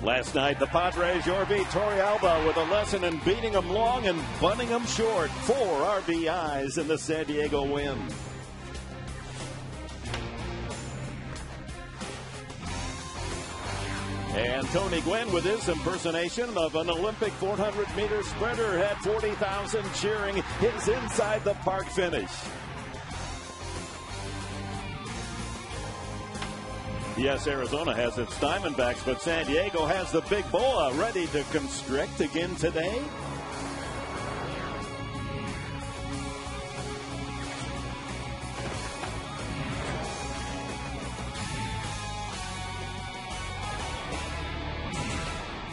Last night, the Padres, Yorvi Torrealba with a lesson in beating them long and bunting them short. 4 RBIs in the San Diego win. And Tony Gwynn, with his impersonation of an Olympic 400-meter sprinter, had 40,000 cheering his inside the park finish. Yes, Arizona has its Diamondbacks, but San Diego has the big boa ready to constrict again today.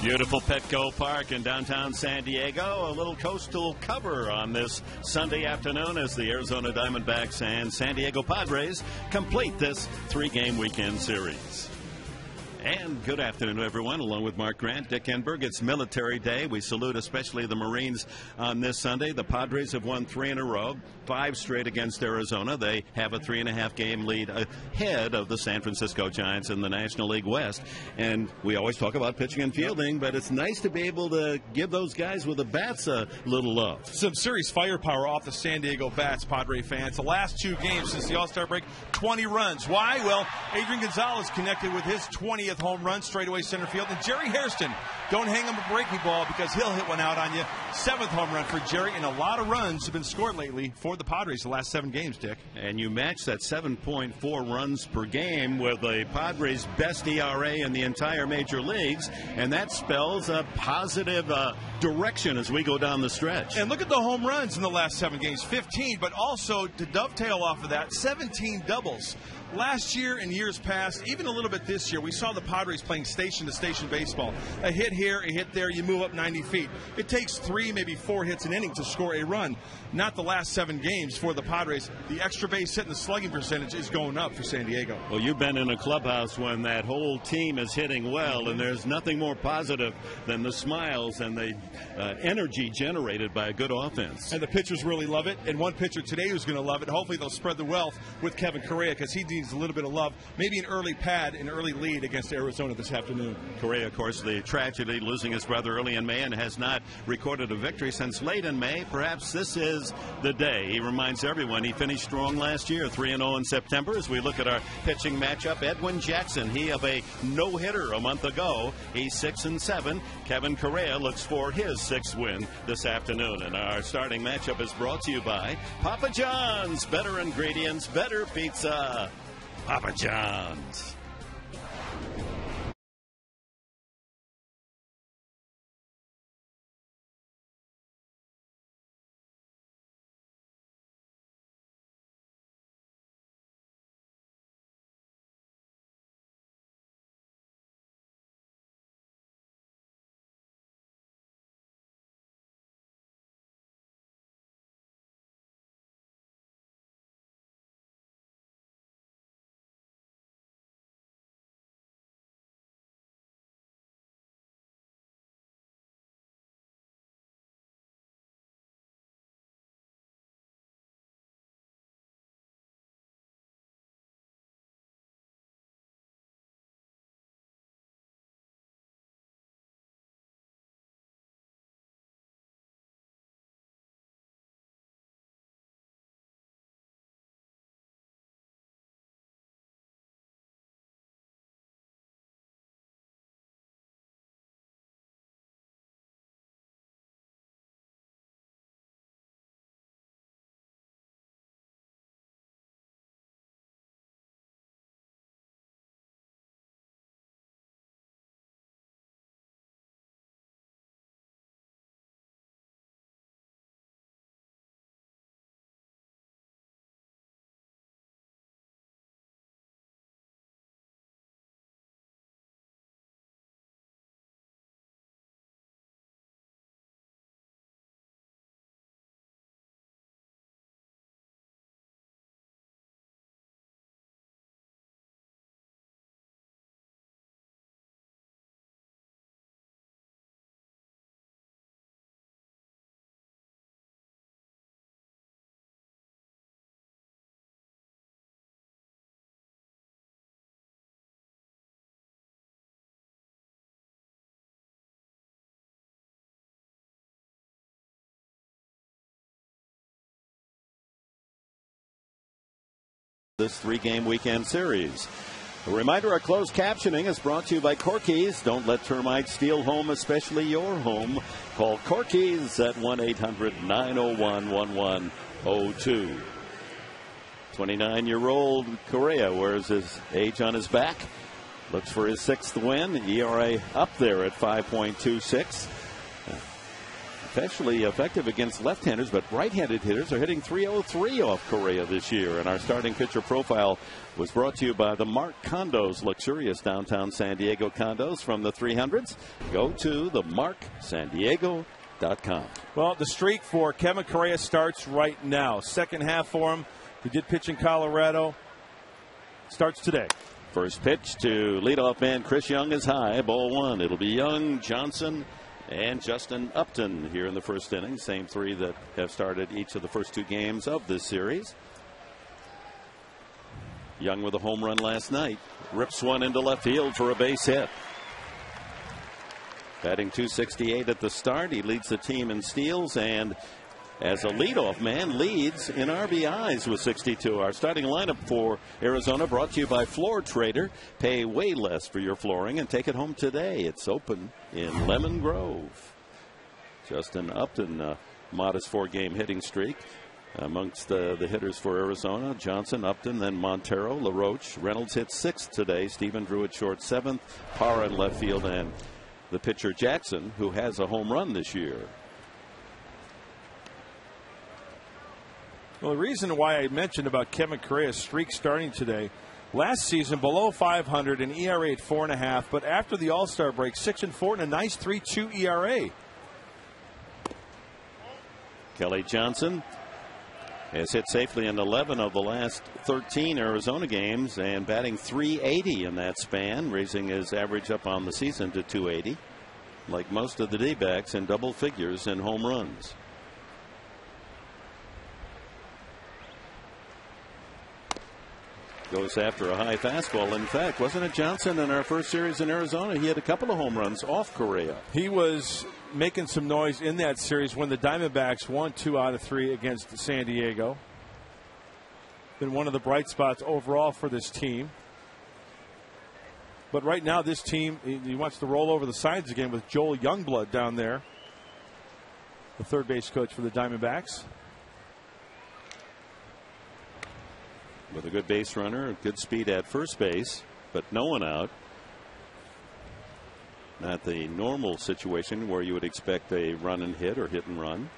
Beautiful Petco Park in downtown San Diego. A little coastal cover on this Sunday afternoon as the Arizona Diamondbacks and San Diego Padres complete this 3-game weekend series. And good afternoon, everyone. Along with Mark Grant, Dick Enberg, it's Military Day. We salute especially the Marines on this Sunday. The Padres have won 3 in a row, 5 straight against Arizona. They have a 3.5-game lead ahead of the San Francisco Giants in the National League West. And we always talk about pitching and fielding, but it's nice to be able to give those guys with the bats a little love. Some serious firepower off the San Diego bats, Padre fans. The last 2 games since the All-Star break, 20 runs. Why? Well, Adrian Gonzalez connected with his 20th home run straightaway center field. And Jerry Hairston, don't hang him a breaking ball because he'll hit one out on you. 7th home run for Jerry, and a lot of runs have been scored lately for the Padres the last 7 games, Dick. And you match that 7.4 runs per game with the Padres' best ERA in the entire major leagues, and that spells a positive direction as we go down the stretch. And look at the home runs in the last 7 games, 15, but also to dovetail off of that, 17 doubles. Last year and years past, even a little bit this year, we saw the Padres playing station-to-station baseball. A hit here, a hit there, you move up 90 feet. It takes 3, maybe 4 hits an inning to score a run. Not the last 7 games for the Padres. The extra base hit and the slugging percentage is going up for San Diego. Well, you've been in a clubhouse when that whole team is hitting well, and there's nothing more positive than the smiles and the energy generated by a good offense. And the pitchers really love it, and one pitcher today who's going to love it. Hopefully they'll spread the wealth with Kevin Correa because he needs a little bit of love. Maybe an early pad, an early lead against Arizona this afternoon. Correa, of course, the tragedy, losing his brother early in May and has not recorded a victory since late in May. Perhaps this is the day. He reminds everyone he finished strong last year, 3-0 in September. As we look at our pitching matchup, Edwin Jackson, he of a no-hitter a month ago. He's 6-7. Kevin Correa looks for his 6th win this afternoon. And our starting matchup is brought to you by Papa John's. Better ingredients, better pizza. Papa John's. this 3-game weekend series. A reminder, our closed captioning is brought to you by Corky's. Don't let termites steal home, especially your home. Call Corky's at 1-800-901-1102. 29-year-old Correa wears his age on his back. Looks for his 6th win. ERA up there at 5.26. Especially effective against left-handers, but right-handed hitters are hitting .303 off Correa this year. And our starting pitcher profile was brought to you by the Mark Condos, luxurious downtown San Diego condos from the 300s. Go to themarksandiego.com. Well, the streak for Kevin Correa starts right now. Second half for him. He did pitch in Colorado. Starts today. First pitch to leadoff man Chris Young is high. Ball 1. It'll be Young, Johnson, and Justin Upton here in the first inning. Same 3 that have started each of the first 2 games of this series. Young with a home run last night. Rips one into left field for a base hit. Batting .268 at the start. He leads the team in steals and as a leadoff man leads in RBIs with 62. Our starting lineup for Arizona brought to you by Floor Trader. Pay way less for your flooring and take it home today. It's open in Lemon Grove. Justin Upton, modest 4-game hitting streak amongst the hitters for Arizona. Johnson, Upton, then Montero, LaRoche. Reynolds hit 6th today. Stephen Drew at short 7th. Parra in left field, and the pitcher Jackson, who has a home run this year. Well, the reason why I mentioned about Kevin Correa's streak starting today, last season below 500, an ERA at 4.5, but after the All-Star break, 6-4 and a nice 3.2 ERA. Kelly Johnson has hit safely in 11 of the last 13 Arizona games and batting .380 in that span, raising his average up on the season to .280. Like most of the D-backs, in double figures in home runs. Goes after a high fastball. In fact, wasn't it Johnson in our first series in Arizona? He had a couple of home runs off Correa. He was making some noise in that series when the Diamondbacks won 2 out of 3 against San Diego. Been one of the bright spots overall for this team. But right now this team, he wants to roll over the sides again with Joel Youngblood down there, the third base coach for the Diamondbacks. With a good base runner, good speed at first base, but no one out. Not the normal situation where you would expect a run and hit or hit and run.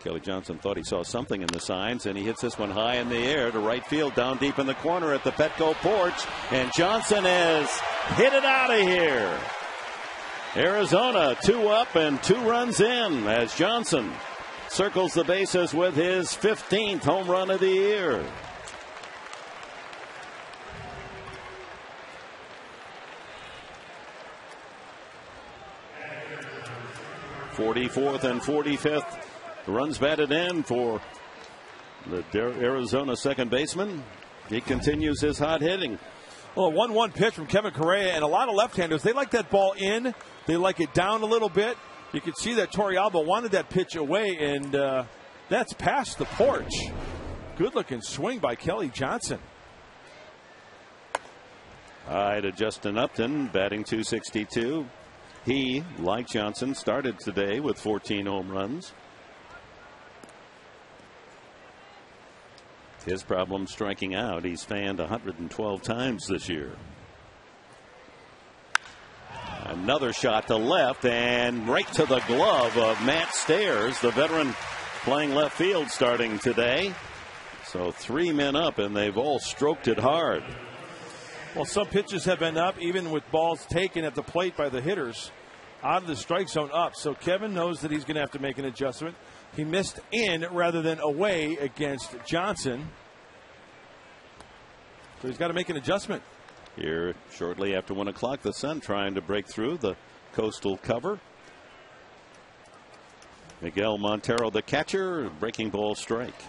Kelly Johnson thought he saw something in the signs, and he hits this one high in the air to right field, down deep in the corner at the Petco porch, and Johnson has hit it out of here. Arizona 2 up and 2 runs in as Johnson circles the bases with his 15th home run of the year. '44th and 45th runs batted in for the Arizona second baseman. He continues his hot hitting. Well, a 1-1 pitch from Kevin Correa, and a lot of left-handers, they like that ball in. They like it down a little bit. You can see that Torrealba wanted that pitch away, and that's past the porch. Good-looking swing by Kelly Johnson. High to Justin Upton, batting .262. He, like Johnson, started today with 14 home runs. His problem striking out. He's fanned 112 times this year. Another shot to left and right to the glove of Matt Stairs, the veteran playing left field starting today. So 3 men up, and they've all stroked it hard. Well, some pitches have been up, even with balls taken at the plate by the hitters out of the strike zone up. So Kevin knows that he's going to have to make an adjustment. He missed in rather than away against Johnson. So he's got to make an adjustment. Here shortly after 1 o'clock, the Sun trying to break through the coastal cover. Miguel Montero, the catcher, breaking ball strike.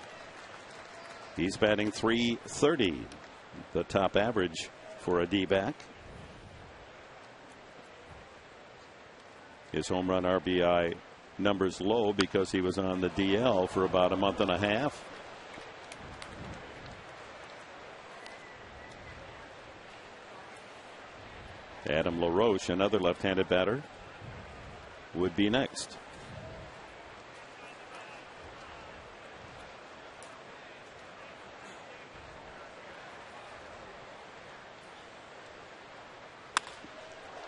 He's batting .330, the top average for a D-back. His home run RBI numbers low because he was on the DL for about a month and a half. Adam LaRoche, another left-handed batter, would be next.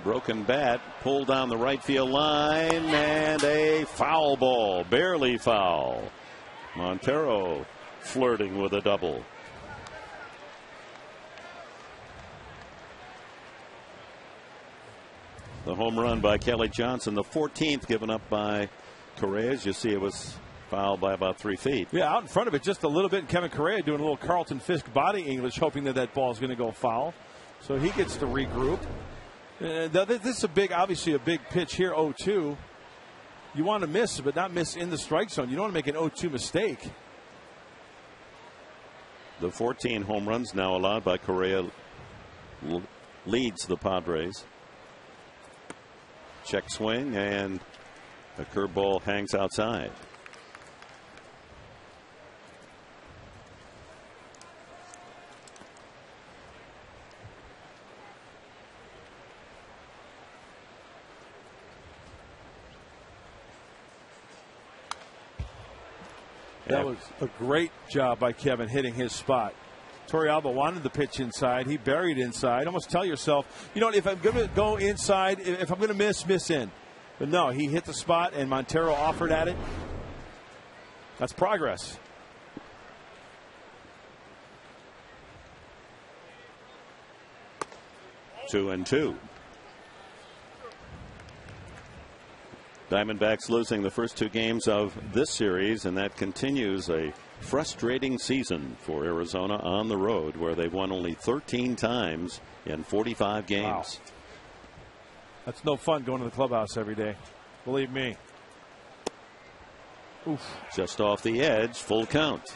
Broken bat, pulled down the right field line, and a foul ball, barely foul. Montero flirting with a double. The home run by Kelly Johnson, the 14th given up by Correa. As you see, it was fouled by about 3 feet. Yeah, out in front of it just a little bit. Kevin Correa doing a little Carlton Fisk body English, hoping that that ball is going to go foul. So he gets to regroup. This is obviously a big pitch here, 0-2. You want to miss, but not miss in the strike zone. You don't want to make an 0-2 mistake. The 14 home runs now allowed by Correa leads the Padres. Check swing, and a curveball hangs outside. That was a great job by Kevin hitting his spot. Torrealba wanted the pitch inside. He buried inside. Almost tell yourself, you know, if I'm going to go inside, if I'm going to miss in. But no, he hit the spot, and Montero offered at it. That's progress. Two and two. Diamondbacks losing the first 2 games of this series, and that continues a frustrating season for Arizona on the road, where they've won only 13 times in 45 games. Wow. That's no fun going to the clubhouse every day. Believe me. Oof. Just off the edge, full count.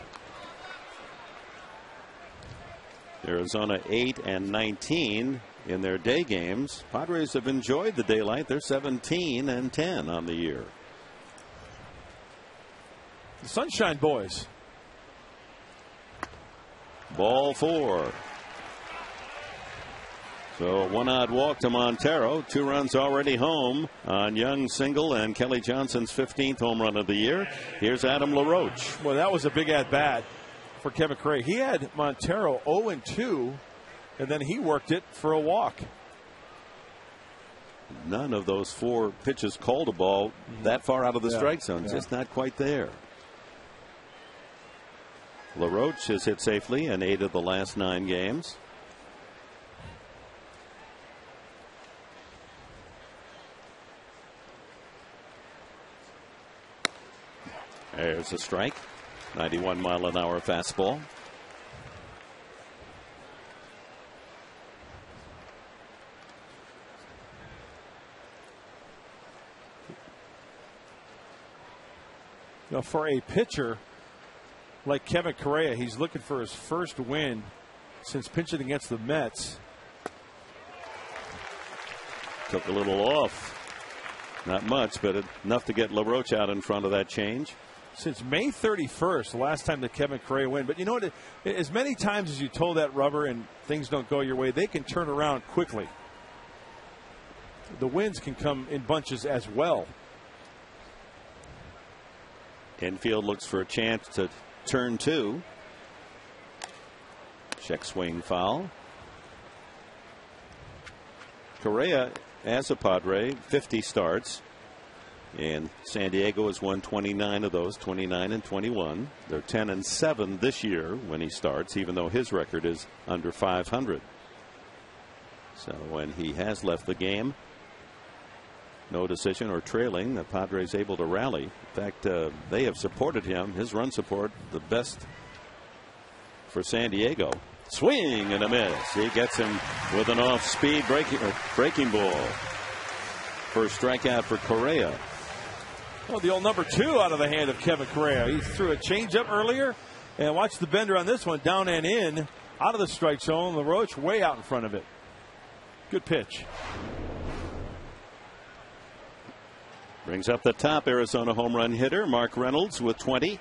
Arizona 8-19 in their day games. Padres have enjoyed the daylight. They're 17-10 on the year. The Sunshine Boys. Ball 4. So a 1-out walk to Montero. 2 runs already home on Young's single and Kelly Johnson's 15th home run of the year. Here's Adam LaRoche. Well, that was a big at-bat for Kevin Correa. He had Montero 0-2, and then he worked it for a walk. None of those 4 pitches called a ball that far out of the strike zone. Yeah. Just not quite there. LaRoche has hit safely in 8 of the last 9 games. There's a strike. 91-mile-an-hour fastball. Now, for a pitcher like Kevin Correa, he's looking for his first win since pitching against the Mets. Took a little off. Not much, but enough to get LaRoche out in front of that change. Since May 31st, the last time that Kevin Correa win. But you know what? As many times as you told that rubber and things don't go your way, they can turn around quickly. The wins can come in bunches as well. Infield looks for a chance to turn 2. Check swing foul. Correa, as a Padre, 50 starts. And San Diego has won 29 of those, 29-21. They're 10-7 this year when he starts, even though his record is under 500. So when he has left the game, no decision or trailing, the Padres able to rally. In fact, they have supported him, his run support, the best for San Diego. Swing and a miss. He gets him with an off-speed breaking ball. First strikeout for Correa. Well, the old number 2 out of the hand of Kevin Correa. He threw a changeup earlier, and watch the bender on this one, down and in, out of the strike zone. LaRoche way out in front of it. Good pitch. Brings up the top Arizona home run hitter Mark Reynolds with 20.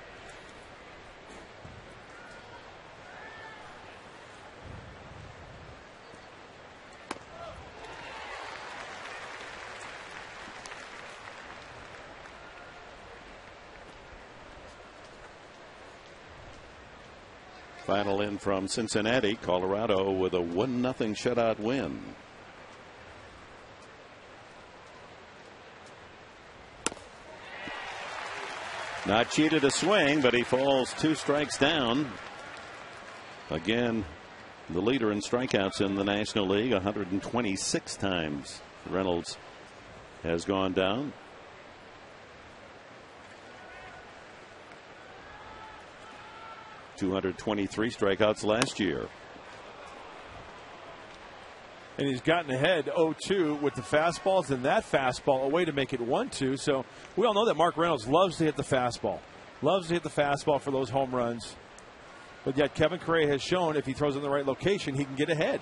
Final in from Cincinnati, Colorado with a 1-0 shutout win. Not cheated a swing, but he falls 2 strikes down. Again, the leader in strikeouts in the National League, 126 times Reynolds has gone down. .223 strikeouts last year. And he's gotten ahead 0-2 with the fastballs, and that fastball a way to make it 1-2. So we all know that Mark Reynolds loves to hit the fastball. Loves to hit the fastball for those home runs. But yet Kevin Correa has shown if he throws in the right location, he can get ahead.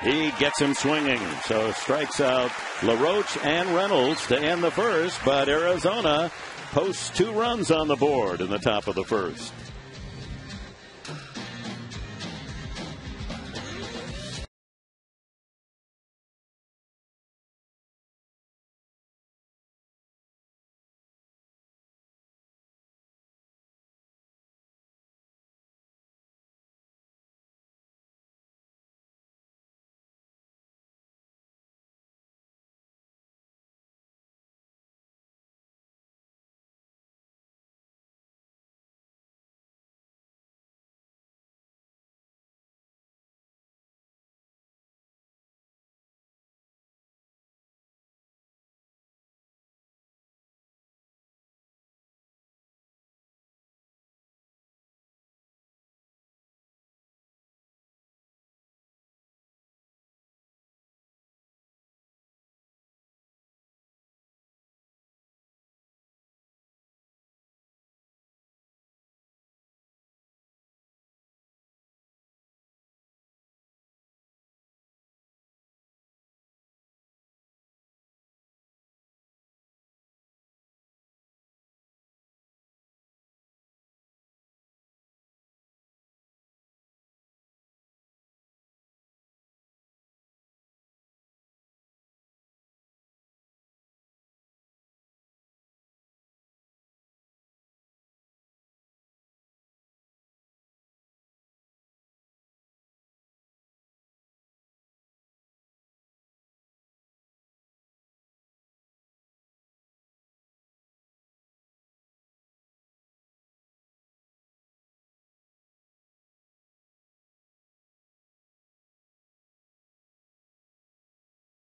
He gets him swinging, so strikes out LaRoche and Reynolds to end the first, but Arizona posts 2 runs on the board in the top of the first.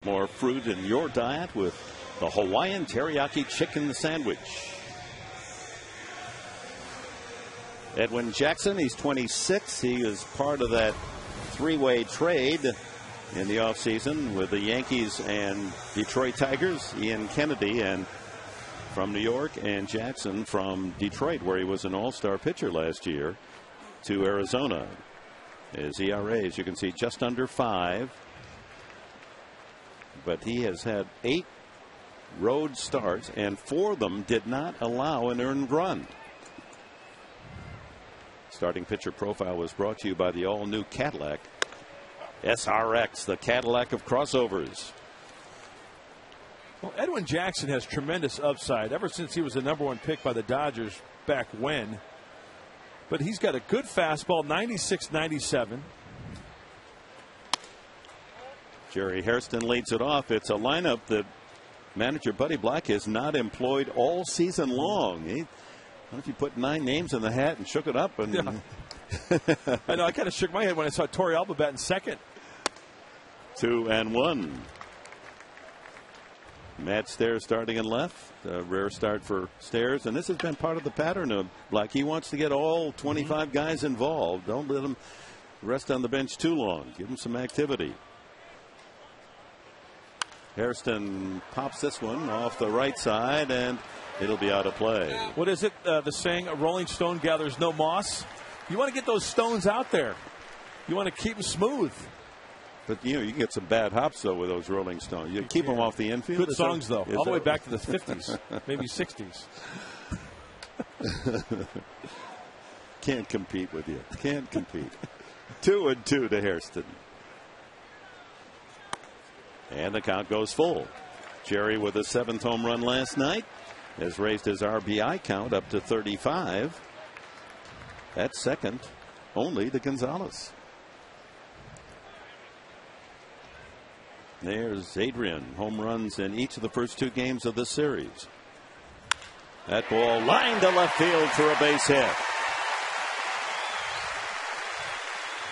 More fruit in your diet with the Hawaiian Teriyaki Chicken Sandwich. Edwin Jackson, he's 26. He is part of that 3-way trade in the offseason with the Yankees and Detroit Tigers. Ian Kennedy and from New York, and Jackson from Detroit, where he was an all-star pitcher last year, to Arizona. His ERA, as you can see, just under 5. But he has had 8 road starts, and 4 of them did not allow an earned run. Starting pitcher profile was brought to you by the all-new Cadillac SRX, the Cadillac of crossovers. Well, Edwin Jackson has tremendous upside ever since he was the #1 pick by the Dodgers back when. But he's got a good fastball, 96-97. Jerry Hairston leads it off. It's a lineup that manager Buddy Black has not employed all season long. What if you put 9 names in the hat and shook it up? And yeah. I know. I kind of shook my head when I saw Torrey Alba batting second. 2-1. Matt Stairs starting in left. A rare start for Stairs, and this has been part of the pattern of Black. He wants to get all 25 guys involved. Don't let them rest on the bench too long. Give them some activity. Hairston pops this one off the right side, and it'll be out of play. What is it? The saying, a rolling stone gathers no moss. You want to get those stones out there. You want to keep them smooth. But, you can get some bad hops, though, with those Rolling Stones. You keep them off the infield. Good songs, though. All the way back to the 50s, maybe 60s. Can't compete with you. Can't compete. 2-2 to Hairston. And the count goes full. Jerry, with a 7th home run last night, has raised his RBI count up to 35. That's second only to Gonzalez. There's Adrian. Home runs in each of the first 2 games of this series. That ball lined to left field for a base hit.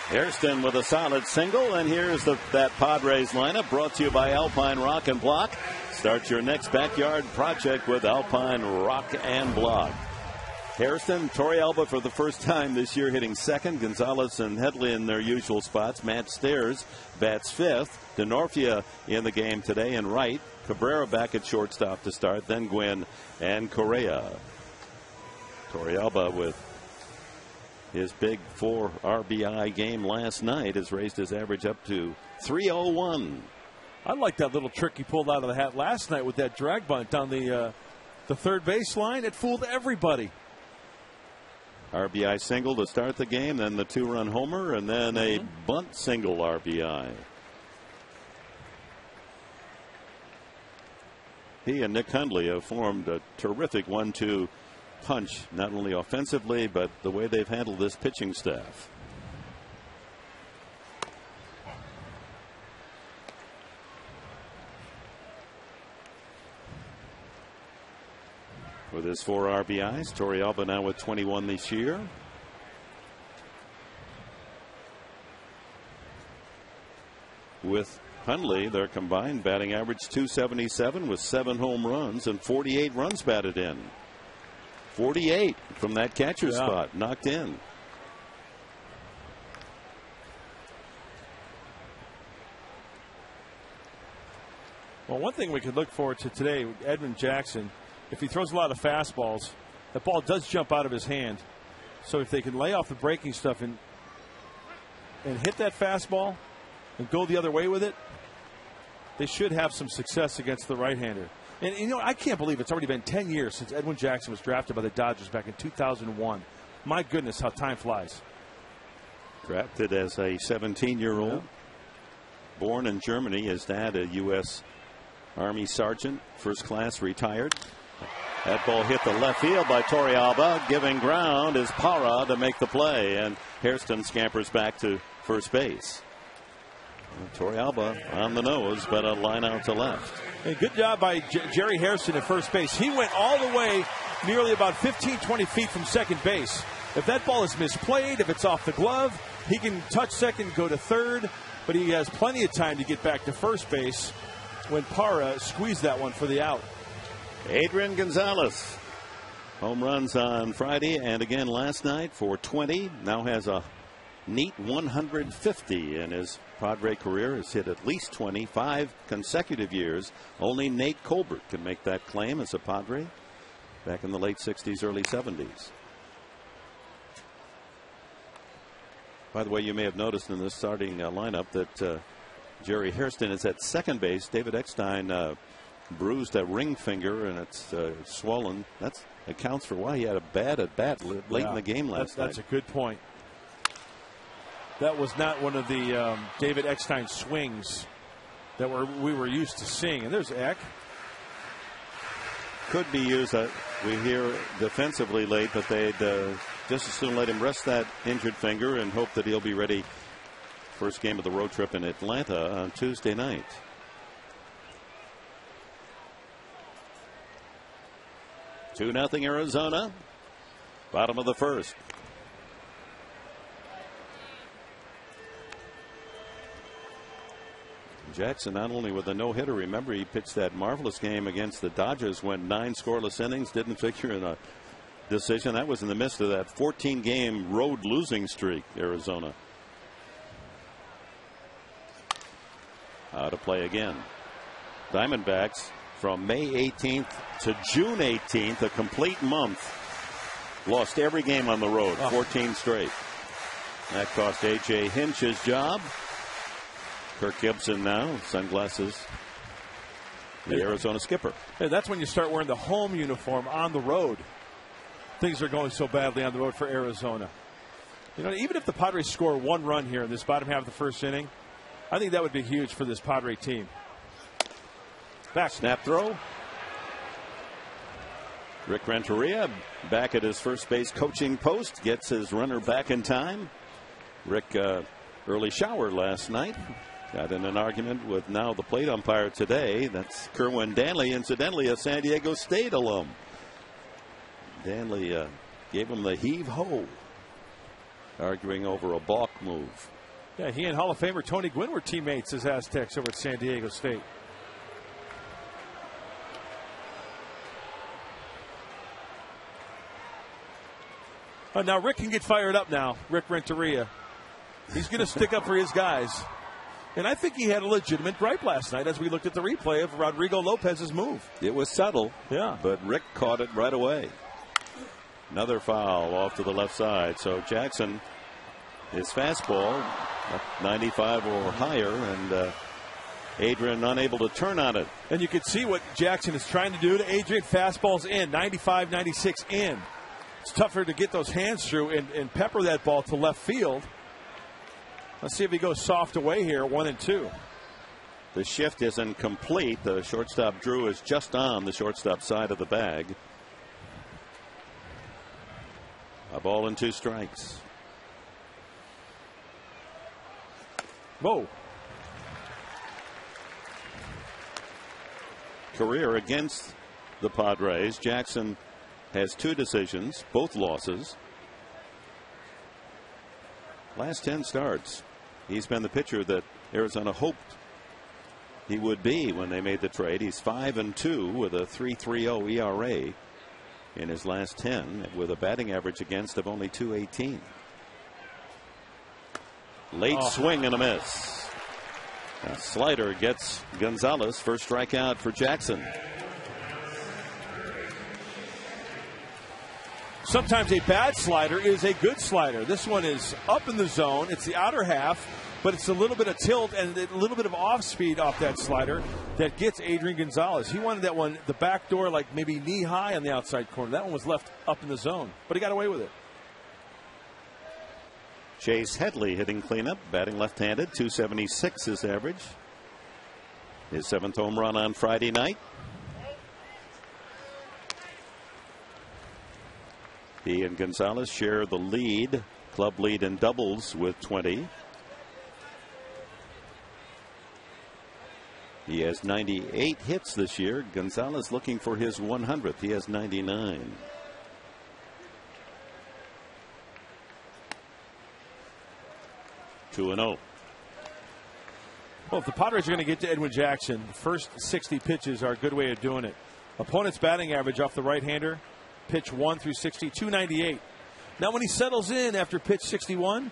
Hairston with a solid single, and here's that Padres lineup brought to you by Alpine Rock and Block. Start your next backyard project with Alpine Rock and Block. Hairston, Torrealba for the first time this year hitting second. Gonzalez and Headley in their usual spots. Matt Stairs bats 5th. DeNorfia in the game today in right. Cabrera back at shortstop to start. Then Gwynn and Correa. Torrealba with his big 4 RBI game last night has raised his average up to 301. I like that little trick he pulled out of the hat last night with that drag bunt on the third base line. It fooled everybody. RBI single to start the game, then the 2-run homer, and then a bunt single RBI. He and Nick Hundley have formed a terrific 1-2 punch, not only offensively, but the way they've handled this pitching staff. With his 4 RBIs, Torrealba now with 21 this year. With Hundley, their combined batting average .277 with 7 home runs and 48 runs batted in. 48 from that catcher spot, knocked in. Well, one thing we could look forward to today, Edwin Jackson, if he throws a lot of fastballs, the ball does jump out of his hand. So if they can lay off the breaking stuff and hit that fastball and go the other way with it, they should have some success against the right-hander. And, I can't believe it's already been 10 years since Edwin Jackson was drafted by the Dodgers back in 2001. My goodness, how time flies. Drafted as a 17-year-old. Yeah. Born in Germany. His dad, a U.S. Army sergeant, first class, retired. That ball hit the left field by Torrealba. Giving ground is Parra to make the play. And Hairston scampers back to first base. Torrealba on the nose, but a line out to left. Hey, good job by Jerry Hairston at first base. He went all the way nearly about 15, 20 feet from second base. If that ball is misplayed, if it's off the glove, he can touch second, go to third, but he has plenty of time to get back to first base when Parra squeezed that one for the out. Adrian Gonzalez. Home runs on Friday and again last night for 20. Now has a neat 150 in his Padre career. Has hit at least 25 consecutive years. Only Nate Colbert can make that claim as a Padre back in the late 60s, early 70s. By the way, you may have noticed in this starting lineup that Jerry Hairston is at second base. David Eckstein bruised a ring finger and it's swollen. That accounts for why he had a bad at bat late in the game last night. That's a good point. That was not one of the David Eckstein swings that we were used to seeing. And there's Eck. Could be used. We hear defensively late, but they'd just as soon let him rest that injured finger and hope that he'll be ready. First game of the road trip in Atlanta on Tuesday night. 2-0 Arizona. Bottom of the first. Jackson not only with a no-hitter. Remember, he pitched that marvelous game against the Dodgers, went 9 scoreless innings, didn't figure in a decision. That was in the midst of that 14-game road losing streak, Arizona. To play again. Diamondbacks from May 18th to June 18th, a complete month. Lost every game on the road, 14 straight. That cost A.J. Hinch his job. Kirk Gibson now, sunglasses. The Arizona skipper. Hey, that's when you start wearing the home uniform on the road. Things are going so badly on the road for Arizona. You know, even if the Padres score 1 run here in this bottom half of the first inning, I think that would be huge for this Padre team. Back. Snap throw. Rick Renteria back at his first base coaching post. Gets his runner back in time. Rick, early shower last night. Got in an argument with now the plate umpire today. That's Kerwin Danley, incidentally a San Diego State alum. Danley gave him the heave-ho, arguing over a balk move. Yeah, he and Hall of Famer Tony Gwynn were teammates as Aztecs over at San Diego State. Now Rick can get fired up now. Rick Renteria. He's going to stick up for his guys. And I think he had a legitimate gripe last night as we looked at the replay of Rodrigo Lopez's move. It was subtle, yeah, but Rick caught it right away. Another foul off to the left side. So Jackson, his fastball, 95 or higher, and Adrian unable to turn on it. And you can see what Jackson is trying to do to Adrian. Fastball's in, 95, 96 in. It's tougher to get those hands through and pepper that ball to left field. Let's see if he goes soft away here, 1-2. The shift isn't complete. The shortstop Drew is just on the shortstop side of the bag. A ball and 2 strikes. Whoa. Career against the Padres. Jackson has 2 decisions, both losses. Last 10 starts. He's been the pitcher that Arizona hoped he would be when they made the trade. He's 5-2 with a 3.30 ERA in his last 10, with a batting average against of only .218. Late swing and a miss. A slider gets Gonzalez. First strikeout for Jackson. Sometimes a bad slider is a good slider. This one is up in the zone. It's the outer half, but it's a little bit of tilt and a little bit of off speed off that slider that gets Adrian Gonzalez. He wanted that one, the back door, like maybe knee high on the outside corner. That one was left up in the zone, but he got away with it. Chase Headley hitting cleanup, batting left-handed, 276 his average. His 7th home run on Friday night. He and Gonzalez share the lead, club lead in doubles with 20. He has 98 hits this year. Gonzalez looking for his 100th. He has 99. Two and 0. Well, if the Padres are going to get to Edwin Jackson, the first 60 pitches are a good way of doing it. Opponent's batting average off the right-hander, pitch 1 through 60, 298. Now, when he settles in after pitch 61,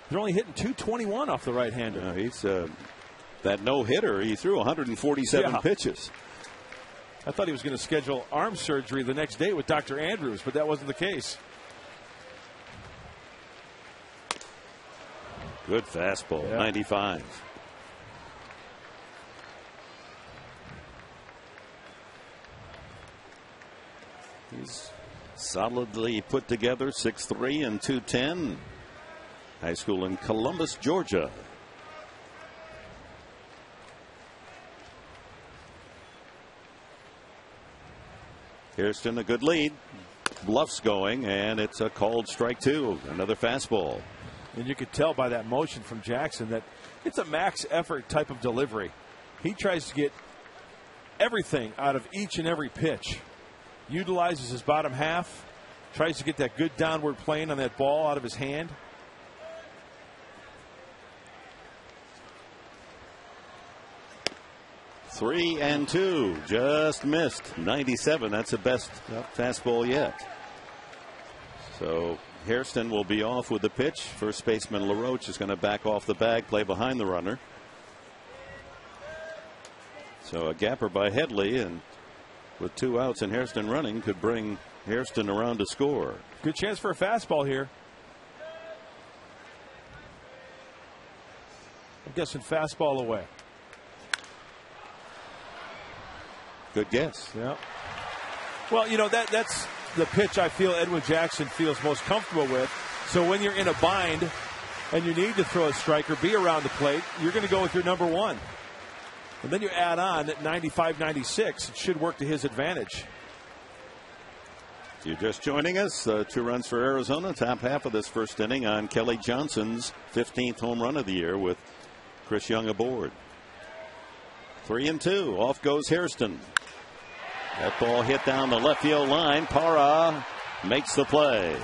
they're only hitting 221 off the right-hander. He's that no-hitter. He threw 147 pitches. I thought he was going to schedule arm surgery the next day with Dr. Andrews, but that wasn't the case. Good fastball, 95. He's solidly put together, 6'3" and 210. High school in Columbus, Georgia. Hairston a good lead. Bluff's going, and it's a called strike 2. Another fastball. And you could tell by that motion from Jackson that it's a max effort type of delivery. He tries to get everything out of each and every pitch. Utilizes his bottom half. Tries to get that good downward plane on that ball out of his hand. Three and 2. Just missed. 97. That's the best fastball yet. So Hairston will be off with the pitch. First baseman LaRoche is going to back off the bag, play behind the runner. So a gapper by Headley, and with 2 outs and Hairston running, could bring Hairston around to score. Good chance for a fastball here. guessing fastball away. Good guess. Yeah. Well, you know, that's the pitch I feel Edwin Jackson feels most comfortable with. So when you're in a bind and you need to throw a strike or be around the plate, you're going to go with your number one. And then you add on at 95, 96. It should work to his advantage. If you're just joining us, 2 runs for Arizona. Top half of this first inning on Kelly Johnson's 15th home run of the year with Chris Young aboard. 3-2. Off goes Hairston. That ball hit down the left field line. Parra makes the play.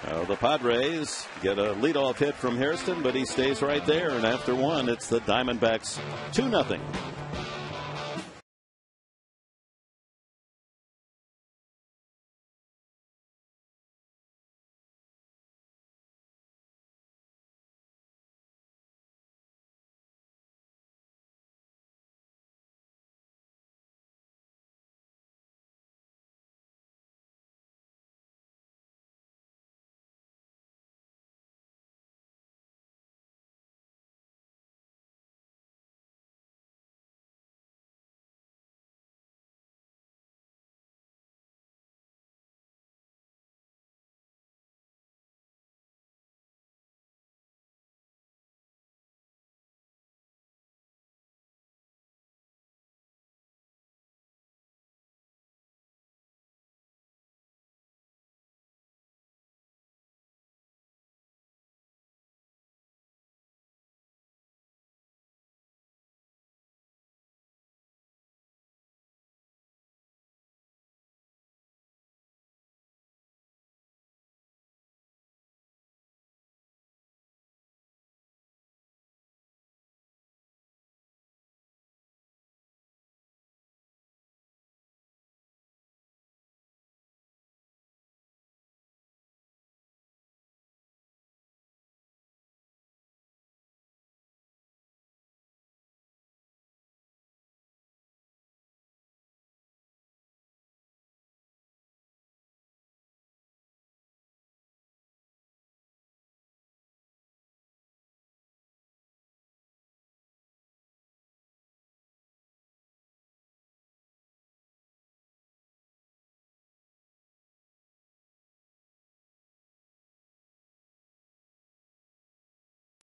The Padres get a leadoff hit from Hairston, but he stays right there. And after one, it's the Diamondbacks 2-0.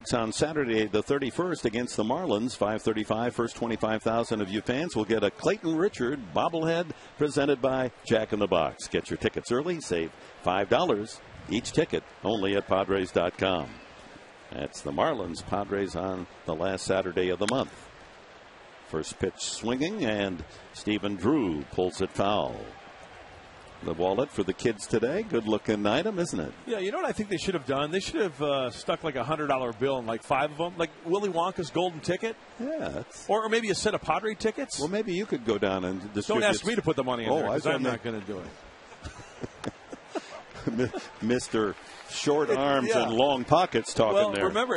It's on Saturday the 31st against the Marlins. 5:35. First 25,000 of you fans will get a Clayton Richard bobblehead presented by Jack in the Box. Get your tickets early. Save $5 each ticket only at Padres.com. That's the Marlins Padres on the last Saturday of the month. First pitch swinging, and Stephen Drew pulls it foul. The wallet for the kids today. Good looking item, isn't it? Yeah, you know what I think they should have done? They should have stuck like a $100 bill in like 5 of them, like Willy Wonka's golden ticket. Yeah. Or maybe a set of Padre tickets. Well, maybe you could go down and distribute. Don't ask me to put the money in there because I'm not going to do it. Mr. Short arms and long pockets talking there. Remember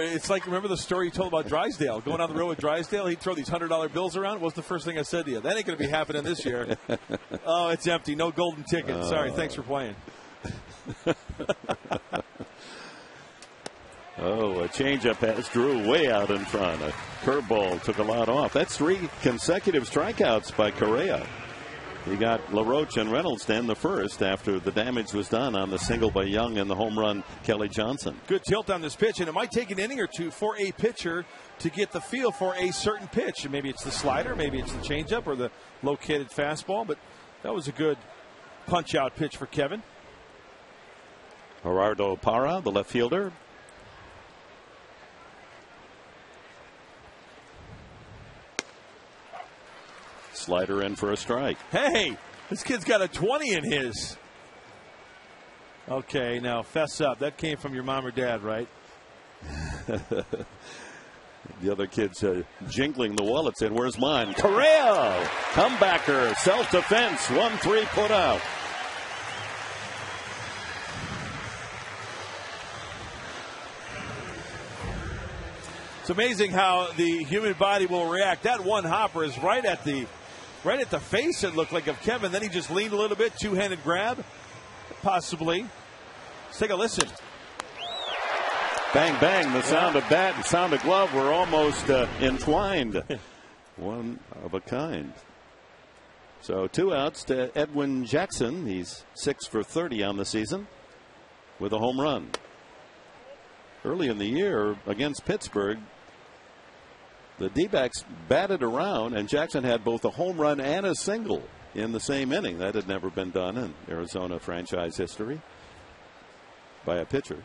the story you told about Drysdale? Going on the road with Drysdale, he'd throw these $100 bills around. What's the first thing I said to you? That ain't going to be happening this year. Oh, it's empty. No golden ticket. Sorry. Thanks for playing. A changeup has Drew way out in front. A curveball took a lot off. That's 3 consecutive strikeouts by Correa. He got LaRoche and Reynolds to end the first after the damage was done on the single by Young and the home run Kelly Johnson. Good tilt on this pitch, and it might take an inning or two for a pitcher to get the feel for a certain pitch. And maybe it's the slider, maybe it's the changeup or the located fastball, but that was a good punch-out pitch for Kevin. Gerardo Parra, the left fielder. Slider in for a strike. Hey, this kid's got a 20 in his. Okay, now fess up. That came from your mom or dad, right? The other kid's jingling the wallet, saying, "Where's mine?" Correa, comebacker, self-defense, 1-3 put out. It's amazing how the human body will react. That one hopper is right at the face, it looked like, of Kevin. Then he just leaned a little bit, two-handed grab, possibly. Let's take a listen. Bang, bang. The sound of bat and sound of glove were almost entwined. One of a kind. So 2 outs to Edwin Jackson. He's 6 for 30 on the season with a home run. Early in the year against Pittsburgh, the D-backs batted around, and Jackson had both a home run and a single in the same inning. That had never been done in Arizona franchise history by a pitcher.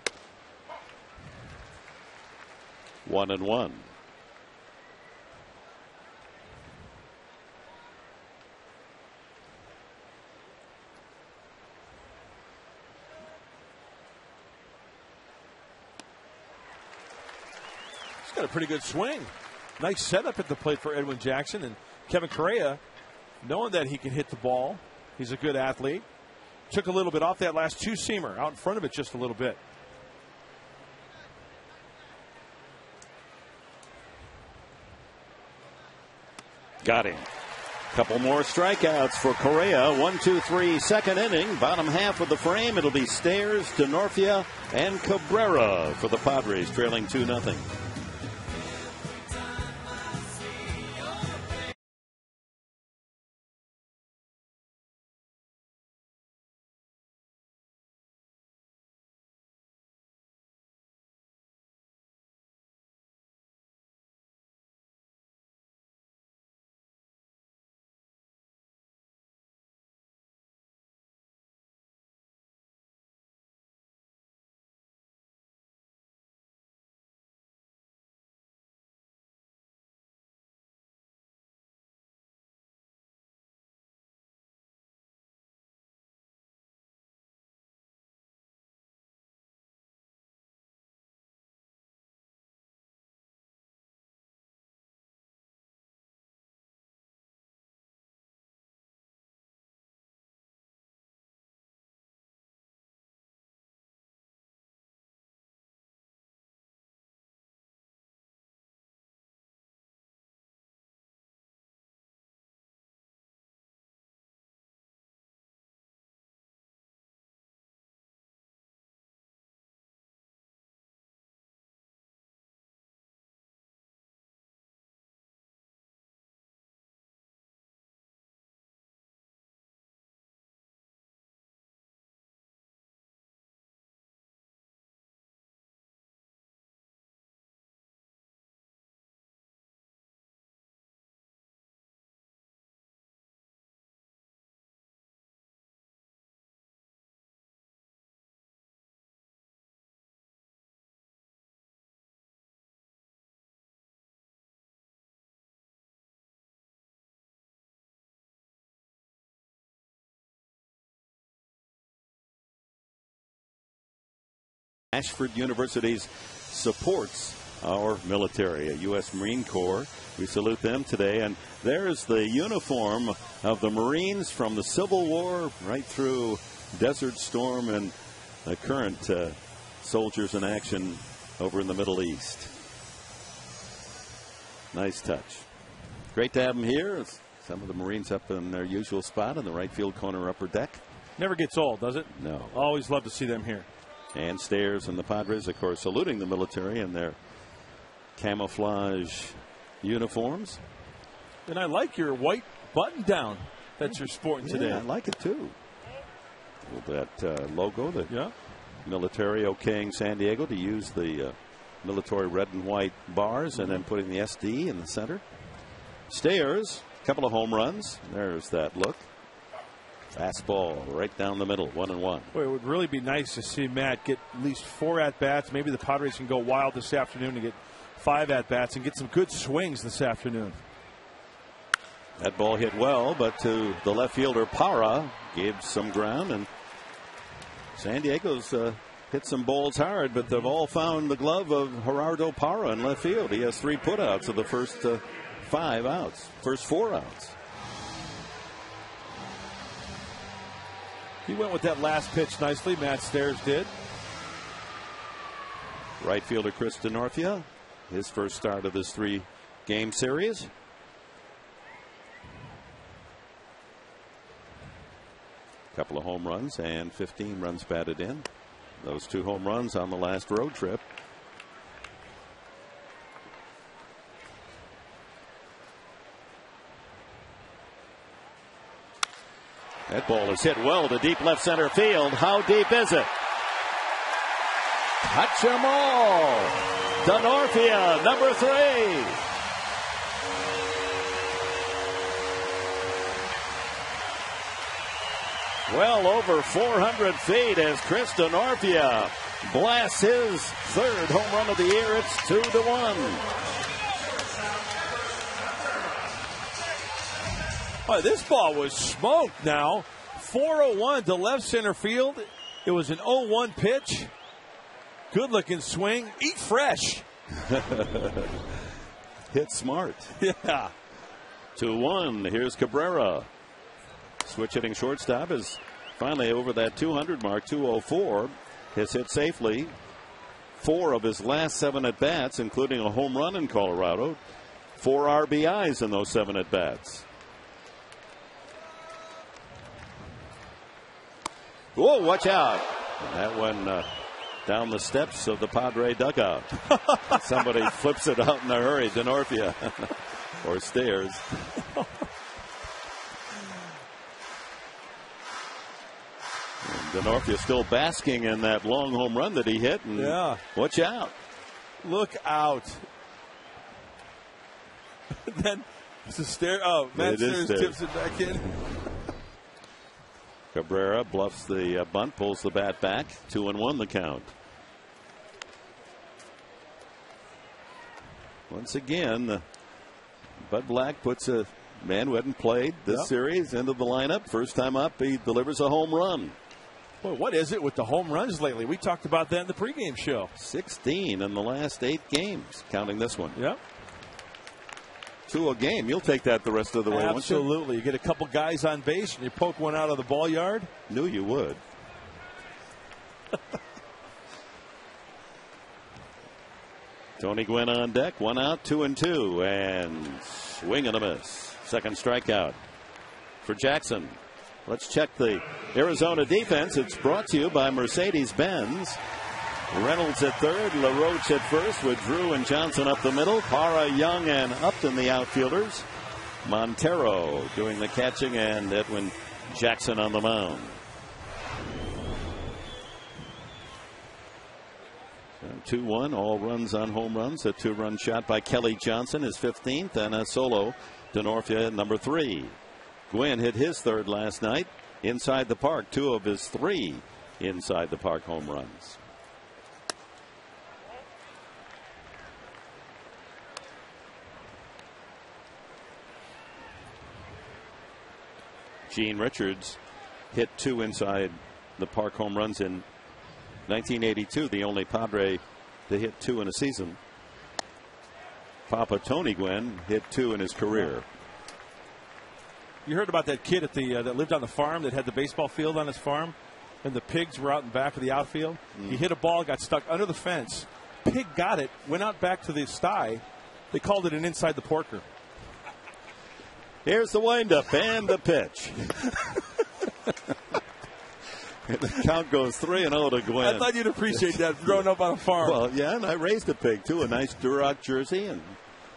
1-1. He's got a pretty good swing. Nice setup at the plate for Edwin Jackson, and Kevin Correa, knowing that he can hit the ball. He's a good athlete. Took a little bit off that last two-seamer, out in front of it just a little bit. Got him. Couple more strikeouts for Correa. 1-2-3 second inning. Bottom half of the frame. It'll be Stairs, DeNorfia, and Cabrera for the Padres, trailing 2-0. Ashford University's supports our military, a U.S. Marine Corps. We salute them today. And there's the uniform of the Marines from the Civil War right through Desert Storm and the current soldiers in action over in the Middle East. Nice touch. Great to have them here. Some of the Marines up in their usual spot in the right field corner upper deck. Never gets old, does it? No. Always love to see them here. And Stairs and the Padres, of course, saluting the military in their camouflage uniforms. And I like your white button down that you're sporting today. I like it too. That logo, the military okaying San Diego to use the military red and white bars and then putting the SD in the center. Stairs, a couple of home runs. There's that look. Fastball right down the middle, 1-1. Boy, it would really be nice to see Matt get at least 4 at-bats. Maybe the Padres can go wild this afternoon to get 5 at-bats and get some good swings this afternoon. That ball hit well, but to the left fielder, Parra, gave some ground. And San Diego's hit some balls hard, but they've all found the glove of Gerardo Parra in left field. He has 3 putouts of the first 5 outs, first 4 outs. He went with that last pitch nicely. Matt Stairs did. Right fielder Chris DeNorfia, his first start of this 3-game series. Couple of home runs and 15 runs batted in. Those 2 home runs on the last road trip. That ball is hit well to deep left center field. How deep is it? Touch 'em all. Denorfia, number 3. Well over 400 feet as Chris Denorfia blasts his 3rd home run of the year. It's 2-1. Oh, this ball was smoked now. 401 to left center field. It was an 0-1 pitch. Good looking swing. Eat fresh. Hit smart. Yeah. 2-1. Here's Cabrera. Switch hitting shortstop is finally over that 200 mark. 204. Has hit safely 4 of his last 7 at bats, including a home run in Colorado. 4 RBIs in those 7 at bats. Whoa, watch out. That one down the steps of the Padre dugout. Somebody flips it out in a hurry. Denorfia. Or stairs. Denorfia still basking in that long home run that he hit. And yeah. Watch out. Look out. Then it's a stare. Oh, Matt Stairs tips it back in. Cabrera bluffs the bunt, pulls the bat back. 2-1 the count. Once again, Bud Black puts a man who hadn't played this series into the lineup. First time up, he delivers a home run. Boy, what is it with the home runs lately? We talked about that in the pregame show. 16 in the last 8 games, counting this one. Yep. 2 a game. You'll take that the rest of the way, won't you? Absolutely. You get a couple guys on base and you poke one out of the ball yard. Knew you would. Tony Gwynn on deck. 1 out, 2-2, and swing and a miss. Second strikeout for Jackson. Let's check the Arizona defense. It's brought to you by Mercedes-Benz. Reynolds at third, LaRoche at first with Drew and Johnson up the middle. Parra, Young, and Upton the outfielders. Montero doing the catching, and Edwin Jackson on the mound. 2-1, all runs on home runs. A 2-run shot by Kelly Johnson, his 15th, and a solo Denorfia at number 3. Gwynn hit his 3rd last night inside the park, 2 of his 3 inside the park home runs. Gene Richards hit 2 inside the park home runs in 1982, the only Padre to hit 2 in a season. Papa Tony Gwynn hit 2 in his career. You heard about that kid at the that lived on the farm that had the baseball field on his farm, and the pigs were out in back of the outfield. He hit a ball, got stuck under the fence. Pig got it, went out back to the sty. They called it an inside the porker. Here's the windup and the pitch. And the count goes 3-0 to Gwynn. I thought you'd appreciate that growing up on a farm. Well, yeah, and I raised a pig too, a nice Duroc jersey, and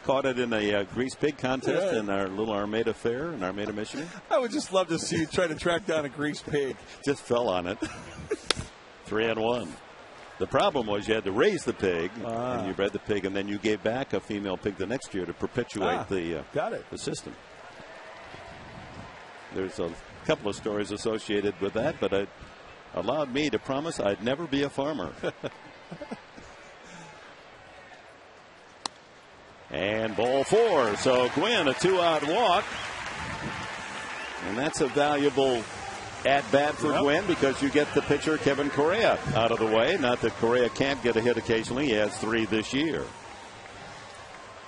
caught it in a grease pig contest in our little Armada Fair in Armada, Michigan. I would just love to see you try to track down a grease pig. Just fell on it. 3-1. The problem was you had to raise the pig, and you bred the pig, and then you gave back a female pig the next year to perpetuate the system. There's a couple of stories associated with that, but it allowed me to promise I'd never be a farmer. And ball 4. So Gwynn, a 2-out walk. And that's a valuable at-bat for Gwynn because you get the pitcher Kevin Correa out of the way. Not that Correa can't get a hit occasionally. He has 3 this year.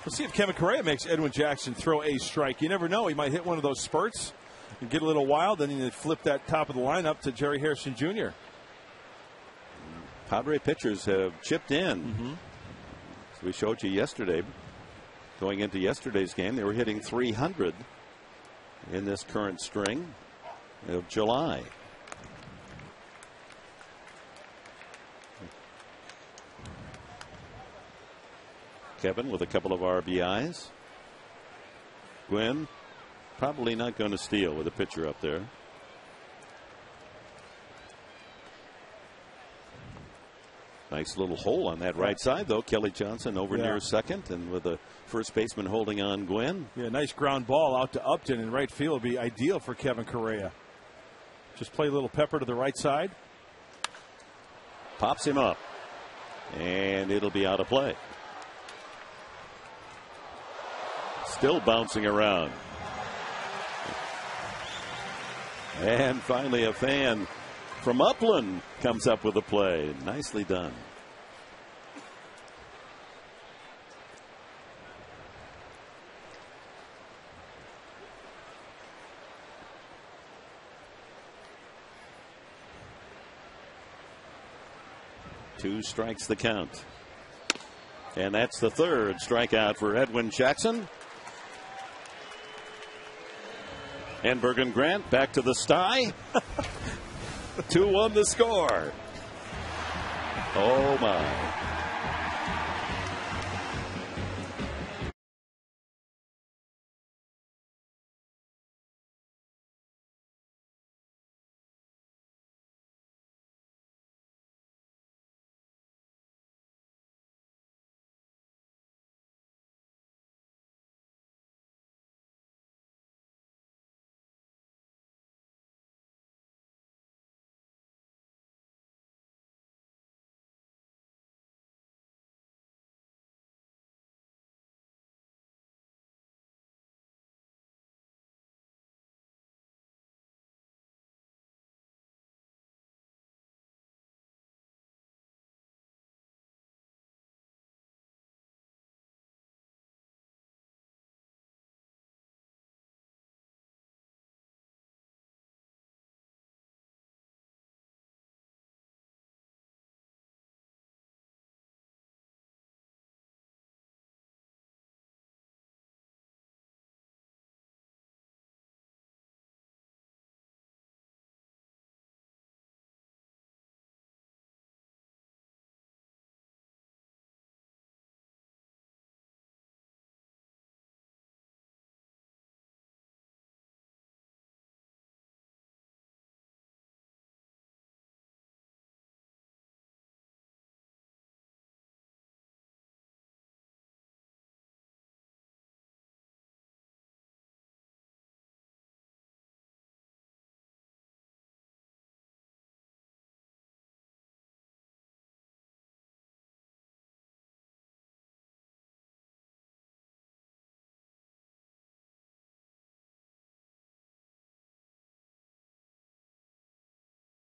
We'll see if Kevin Correa makes Edwin Jackson throw a strike. You never know. He might hit one of those spurts and get a little wild. Then you flip that top of the lineup to Jerry Harrison Jr. Padre pitchers have chipped in. As we showed you yesterday. Going into yesterday's game, they were hitting 300 in this current string of July. Kevin with a couple of RBIs. Gwynn probably not going to steal with a pitcher up there. Nice little hole on that right side, though. Kelly Johnson over near second, and with the first baseman holding on Gwynn. Yeah, nice ground ball out to Upton in right field. Be ideal for Kevin Correa. Just play a little pepper to the right side. Pops him up, and it'll be out of play. Still bouncing around. And finally a fan from Upland comes up with a play. Nicely done. Two strikes the count. And that's the third strikeout for Edwin Jackson. Enberg and Grant back to the sty. 2-1 the score. Oh my.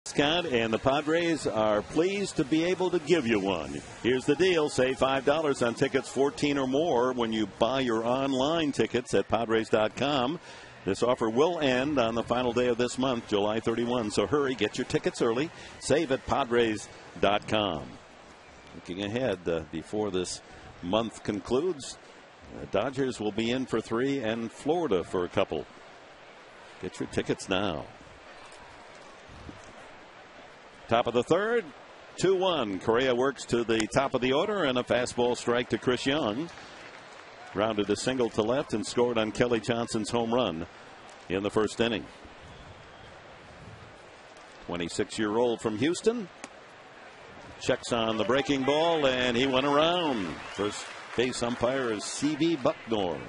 Scott, and the Padres are pleased to be able to give you one. Here's the deal. Save $5 on tickets 14 or more when you buy your online tickets at Padres.com. This offer will end on the final day of this month, July 31. So hurry, get your tickets early. Save at Padres.com. Looking ahead before this month concludes, Dodgers will be in for 3 and Florida for a couple. Get your tickets now. Top of the third, 2-1. Correa works to the top of the order, and a fastball strike to Chris Young. Rounded a single to left and scored on Kelly Johnson's home run in the first inning. 26-year-old from Houston checks on the breaking ball, and he went around. First base umpire is C.V. Bucknor.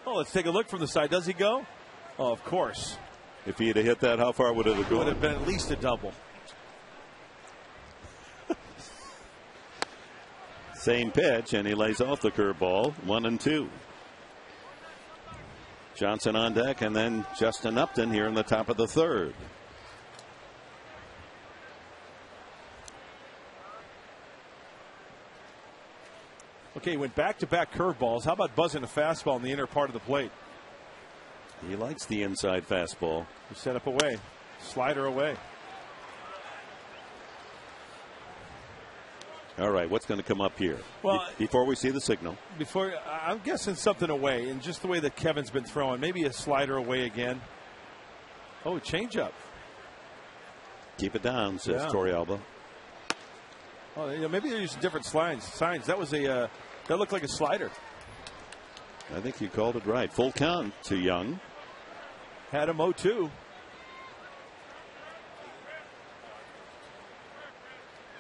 Oh, let's take a look from the side. Does he go? Oh, of course. If he had hit that, how far would it have gone? Would have been at least a double. Same pitch, and he lays off the curveball. 1-2. Johnson on deck, and then Justin Upton here in the top of the third. Okay, he went back-to-back curveballs. How about buzzing a fastball in the inner part of the plate? He likes the inside fastball. He set up away. Slider away. All right, what's going to come up here? Well, before we see the signal. I'm guessing something away, and just the way that Kevin's been throwing. Maybe a slider away again. Oh, change up. Keep it down, says Torrealba. Oh, maybe they're using different signs. That was that looked like a slider. I think you called it right. Full count to Young. Had him 0-2.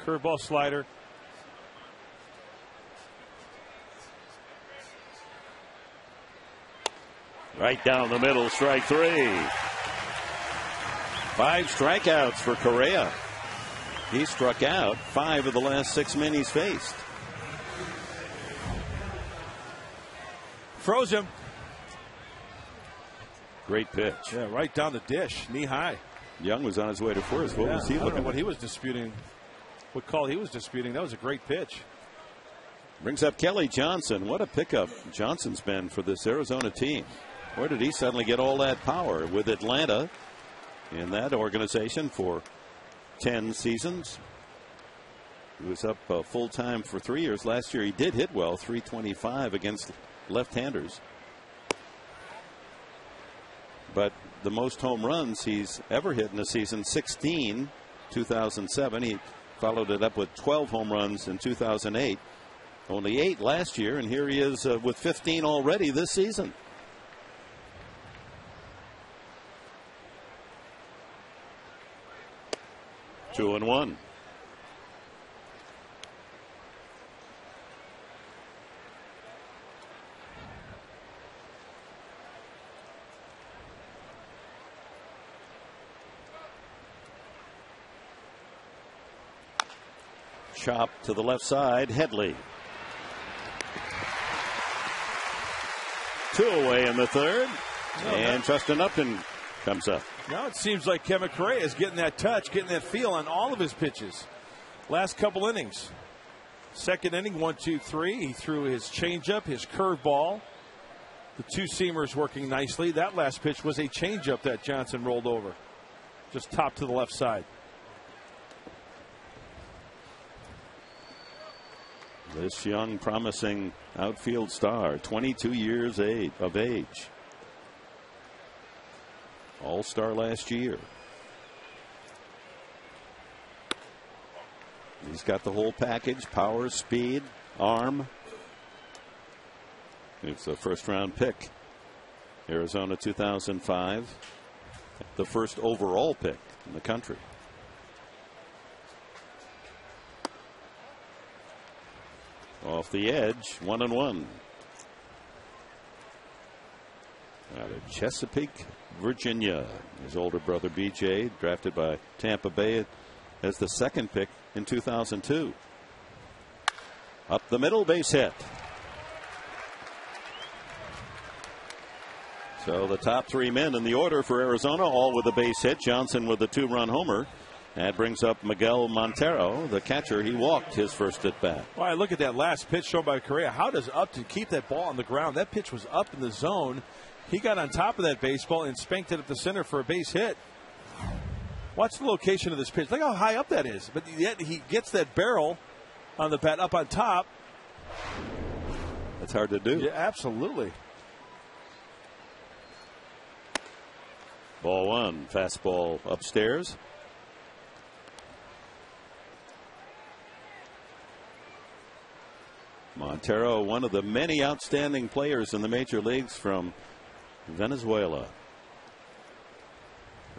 Curveball, slider. Right down the middle, strike 3. 5 strikeouts for Correa. He struck out 5 of the last 6 men he's faced. Froze him. Great pitch. Yeah, right down the dish, knee high. Young was on his way to first. What was he I don't looking know what at? he was disputing. What call he was disputing. That was a great pitch. Brings up Kelly Johnson. What a pickup Johnson's been for this Arizona team. Where did he suddenly get all that power? With Atlanta in that organization for 10 seasons. He was up full time for 3 years. Last year he did hit well, 325 against left-handers. But the most home runs he's ever hit in a season, 16, 2007. He followed it up with 12 home runs in 2008. Only 8 last year, and here he is with 15 already this season. Two and one. Chop to the left side, Headley. 2 away in the third, and Justin Upton comes up. Now it seems like Kevin Correa is getting that touch, getting that feel on all of his pitches. Last couple innings. Second inning, 1, 2, 3. He threw his changeup, his curveball. The 2-seamers working nicely. That last pitch was a changeup that Johnson rolled over. Just top to the left side. This young, promising outfield star, 22 years of age. All-star last year. He's got the whole package: power, speed, arm. It's a first-round pick. Arizona 2005. The first overall pick in the country. Off the edge, 1-1. Out of Chesapeake, Virginia. His older brother BJ, drafted by Tampa Bay as the second pick in 2002. Up the middle, base hit. So the top 3 men in the order for Arizona, all with a base hit. Johnson with a 2-run homer. That brings up Miguel Montero, the catcher. He walked his first at bat. Well, I look at that last pitch shown by Correa. How does Upton keep that ball on the ground? That pitch was up in the zone. He got on top of that baseball and spanked it up the center for a base hit. Watch the location of this pitch. Look how high up that is. But yet he gets that barrel on the bat up on top. That's hard to do. Yeah, absolutely. Ball 1, fastball upstairs. Montero, one of the many outstanding players in the major leagues from Venezuela.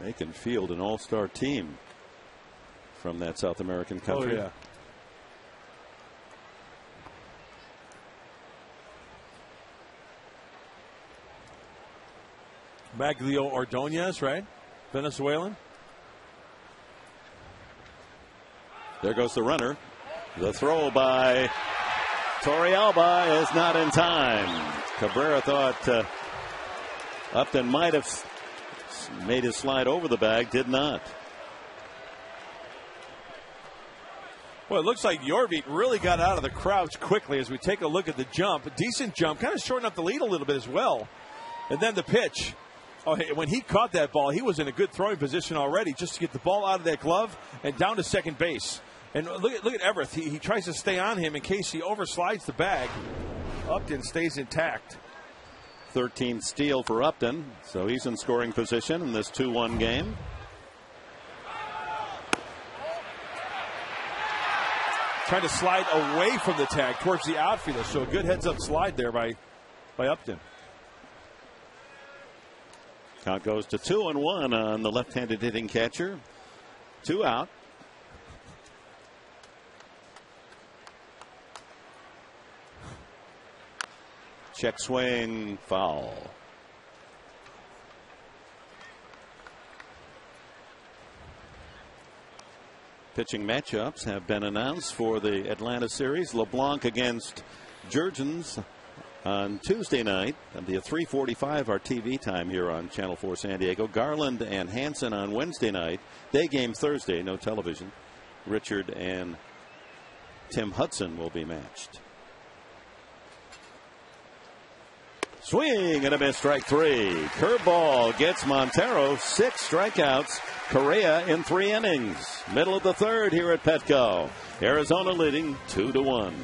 They can field an all-star team from that South American country. Oh, yeah. Maglio Ordonez, right? Venezuelan. There goes the runner. The throw by Torrealba is not in time. Cabrera thought Upton might have made his slide over the bag, did not. Well, it looks like Jorvik really got out of the crouch quickly as we take a look at the jump. A decent jump, kind of shortened up the lead a little bit as well. And then the pitch. Oh, hey, when he caught that ball, he was in a good throwing position already just to get the ball out of that glove and down to second base. And look at Everett. He tries to stay on him in case he overslides the bag. Upton stays intact. 13th steal for Upton, so he's in scoring position in this 2-1 game. Trying to slide away from the tag towards the outfielder, so a good heads-up slide there by Upton. Count goes to 2-1 on the left-handed hitting catcher. 2 out. Check swing, foul. Pitching matchups have been announced for the Atlanta series. LeBlanc against Jurgens on Tuesday night. That'll be a 3:45 our TV time here on Channel 4 San Diego. Garland and Hansen on Wednesday night. Day game Thursday, no television. Richard and Tim Hudson will be matched. Swing and a miss, strike 3. Curveball gets Montero 6 strikeouts. Correa in 3 innings. Middle of the 3rd here at Petco. Arizona leading 2-1.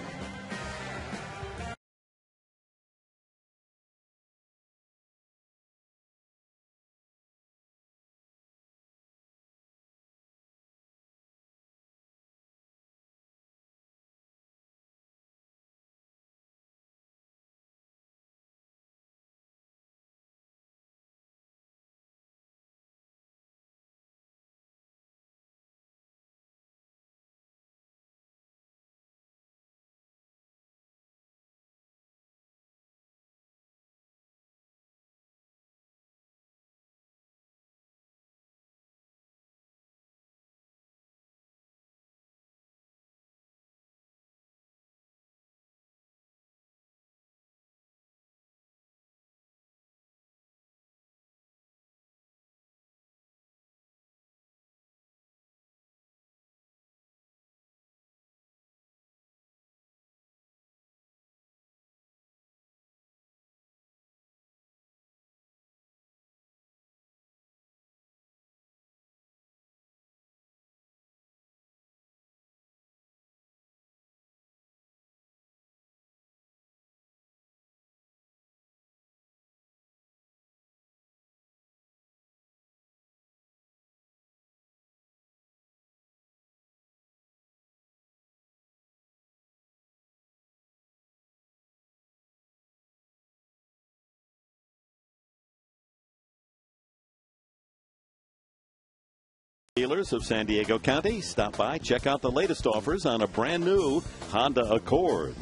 Dealers of San Diego County, stop by, check out the latest offers on a brand new Honda Accord.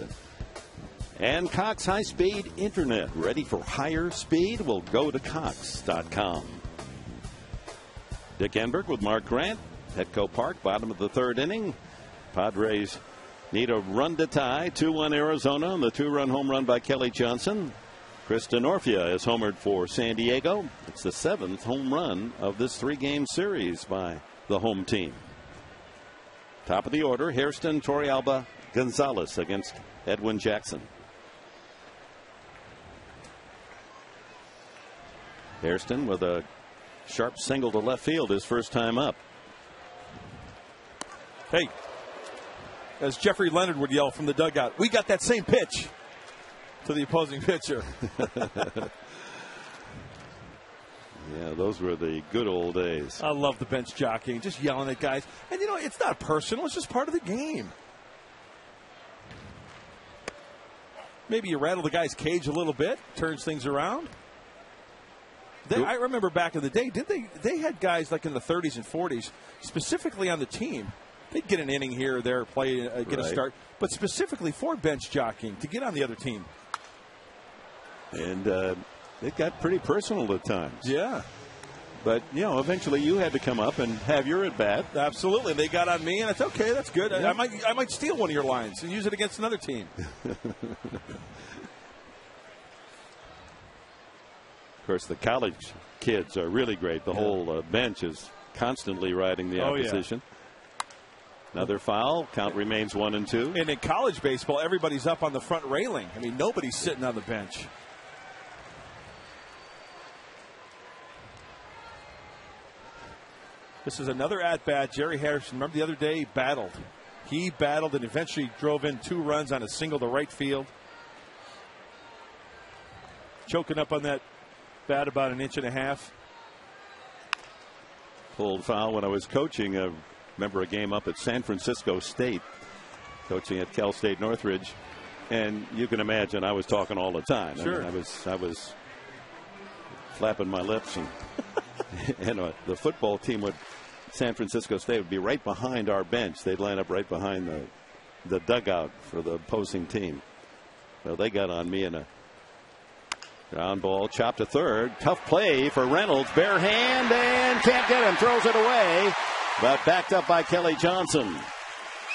And Cox high-speed internet, ready for higher speed? Well, go to Cox.com. Dick Enberg with Mark Grant, Petco Park, bottom of the 3rd inning. Padres need a run to tie, 2-1 Arizona, and the 2-run home run by Kelly Johnson. Chris Denorfia is homered for San Diego. It's the 7th home run of this 3-game series by the home team. Top of the order, Hairston, Torrealba, Gonzalez against Edwin Jackson. Hairston with a sharp single to left field his first time up. Hey, as Jeffrey Leonard would yell from the dugout, we got that same pitch to the opposing pitcher. Yeah, those were the good old days. I love the bench jockeying, just yelling at guys. And, you know, it's not personal. It's just part of the game. Maybe you rattle the guy's cage a little bit, turns things around. I remember back in the day, they had guys like in the 30s and 40s, specifically on the team. They'd get an inning here or there, play, get a start, but specifically for bench jockeying to get on the other team. And it got pretty personal at times. Yeah. But, you know, eventually you had to come up and have your at-bat. Absolutely. They got on me, and it's okay. That's good. Yeah. I might steal one of your lines and use it against another team. Of course, the college kids are really great. The whole bench is constantly riding the opposition. Yeah. Another foul. Count remains 1-2. And in college baseball, everybody's up on the front railing. I mean, nobody's sitting on the bench. This is another at-bat. Jerry Harrison, remember the other day, he battled. He battled and eventually drove in 2 runs on a single to right field. Choking up on that bat about 1.5 inches. Pulled foul when I was coaching. I remember a game up at San Francisco State, coaching at Cal State Northridge. And you can imagine I was talking all the time. Sure. I mean, I was flapping my lips. And, and the football team would, San Francisco State would be right behind our bench. They'd line up right behind the dugout for the opposing team. So they got on me in a Ground ball chopped to third. Tough play for Reynolds. Bare hand and can't get him. Throws it away. But backed up by Kelly Johnson.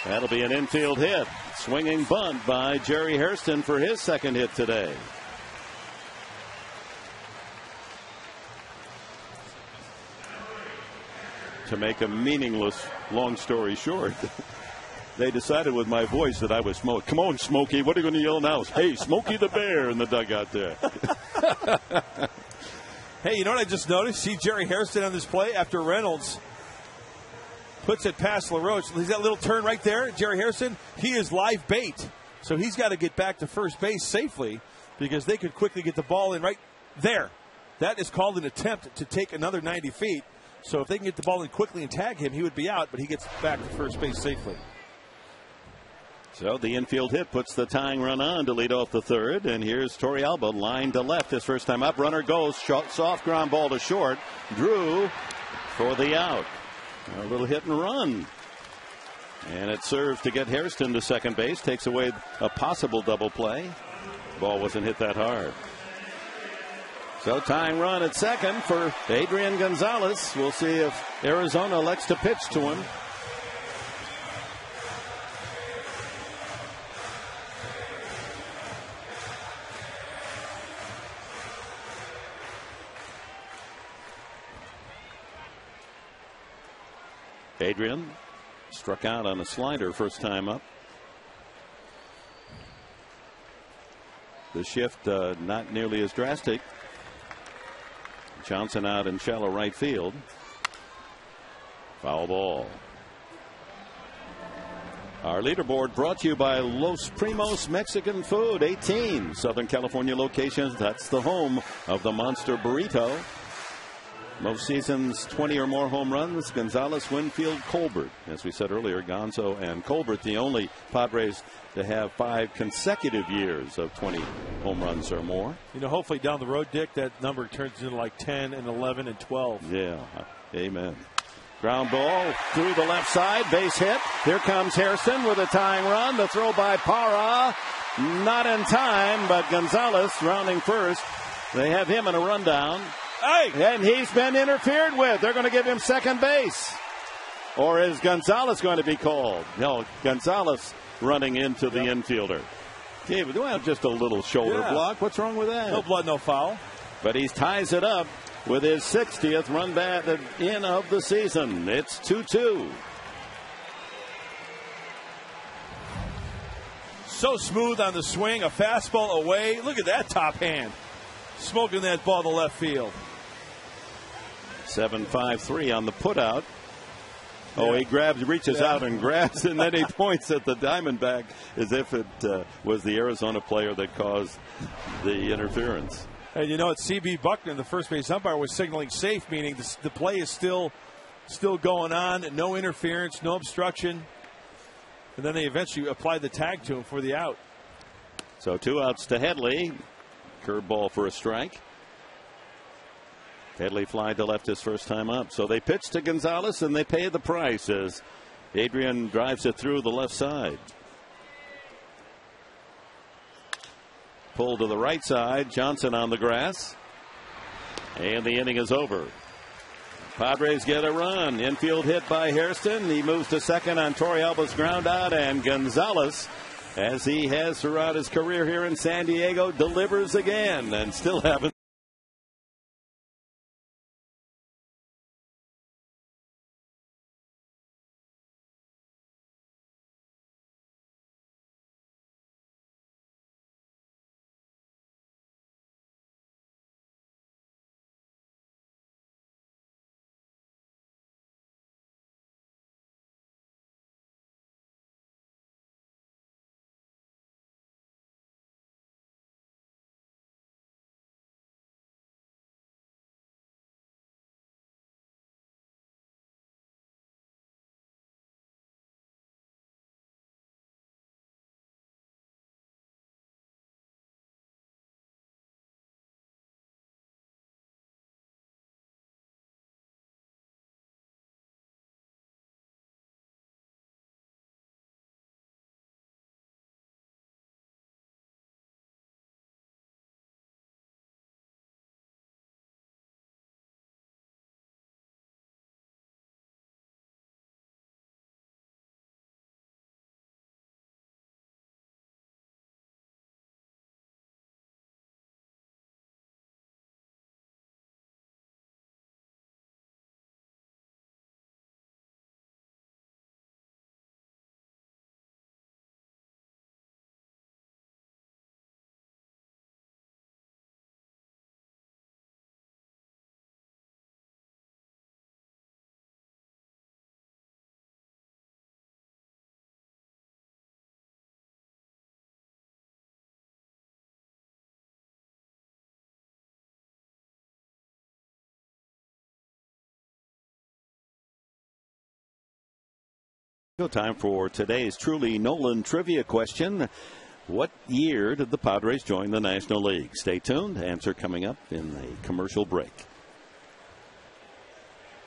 That'll be an infield hit. Swinging bunt by Jerry Hairston for his second hit today. To make a meaningless long story short, they decided with my voice that I was Smokey. Come on, Smokey. What are you going to yell now? Hey, Smokey the Bear in the dugout there. Hey, you know what I just noticed? See Jerry Hairston on this play after Reynolds puts it past LaRoche. He's that little turn right there. Jerry Hairston, he is live bait. So he's got to get back to first base safely because they could quickly get the ball in right there. That is called an attempt to take another 90 feet. So if they can get the ball in quickly and tag him, he would be out, but he gets back to first base safely. So the infield hit puts the tying run on to lead off the third. And here's Torrealba, line to left his first time up. Runner goes, soft ground ball to short. Drew for the out. A little hit and run. And it serves to get Hairston to second base. Takes away a possible double play. Ball wasn't hit that hard. So tying run at second for Adrian Gonzalez. We'll see if Arizona elects to pitch to him. Adrian struck out on a slider first time up. The shift not nearly as drastic. Johnson out in shallow right field. Foul ball. Our leaderboard brought to you by Los Primos Mexican Food. 18 Southern California locations. That's the home of the Monster Burrito. Most seasons, 20 or more home runs. Gonzalez, Winfield, Colbert. As we said earlier, Gonzo and Colbert, the only Padres to have 5 consecutive years of 20 home runs or more. You know, hopefully down the road, Dick, that number turns into like 10 and 11 and 12. Yeah, amen. Ground ball through the left side, base hit. Here comes Hairston with a tying run. The throw by Parra, not in time, but Gonzalez rounding first. They have him in a rundown. Hey! And he's been interfered with. They're going to give him second base. Or is Gonzalez going to be called? No, Gonzalez running into the infielder. Okay, but do I have just a little shoulder block? What's wrong with that? No blood, no foul. But he ties it up with his 60th run bat in of the season. It's 2-2. So smooth on the swing, a fastball away. Look at that top hand. Smoking that ball to left field. 7-5-3 on the putout. Oh, he reaches out and grabs, and then he points at the Diamondback as if it was the Arizona player that caused the interference. And you know, it's C.B. Buckner, the first base umpire, was signaling safe, meaning the play is still going on, no interference, no obstruction. And then they eventually applied the tag to him for the out. So 2 outs to Headley. Curveball for a strike. Headley fly to left his first time up. So they pitch to Gonzalez and they pay the price as Adrian drives it through the left side. Pull to the right side. Johnson on the grass. And the inning is over. Padres get a run. Infield hit by Hairston. He moves to second on Torrealba's ground out. And Gonzalez, as he has throughout his career here in San Diego, delivers again and still haven't. Go time for today's Truly Nolan trivia question. What year did the Padres join the National League? Stay tuned. Answer coming up in a commercial break.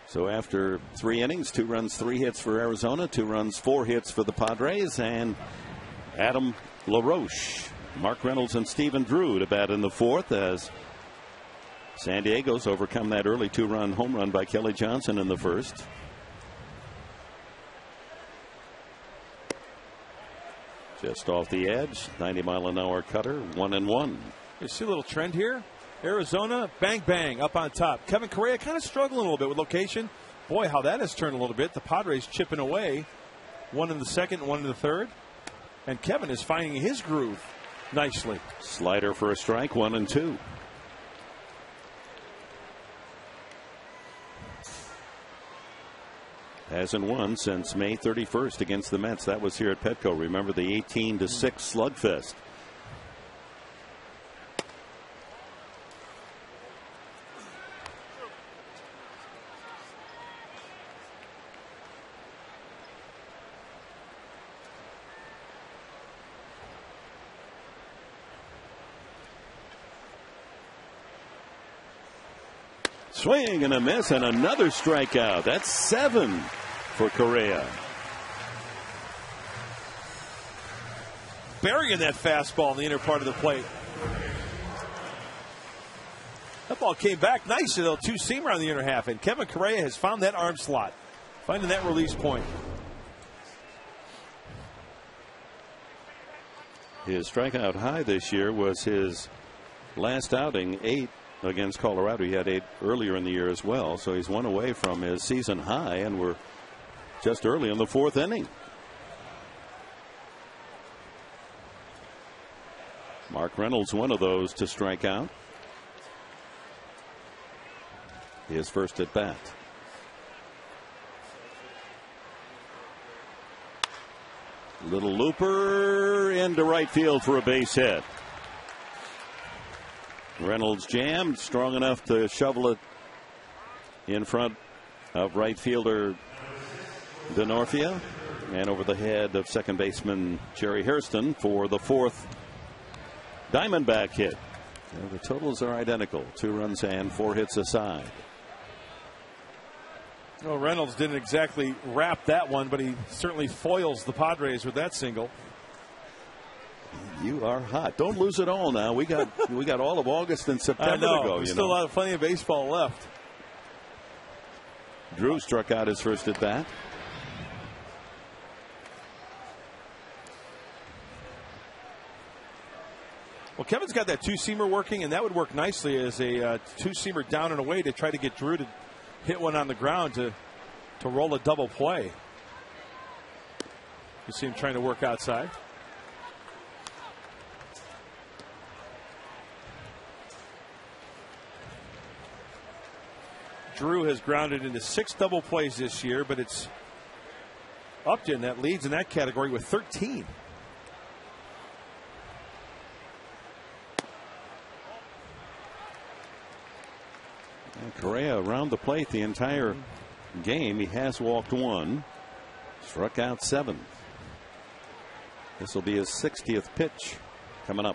So after 3 innings, 2 runs, 3 hits for Arizona, 2 runs, 4 hits for the Padres, and Adam LaRoche, Mark Reynolds, and Stephen Drew to bat in the 4th as San Diego's overcome that early 2-run home run by Kelly Johnson in the 1st. Just off the edge, 90-mile-an-hour cutter, 1-1. You see a little trend here? Arizona, bang, bang, up on top. Kevin Correa kind of struggling a little bit with location. Boy, how that has turned a little bit. The Padres chipping away. 1 in the 2nd, 1 in the 3rd. And Kevin is finding his groove nicely. Slider for a strike, 1-2. Hasn't won since May 31st against the Mets. That was here at Petco. Remember the 18-6 slugfest. Swing and a miss and another strikeout. That's 7 for Correa. Burying that fastball in the inner part of the plate. That ball came back nicely, though. 2-seamer on the inner half. And Kevin Correa has found that arm slot, finding that release point. His strikeout high this year was his last outing, 8 against Colorado. He had 8 earlier in the year as well. So he's 1 away from his season high, and we're just early in the 4th inning. Mark Reynolds, one of those to strike out. His first at bat. Little looper into right field for a base hit. Reynolds jammed, strong enough to shovel it in front of right fielder Denorfia and over the head of second baseman Jerry Hairston for the 4th Diamondback hit. The totals are identical, 2 runs and 4 hits aside. Well, Reynolds didn't exactly wrap that one, but he certainly foils the Padres with that single. You are hot. Don't lose it all now. We got all of August and September to go. There's still a lot of plenty of baseball left. Drew struck out his first at bat. Well, Kevin's got that 2-seamer working, and that would work nicely as a 2-seamer down and away to try to get Drew to hit one on the ground to roll a double play. You see him trying to work outside. Drew has grounded into 6 double plays this year, but it's Upton that leads in that category with 13. And Correa around the plate the entire game. He has walked 1, struck out 7. This will be his 60th pitch coming up.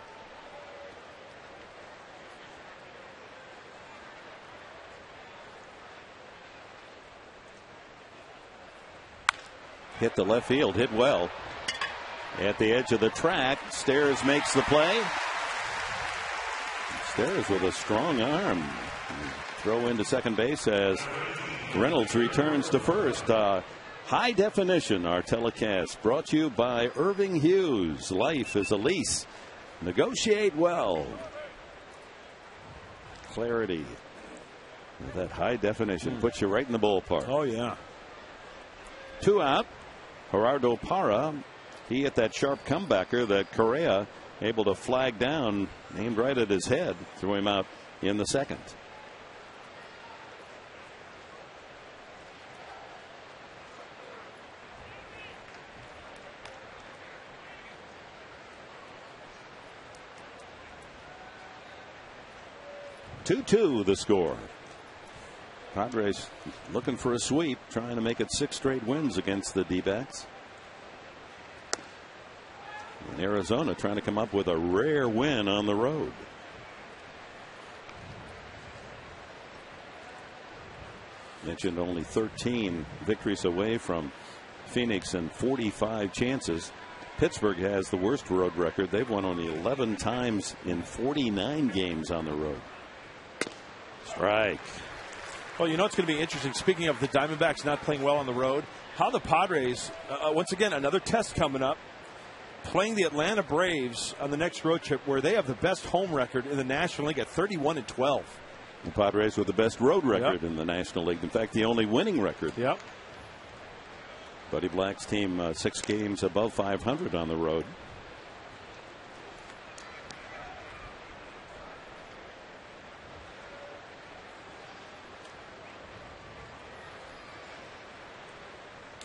Hit the left field, hit well. At the edge of the track, Stairs makes the play. Stairs with a strong arm. Throw into second base as Reynolds returns to first. High definition, our telecast brought to you by Irving Hughes. Life is a lease. Negotiate well. Clarity. That high definition puts you right in the ballpark. Oh, yeah. 2 out. Gerardo Parra, he hit that sharp comebacker that Correa able to flag down, aimed right at his head, threw him out in the 2nd. (2-2) the score. Padres looking for a sweep, trying to make it 6 straight wins against the D-backs. And Arizona trying to come up with a rare win on the road. Mentioned only 13 victories away from Phoenix and 45 chances. Pittsburgh has the worst road record. They've won only 11 times in 49 games on the road. Strike. Well, you know it's going to be interesting. Speaking of the Diamondbacks not playing well on the road, how the Padres, once again, another test coming up, playing the Atlanta Braves on the next road trip where they have the best home record in the National League at 31-12. The Padres with the best road record in the National League. In fact, the only winning record. Yep. Buddy Black's team 6 games above 500 on the road.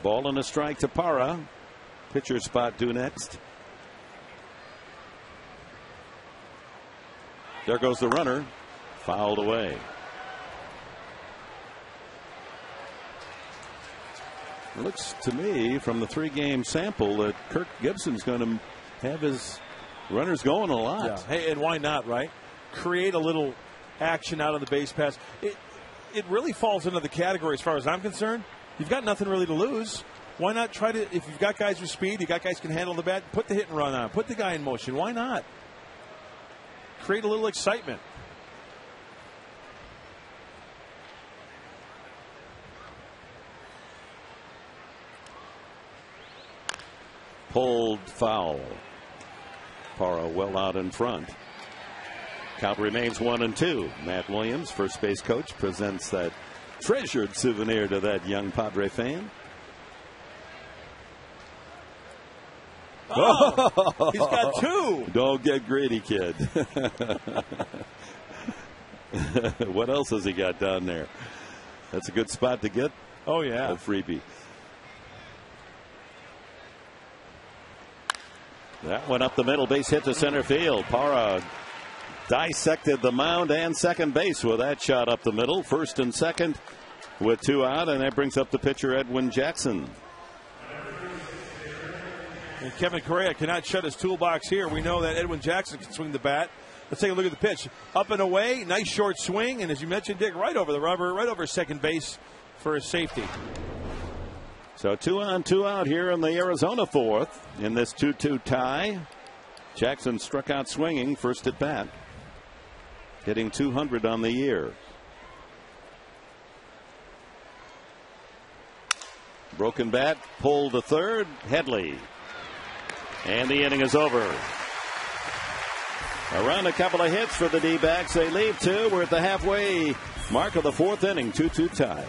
Ball and a strike to Parra. Pitcher spot due next. There goes the runner. Fouled away. It looks to me from the 3-game sample that Kirk Gibson's going to have his runners going a lot. Yeah. Hey, and why not, right? Create a little action out of the base pass. It really falls into the category as far as I'm concerned. You've got nothing really to lose. Why not try to, if you've got guys with speed, you got guys who can handle the bat, put the hit and run on, put the guy in motion. Why not? Create a little excitement. Pulled foul. Parra well out in front. Count remains 1-2. Matt Williams, first base coach, presents that treasured souvenir to that young Padre fan. Oh, he's got 2. Don't get greedy, kid. What else has he got down there? That's a good spot to get. Oh, yeah. A freebie. That went up the middle, base hit to center field. Parra dissected the mound and second base with that shot up the middle. First and second with 2 out, and that brings up the pitcher Edwin Jackson. And Kevin Correa cannot shut his toolbox here. We know that Edwin Jackson can swing the bat. Let's take a look at the pitch. Up and away, nice short swing, and as you mentioned, Dick, right over the rubber, right over second base for his safety. So 2 on, 2 out here in the Arizona 4th in this 2-2 tie. Jackson struck out swinging first at bat, hitting 200 on the year. Broken bat, pulled to third, Headley. And the inning is over. Around a couple of hits for the D-backs. They leave 2. We're at the halfway mark of the 4th inning, 2-2 tie.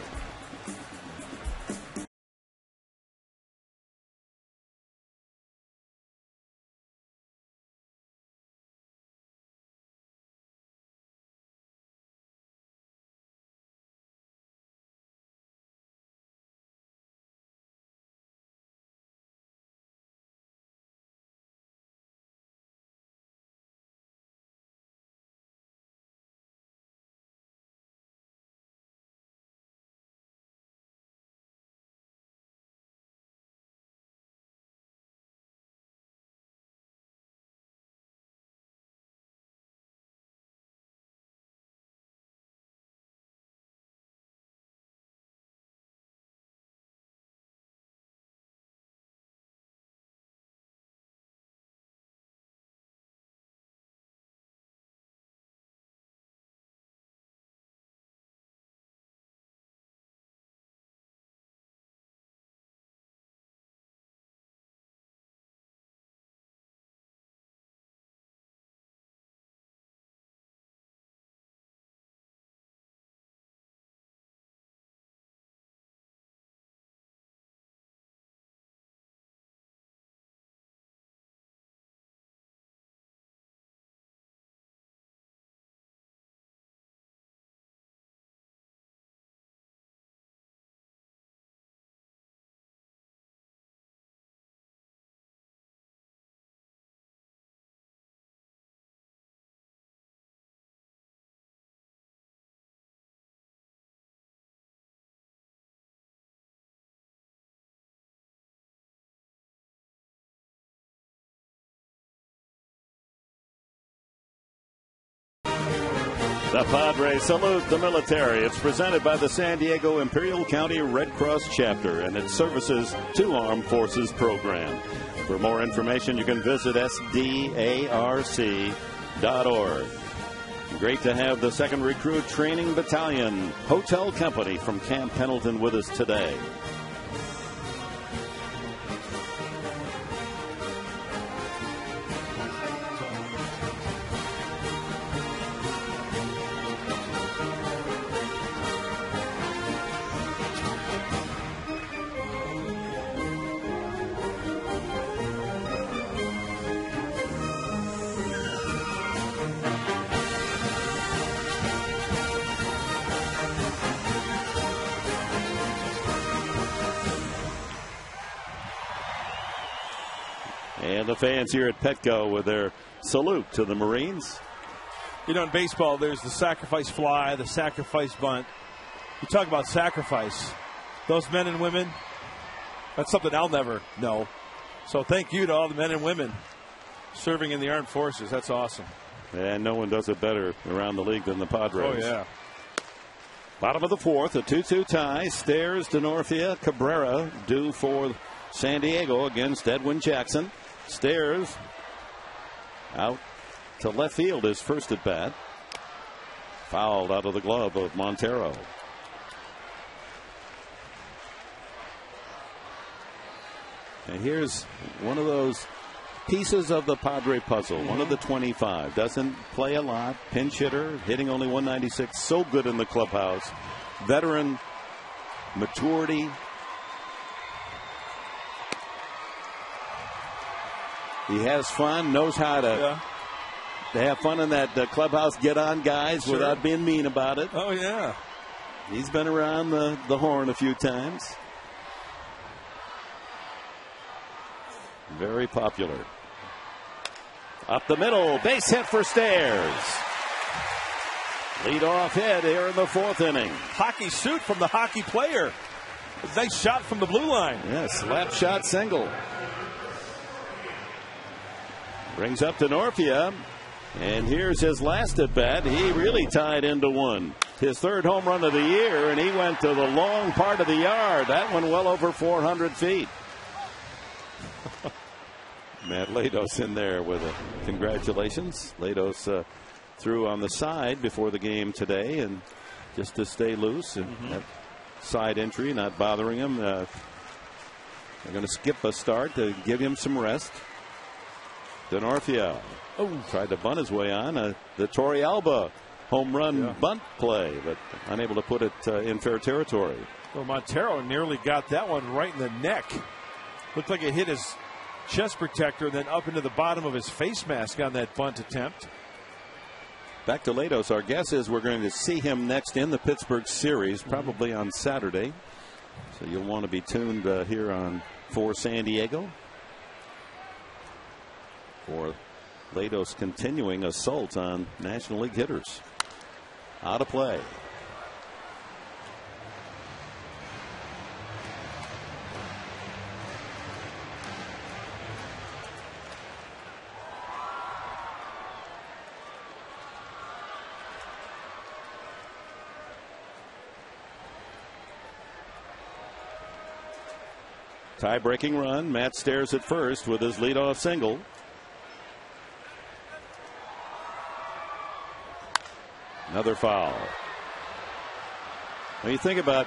The Padres salute the military. It's presented by the San Diego Imperial County Red Cross Chapter and its services to Armed Forces program. For more information, you can visit sdarc.org. Great to have the 2nd Recruit Training Battalion Hotel Company from Camp Pendleton with us today. And the fans here at Petco with their salute to the Marines. You know, in baseball, there's the sacrifice fly, the sacrifice bunt. You talk about sacrifice. Those men and women, that's something I'll never know. So thank you to all the men and women serving in the armed forces. That's awesome. And no one does it better around the league than the Padres. Oh, yeah. Bottom of the 4th, a 2-2 tie. Stairs, Denorfia, Cabrera due for San Diego against Edwin Jackson. Stairs out to left field, his first at bat. Fouled out of the glove of Montero. And here's one of those pieces of the Padre puzzle. One of the 25. Doesn't play a lot. Pinch hitter, hitting only 196. So good in the clubhouse. Veteran maturity. He has fun, knows how to have fun in that clubhouse, get on guys without being mean about it. Oh, yeah. He's been around the horn a few times. Very popular. Up the middle, base hit for Stairs. Lead off hit here in the 4th inning. Hockey suit from the hockey player. Nice shot from the blue line. Yes, slap shot single. Brings up Denorfia, and here's his last at bat. He really tied into one. His 3rd home run of the year, and he went to the long part of the yard. That one well over 400 feet. Matt Lados in there with a congratulations. Lados threw on the side before the game today, and just to stay loose and that side entry not bothering him. They're going to skip a start to give him some rest. Denorfia tried to bunt his way on the Torrealba home run bunt play, but unable to put it in fair territory. Well, Montero nearly got that one right in the neck. Looked like it hit his chest protector and then up into the bottom of his face mask on that bunt attempt. Back to Lados. Our guess is we're going to see him next in the Pittsburgh series, probably on Saturday. So you'll want to be tuned here on For San Diego. For Lados' continuing assault on National League hitters. Out of play. Tie-breaking run. Matt Stairs at first with his leadoff single. Another foul. When you think about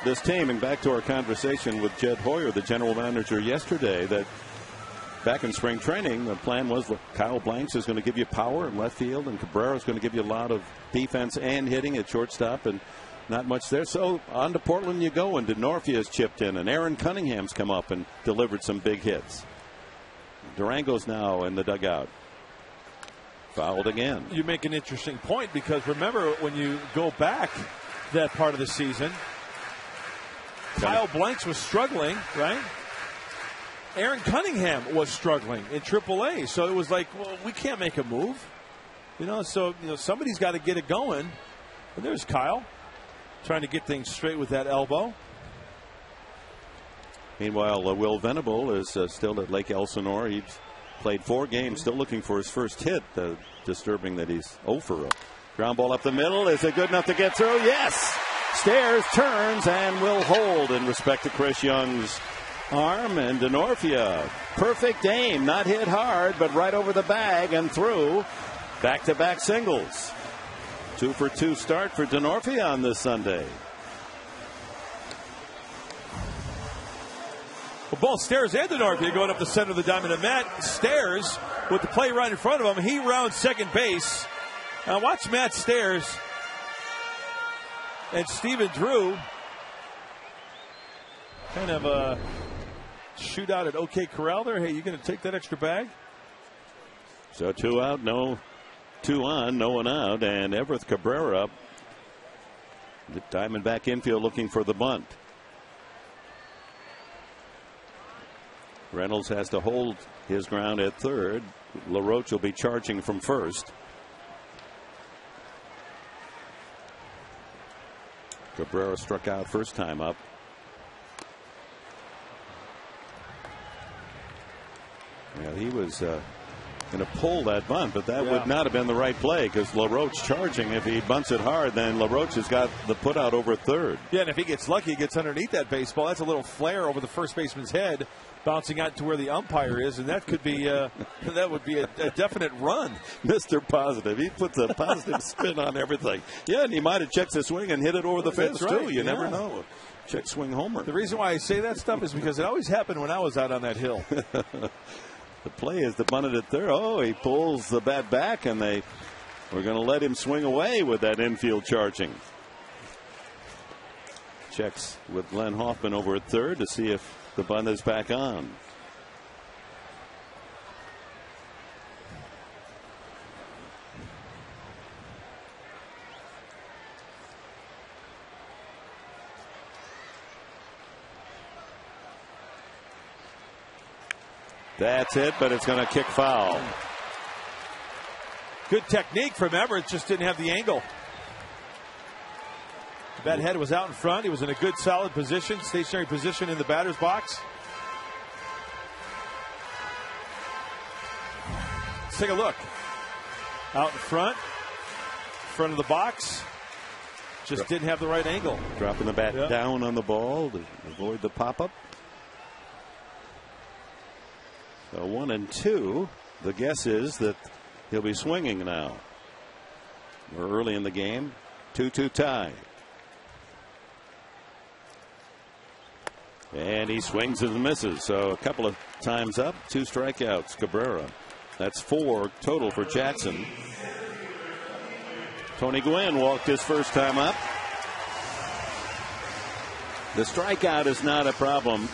this team, and back to our conversation with Jed Hoyer, the general manager, yesterday, that back in spring training, the plan was Kyle Blanks is going to give you power in left field, and Cabrera is going to give you a lot of defense and hitting at shortstop, and not much there. So on to Portland you go, and Denorfia has chipped in, and Aaron Cunningham's come up and delivered some big hits. Durango's now in the dugout. Fouled again. You make an interesting point, because remember, when you go back that part of the season, Kyle Blanks was struggling, right? Aaron Cunningham was struggling in AAA. So it was like, well, we can't make a move. So somebody's got to get it going. And there's Kyle trying to get things straight with that elbow. Meanwhile, Will Venable is still at Lake Elsinore. He's played 4 games, still looking for his first hit. Disturbing that he's 0 for Ground ball up the middle. Is it good enough to get through? Yes. Stairs turns and will hold in respect to Chris Young's arm. And Denorfia, perfect aim, not hit hard, but right over the bag and through. Back-to-back singles. 2 for 2 start for Denorfia on this Sunday. Well, both Stairs and Denorfia going up the center of the diamond. And Matt Stairs, with the play right in front of him, he rounds second base. Now watch Matt Stairs and Stephen Drew kind of a shootout at OK Corral there. Hey, you going to take that extra bag? So 2 out, 2 on, no one out, and Everett Cabrera, the Diamondback infield, looking for the bunt. Reynolds has to hold his ground at third. LaRoche will be charging from first. Cabrera struck out first time up. Yeah, he was going to pull that bunt, but that would not have been the right play because LaRoche charging. If he bunts it hard, then LaRoche has got the put out over third. Yeah, and if he gets lucky, he gets underneath that baseball. That's a little flare over the first baseman's head, bouncing out to where the umpire is, and that could be that would be a definite run. Mr. Positive, he puts a positive spin on everything. Yeah, and he might have checked the swing and hit it over the fence too. You never know. Check swing homer. The reason why I say that stuff is because it always happened when I was out on that hill. The play is to bunt it at third. Oh, he pulls the bat back, and we're going to let him swing away with that infield charging. Checks with Glenn Hoffman over at third to see if the bunt is back on. That's it, but it's going to kick foul. Good technique from Everett, just didn't have the angle. The bat head was out in front. He was in a good, solid position, stationary position in the batter's box. Let's take a look. Out in front of the box. Just didn't have the right angle. Dropping the bat down on the ball to avoid the pop-up. So 1 and 2. The guess is that he'll be swinging now. We're early in the game. 2-2 tie. And he swings and misses. So a couple of times up. 2 strikeouts. Cabrera. That's 4 total for Jackson. Tony Gwynn walked his first time up. The strikeout is not a problem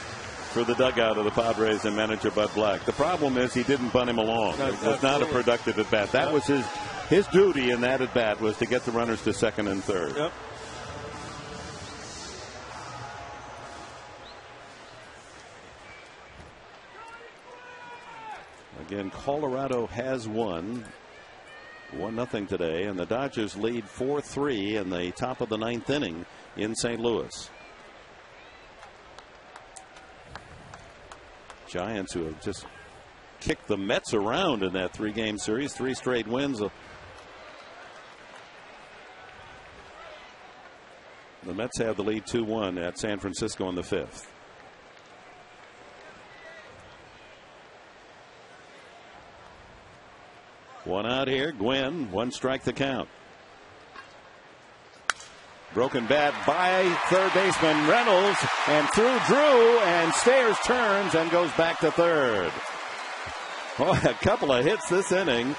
for the dugout of the Padres and manager Bud Black. The problem is he didn't bunt him along. It was not a productive at bat. That was his duty in that at bat, was to get the runners to second and third. Yep. Again, Colorado has won 1-0 today, and the Dodgers lead 4-3 in the top of the 9th inning in St. Louis. Giants, who have just kicked the Mets around in that 3-game series, 3 straight wins. The Mets have the lead 2-1 at San Francisco in the 5th. One out here. Gwynn, 1 strike the count. Broken bat by third baseman Reynolds, and through Drew, and Stairs turns and goes back to third. Oh, a couple of hits this inning.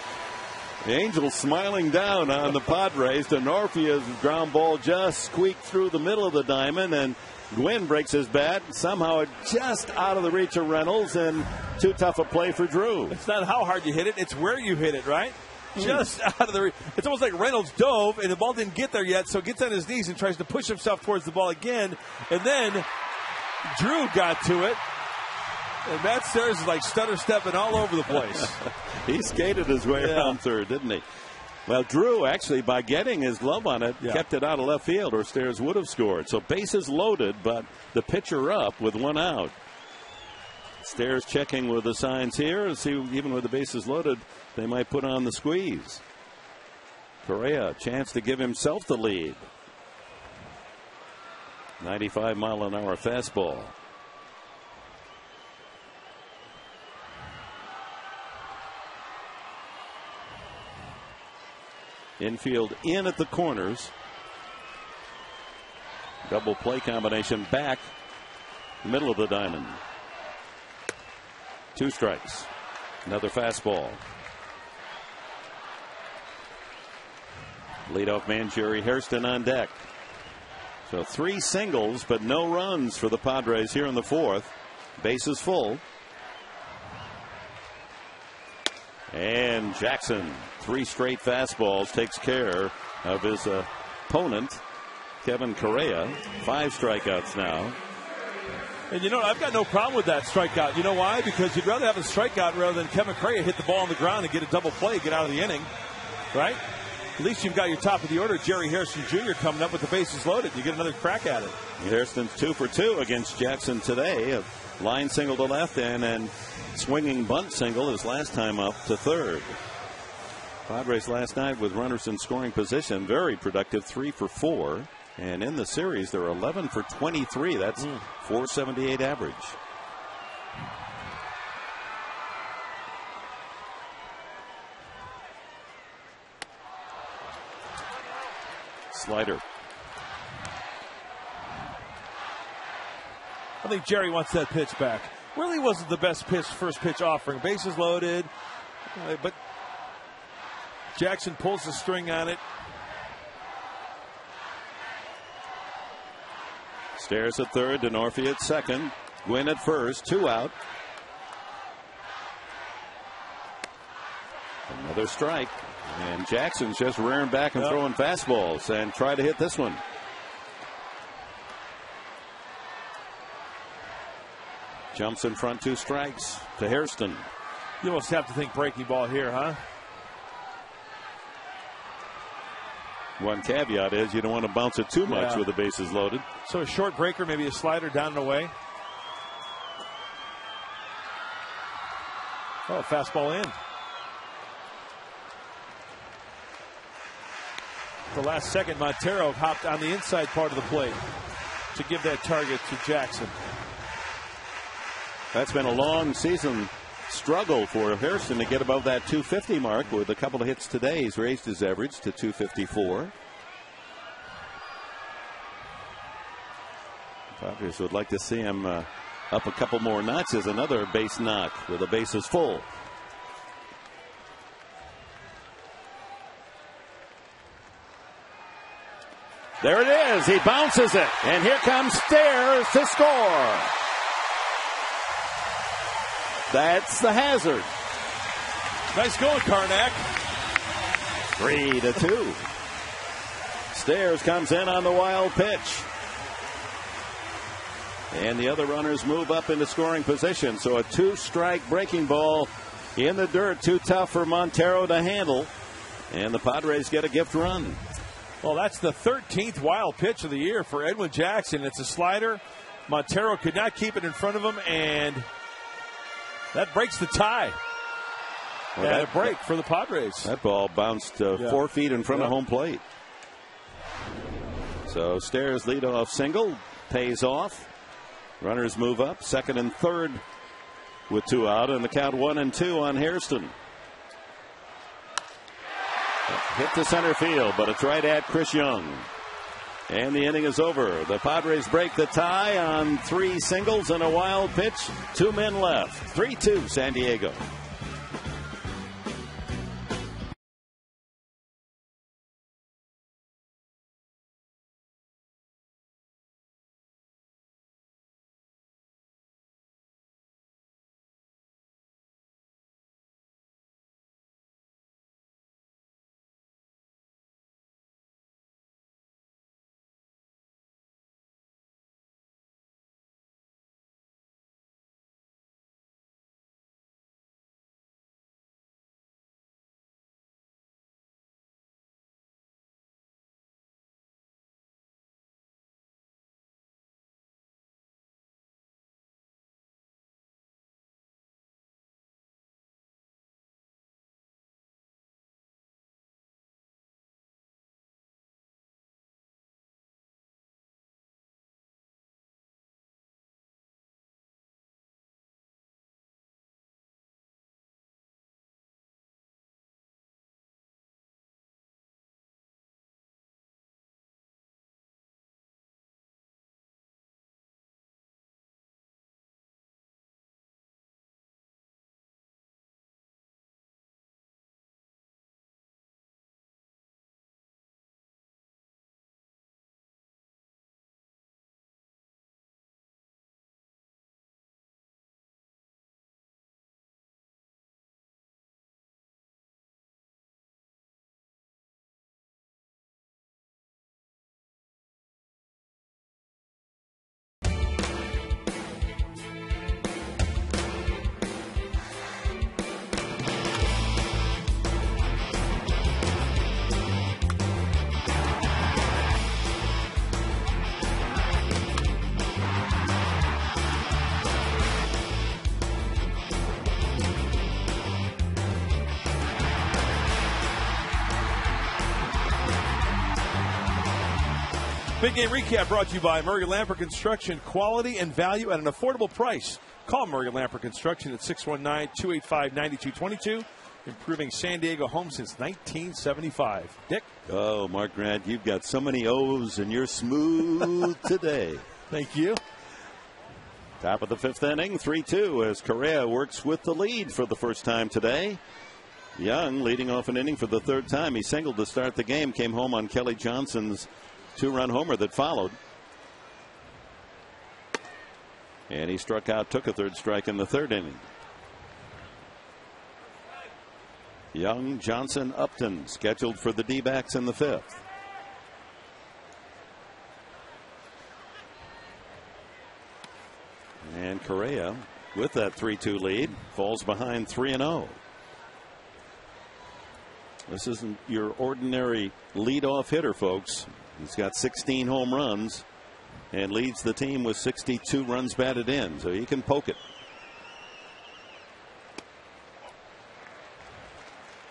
The Angels smiling down on the Padres. Denorfia's ground ball just squeaked through the middle of the diamond, and Gwynn breaks his bat. Somehow just out of the reach of Reynolds, and too tough a play for Drew. It's not how hard you hit it, it's where you hit it, right? Just out of the. It's almost like Reynolds dove and the ball didn't get there yet, so gets on his knees and tries to push himself towards the ball again, and then Drew got to it, and Matt Stairs is like stutter stepping all over the place. He skated his way around third, didn't he? Well, Drew actually, by getting his glove on it, kept it out of left field, or Stairs would have scored. So bases loaded, but the pitcher up with 1 out. Stairs checking with the signs here. See, even with the bases loaded, they might put on the squeeze. Correa, chance to give himself the lead. 95-mile-an-hour fastball. Infield in at the corners. Double play combination back middle of the diamond. 2 strikes. Another fastball. Leadoff man Jerry Hairston on deck. So 3 singles, but no runs for the Padres here in the 4th. Bases full. And Jackson, 3 straight fastballs, takes care of his opponent, Kevin Correa. 5 strikeouts now. And you know, I've got no problem with that strikeout. You know why? Because you'd rather have a strikeout rather than Kevin Correa hit the ball on the ground and get a double play, get out of the inning, right? At least you've got your top of the order, Jerry Hairston Jr., coming up with the bases loaded. You get another crack at it. Hairston's 2 for 2 against Jackson today. A line single to left and swinging bunt single his last time up to third. Padres last night with runners in scoring position, very productive, 3 for 4. And in the series, they're 11 for 23. That's 478 average. Slider. I think Jerry wants that pitch back. Really wasn't the best pitch, first pitch offering. Bases loaded, but Jackson pulls the string on it. Stairs at third, DeNorfie at second, Gwynn at first, 2 out. Another strike. And Jackson's just rearing back and throwing fastballs and try to hit this one. Jumps in front, 2 strikes to Hairston. You almost have to think breaking ball here, huh? One caveat is you don't want to bounce it too much with the bases loaded. So a short breaker, maybe a slider down and away. Oh, fastball in. The last second, Montero hopped on the inside part of the plate to give that target to Jackson. That's been a long season struggle for Hairston to get above that 250 mark. With a couple of hits today, he's raised his average to 254. Padres would like to see him up a couple more notches. Another base knock with the bases full. There it is. He bounces it. And here comes Stairs to score. That's the hazard. Nice going, Karnak. 3-2. Stairs comes in on the wild pitch. And the other runners move up into scoring position. So a 2-strike breaking ball in the dirt. Too tough for Montero to handle. And the Padres get a gift run. Well, that's the 13th wild pitch of the year for Edwin Jackson. It's a slider. Montero could not keep it in front of him, and that breaks the tie. Well, and a break for the Padres. That ball bounced 4 feet in front of home plate. So Stairs leadoff single pays off. Runners move up, second and third with 2 out, and the count 1-2 on Hairston. Hit to center field, but it's right at Chris Young. And the inning is over. The Padres break the tie on 3 singles and a wild pitch. 2 men left. 3-2 San Diego. Big game recap brought to you by Murray Lamper Construction. Quality and value at an affordable price. Call Murray Lamper Construction at 619-285-9222. Improving San Diego homes since 1975. Dick? Oh, Mark Grant, you've got so many O's and you're smooth today. Thank you. Top of the fifth inning, 3-2 as Correa works with the lead for the first time today. Young leading off an inning for the third time. He singled to start the game, came home on Kelly Johnson's two-run homer that followed. And he struck out, took a third strike in the third inning. Young, Johnson, Upton scheduled for the D-backs in the fifth. And Correa, with that 3-2 lead, falls behind 3-0. This isn't your ordinary leadoff hitter, folks. He's got 16 home runs and leads the team with 62 runs batted in, so he can poke it.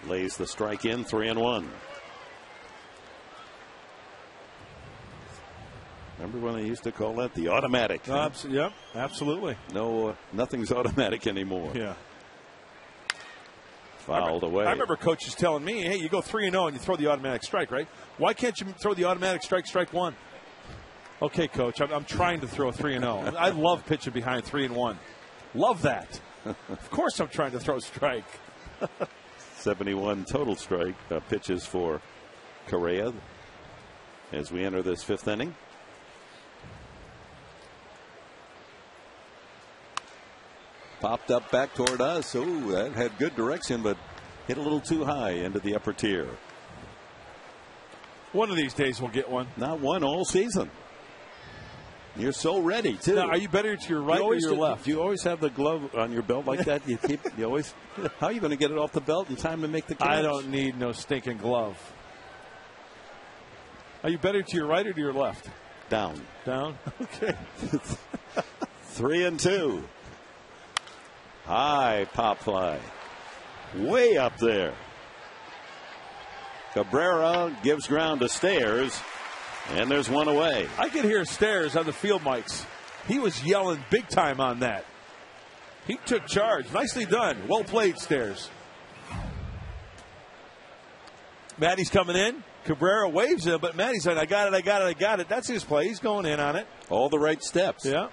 Lays the strike in, 3-1. Remember when they used to call that the automatic? Yep, absolutely. No, nothing's automatic anymore. Yeah. Fouled away. I remember coaches telling me, hey, you go 3-0 and you throw the automatic strike, right? Why can't you throw the automatic strike, strike one? Okay, coach, I'm trying to throw 3-0. I love pitching behind 3-1. Love that. Of course I'm trying to throw strike. 71 total strike pitches for Correa as we enter this fifth inning. Popped up back toward us. Oh, that had good direction, but hit a little too high into the upper tier. One of these days we'll get one. Not one all season. You're so ready, too. Now, are you better to your right or your left? Do you always have the glove on your belt like that? You always. How are you going to get it off the belt in time to make the catch? I don't need no stinking glove. Are you better to your right or to your left? Down. Down? Okay. 3-2. High pop fly. Way up there. Cabrera gives ground to Stairs. And there's one away. I could hear Stairs on the field mics. He was yelling big time on that. He took charge. Nicely done. Well played, Stairs. Matty's coming in. Cabrera waves him, but Matty's like, I got it, I got it, I got it. That's his play. He's going in on it. All the right steps. Yeah.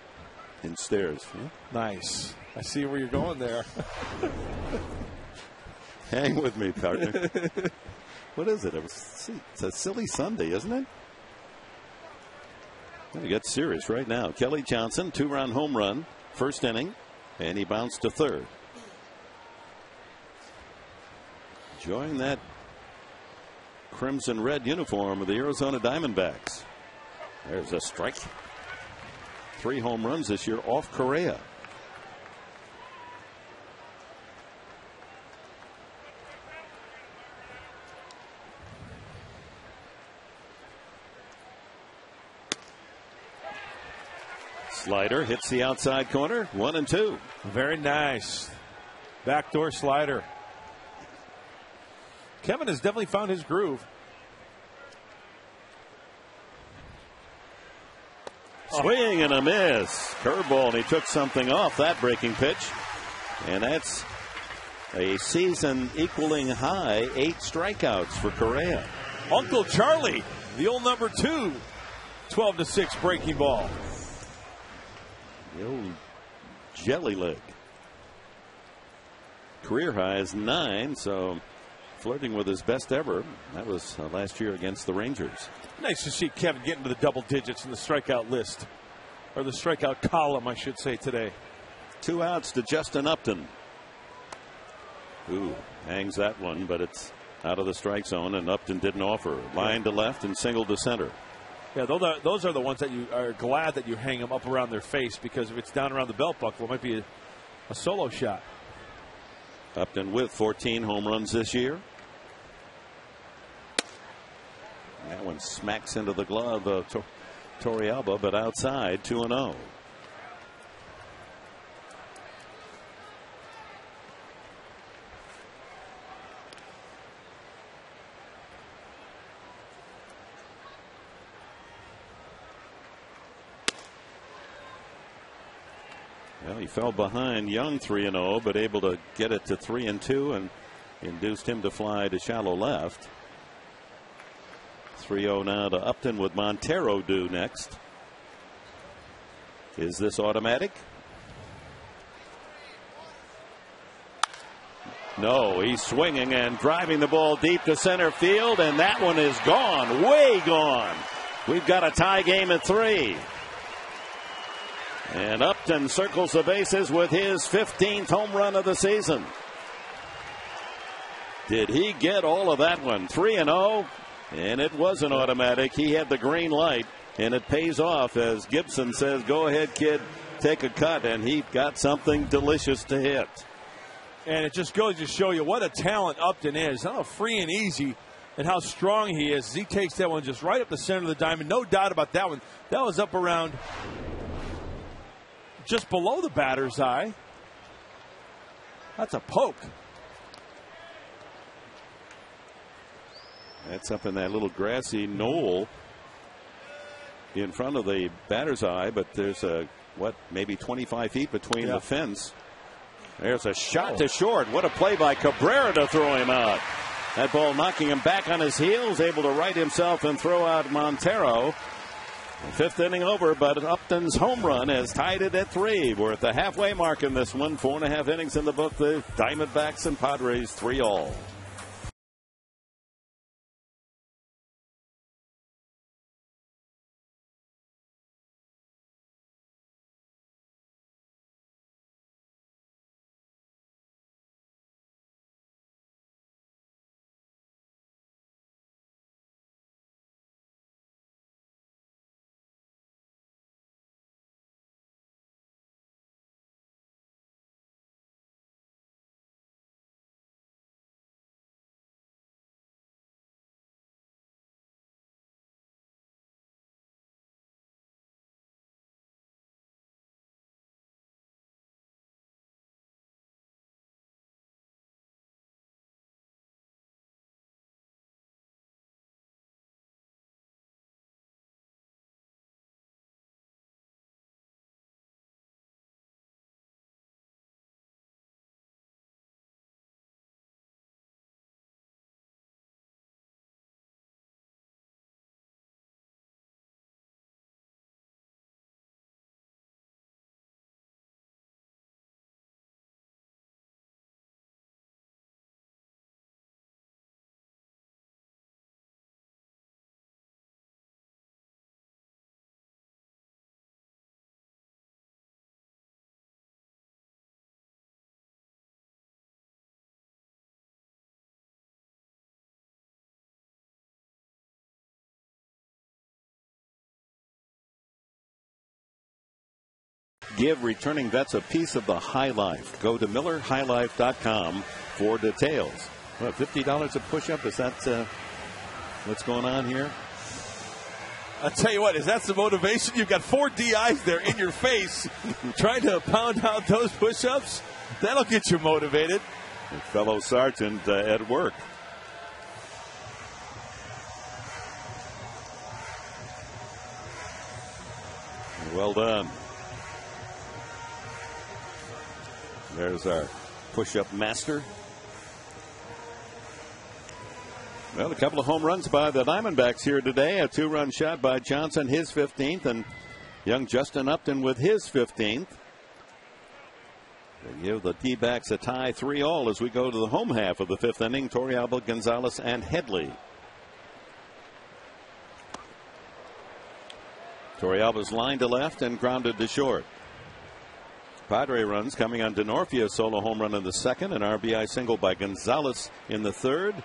And Stairs. Yeah. Nice. I see where you're going there. Hang with me, partner. What is it? It's a silly Sunday, isn't it? We get serious right now. Kelly Johnson, two-run home run, first inning, and he bounced to third. Enjoying that crimson red uniform of the Arizona Diamondbacks. There's a strike. 3 home runs this year off Correa. Slider hits the outside corner. 1-2. Very nice. Backdoor slider. Kevin has definitely found his groove. Swing and a miss. Curveball, and he took something off that breaking pitch. And that's a season equaling high 8 strikeouts for Correa. Uncle Charlie, the old number 2. 12-6 breaking ball. The old jelly leg. Career high is 9, so flirting with his best ever. That was last year against the Rangers. Nice to see Kevin get into the double digits in the strikeout list. Or the strikeout column, I should say, today. 2 outs to Justin Upton. Ooh, hangs that one, but it's out of the strike zone, and Upton didn't offer. Line to left and single to center. Yeah, those are the ones that you are glad that you hang them up around their face, because if it's down around the belt buckle, it might be a solo shot. Upton with 14 home runs this year. That one smacks into the glove of Torrealba, but outside, 2-0. Well, he fell behind Young 3-0, but able to get it to 3-2 and induced him to fly to shallow left. 3-0 now to Upton with Montero due next. Is this automatic? No, he's swinging and driving the ball deep to center field, and that one is gone, way gone. We've got a tie game at 3. And Upton circles the bases with his 15th home run of the season. Did he get all of that one? 3-0, and it was an automatic. He had the green light, and it pays off as Gibson says, go ahead, kid, take a cut, and he got something delicious to hit. And it just goes to show you what a talent Upton is. How free and easy and how strong he is. He takes that one just right up the center of the diamond. No doubt about that one. That was up around just below the batter's eye. That's a poke. That's up in that little grassy knoll in front of the batter's eye, but there's maybe 25 feet between the fence. There's a shot to short. What a play by Cabrera to throw him out. That ball knocking him back on his heels, able to right himself and throw out Montero. Fifth inning over, but Upton's home run has tied it at 3. We're at the halfway mark in this one. 4.5 innings in the book. The Diamondbacks and Padres 3-all. Give returning vets a piece of the high life. Go to MillerHighLife.com for details. What, $50 a push-up? Is that what's going on here? I'll tell you what, is that the motivation? You've got 4 DIs there in your face trying to pound out those push-ups. That'll get you motivated. A fellow sergeant at work. Well done. There's our push-up master. Well, a couple of home runs by the Diamondbacks here today. A 2-run shot by Johnson, his 15th, and young Justin Upton with his 15th. They give the D-backs a tie 3-all as we go to the home half of the 5th inning. Torrealba, Gonzalez, and Headley. Torrealba's line to left and grounded to short. Padre runs coming on Denorfia, solo home run in the 2nd, an RBI single by Gonzalez in the 3rd,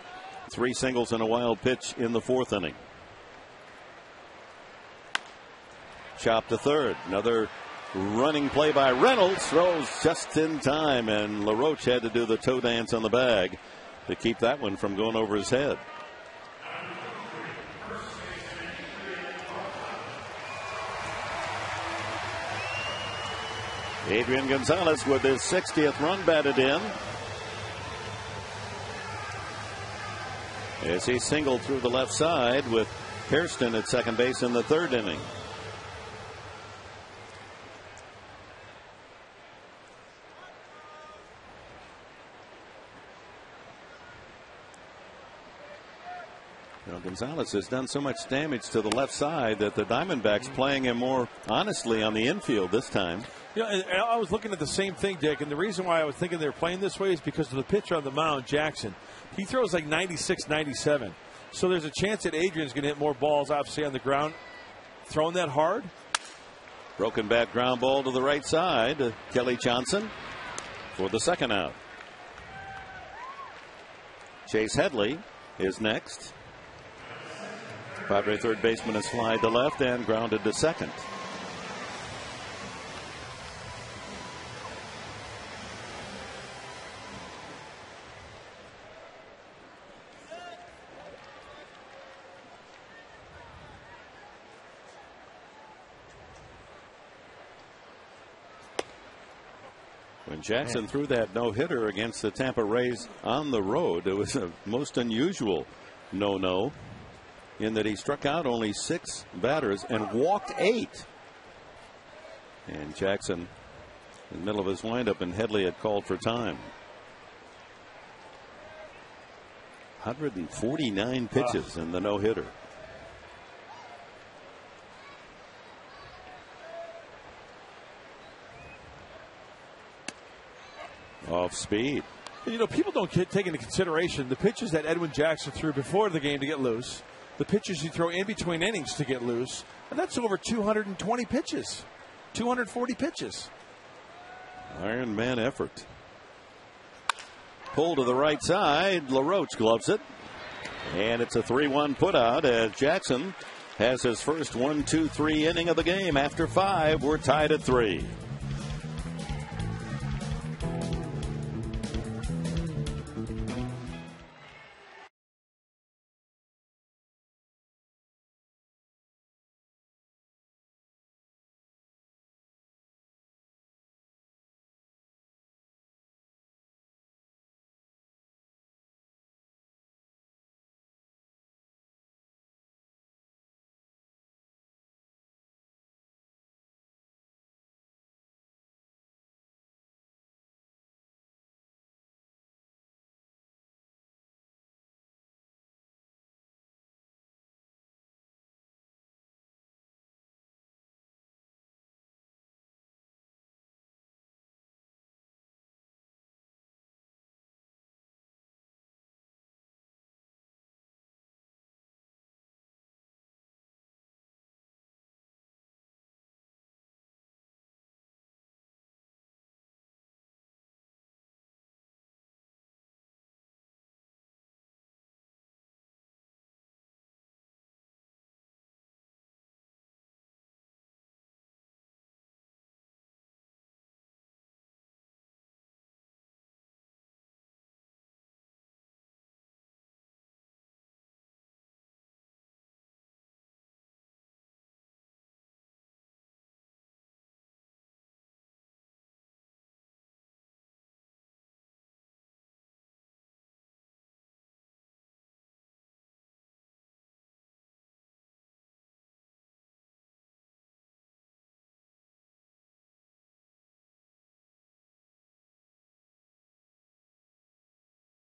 3 singles and a wild pitch in the 4th inning. Chop to 3rd. Another running play by Reynolds, throws just in time, and LaRoche had to do the toe dance on the bag to keep that one from going over his head. Adrian Gonzalez with his 60th run batted in as he singled through the left side with Hairston at second base in the 3rd inning. Gonzalez has done so much damage to the left side that the Diamondbacks playing him more honestly on the infield this time. And I was looking at the same thing, Dick, and the reason why I was thinking they were playing this way is because of the pitcher on the mound, Jackson. He throws like 96, 97. So there's a chance that Adrian's going to hit more balls, obviously, on the ground. Throwing that hard. Broken bat ground ball to the right side. Kelly Johnson for the second out. Chase Headley is next. Padre third baseman is fly to left and grounded to second. When Jackson threw that no-hitter against the Tampa Rays on the road, it was a most unusual no-no in that he struck out only 6 batters and walked 8. And Jackson in the middle of his windup, and Headley had called for time. 149 pitches in the no-hitter. Off speed. People don't take into consideration the pitches that Edwin Jackson threw before the game to get loose, the pitches he threw in between innings to get loose, and that's over 220 pitches, 240 pitches. Iron Man effort. Pull to the right side. LaRoche gloves it. And it's a 3-1 putout as Jackson has his first 1-2-3 inning of the game. After 5, we're tied at 3.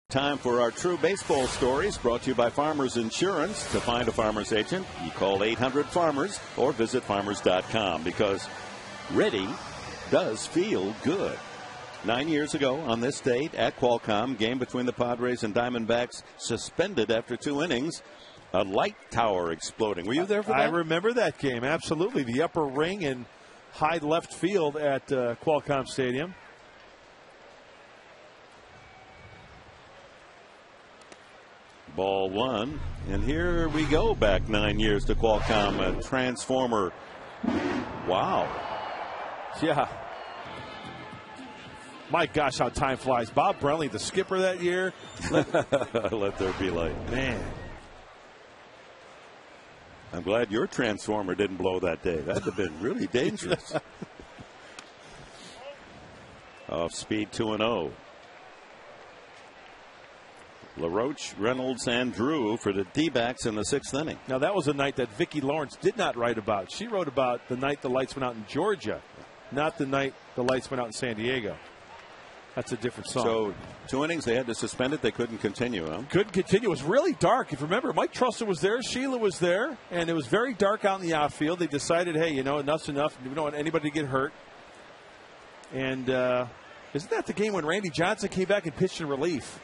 Time for our true baseball stories, brought to you by Farmers Insurance. To find a Farmers agent, you call 800-FARMERS or visit farmers.com, because ready does feel good. 9 years ago on this date at Qualcomm, game between the Padres and Diamondbacks suspended after 2 innings. A light tower exploding. Were you there for that? I remember that game, absolutely. The upper ring in high left field at Qualcomm Stadium. Ball 1, and here we go back 9 years to Qualcomm, a transformer. Wow. Yeah. My gosh, how time flies. Bob Brenly, the skipper that year. Let there be light. Man. I'm glad your transformer didn't blow that day. That would have been really dangerous. Off speed 2-0. LaRoche, Reynolds, and Drew for the D-backs in the 6th inning. Now, that was a night that Vicki Lawrence did not write about. She wrote about the night the lights went out in Georgia, not the night the lights went out in San Diego. That's a different song. So 2 innings, they had to suspend it. They couldn't continue, huh? Couldn't continue. It was really dark. If you remember, Mike Trussell was there, Sheila was there, and it was very dark out in the outfield. They decided, hey, enough's enough. We don't want anybody to get hurt. And isn't that the game when Randy Johnson came back and pitched in relief?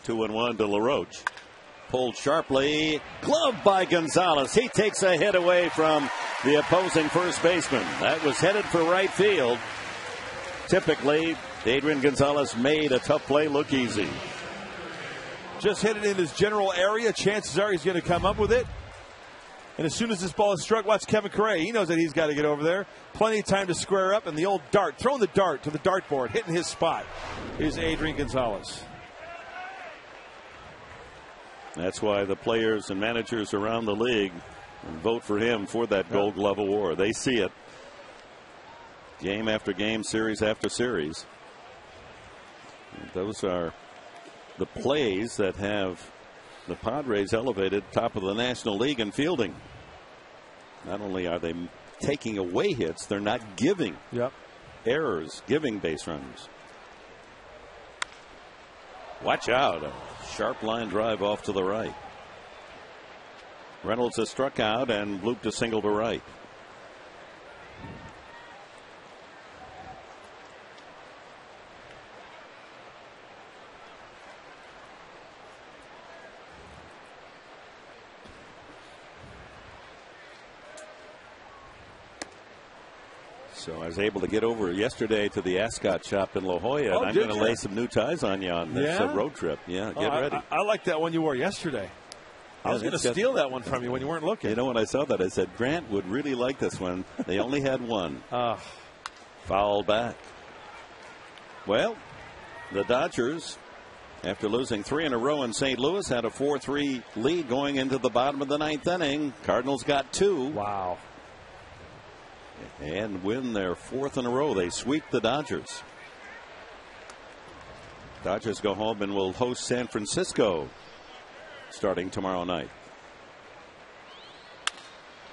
2-1 to LaRoche. Pulled sharply. Glove by Gonzalez. He takes a hit away from the opposing first baseman. That was headed for right field. Typically, Adrian Gonzalez made a tough play look easy. Just hit it in his general area. Chances are he's going to come up with it. And as soon as this ball is struck, watch Kevin Correa. He knows that he's got to get over there. Plenty of time to square up. And the old dart, throwing the dart to the dartboard, hitting his spot, is Adrian Gonzalez. That's why the players and managers around the league vote for him for that Gold Glove award. They see it. Game after game, series after series. Those are the plays that have the Padres elevated top of the National League in fielding. Not only are they taking away hits, they're not giving errors, giving base runners. Watch out. A sharp line drive off to the right. Reynolds has struck out and looped a single to right. So I was able to get over yesterday to the Ascot shop in La Jolla, and I'm going to lay some new ties on you on this road trip. Yeah, get ready. I like that one you wore yesterday. I was going to steal that one from you when you weren't looking. You know, when I saw that, I said, Grant would really like this one. They only had one. Foul back. Well, the Dodgers, after losing 3 in a row in St. Louis, had a 4-3 lead going into the bottom of the 9th inning. Cardinals got 2. Wow. And win their 4th in a row. They sweep the Dodgers. Dodgers go home and will host San Francisco starting tomorrow night.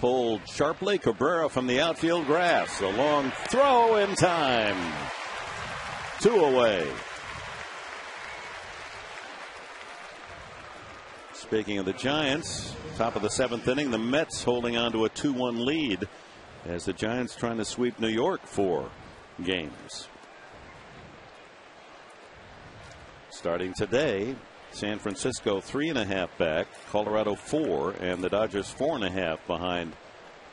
Pulled sharply. Cabrera from the outfield grass. A long throw in time. 2 away. Speaking of the Giants, top of the 7th inning, the Mets holding on to a 2-1 lead as the Giants trying to sweep New York 4 games. Starting today, San Francisco 3.5 back, Colorado 4, and the Dodgers 4.5 behind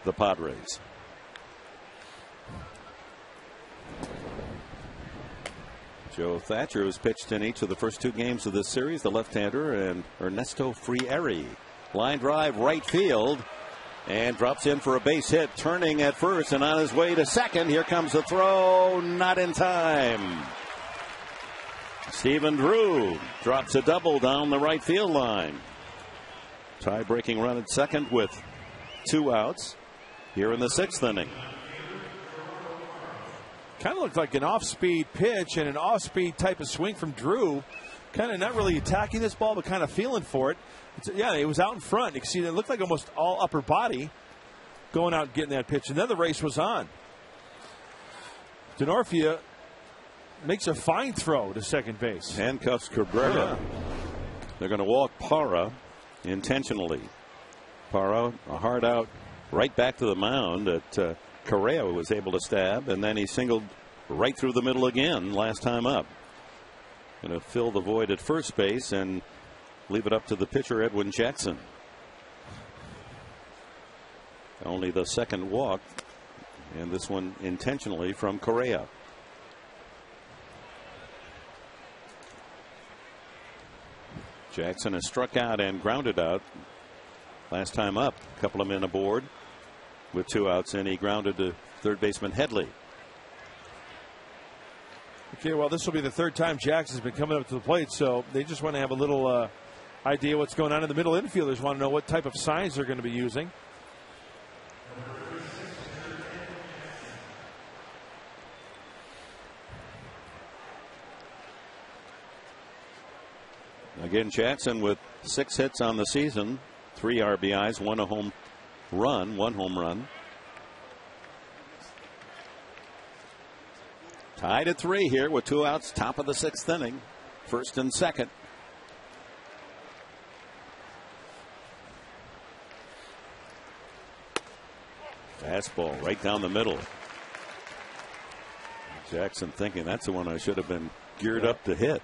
the Padres. Joe Thatcher, who's pitched in each of the first 2 games of this series, the left-hander, and Ernesto Frieri. Line drive right field. And drops in for a base hit, turning at first and on his way to second. Here comes the throw, not in time. Stephen Drew drops a double down the right field line. Tie-breaking run at second with 2 outs here in the 6th inning. Kind of looked like an off-speed pitch and an off-speed type of swing from Drew. Kind of not really attacking this ball, but kind of feeling for it. It was out in front. You can see it looked like almost all upper body going out and getting that pitch. And then the race was on. Denorfia makes a fine throw to second base. Handcuffs Cabrera. They're going to walk Parra intentionally. Parra, a hard out right back to the mound that Correa was able to stab. And then he singled right through the middle again last time up. Going to fill the void at first base and leave it up to the pitcher, Edwin Jackson. Only the second walk, and this one intentionally from Correa. Jackson has struck out and grounded out last time up. A couple of men aboard with 2 outs, and he grounded to third baseman Headley. Okay, well, this will be the 3rd time Jackson's been coming up to the plate, so they just want to have a little idea what's going on in the middle. Infielders want to know what type of signs they're going to be using. Again, Jackson with 6 hits on the season, 3 RBIs, 1 home run. Tied at 3 here with 2 outs, top of the 6th inning. First and second. Fastball right down the middle. Jackson thinking that's the one I should have been geared up to hit.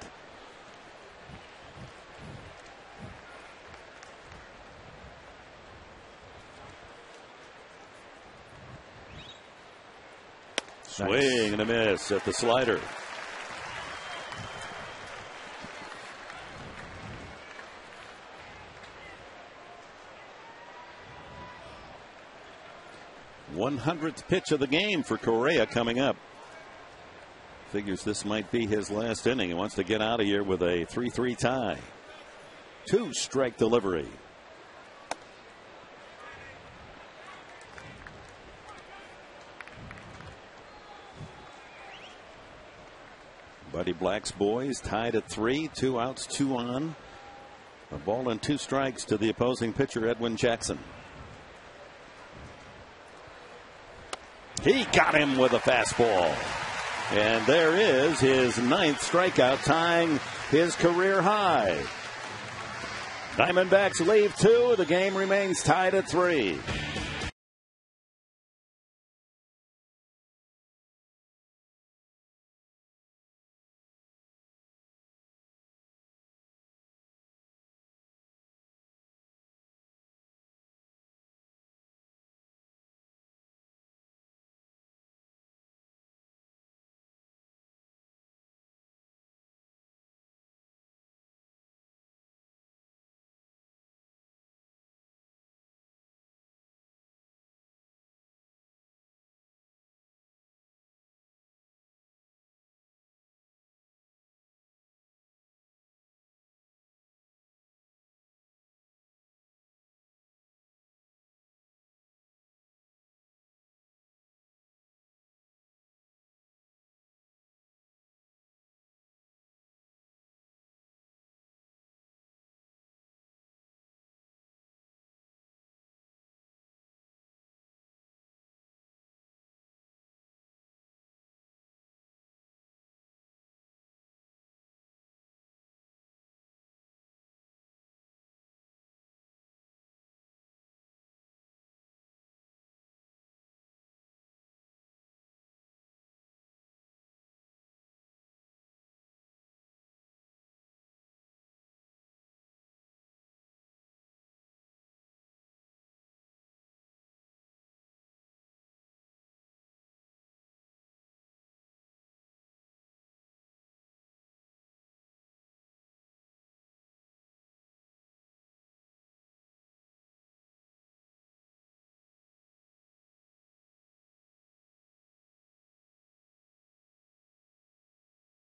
Swing and a miss at the slider. .100th pitch of the game for Correa coming up. Figures this might be his last inning. He wants to get out of here with a 3-3 tie. 2-strike delivery. Buddy Black's boys tied at 3, 2 outs, 2 on. A ball and 2 strikes to the opposing pitcher, Edwin Jackson. He got him with a fastball. And there is his 9th strikeout, tying his career high. Diamondbacks leave 2. The game remains tied at 3.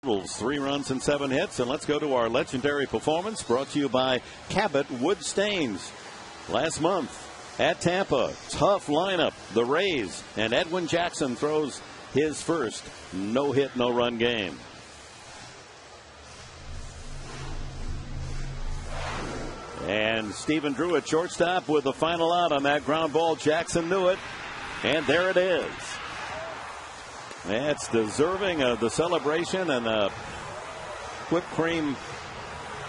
Totals 3 runs and 7 hits. And let's go to our legendary performance brought to you by Cabot Wood Stains. Last month at Tampa, tough lineup, the Rays, and Edwin Jackson throws his first no-hit, no-run game. And Stephen Drew at shortstop with the final out on that ground ball. Jackson knew it, and there it is. That's deserving of the celebration and a whipped cream,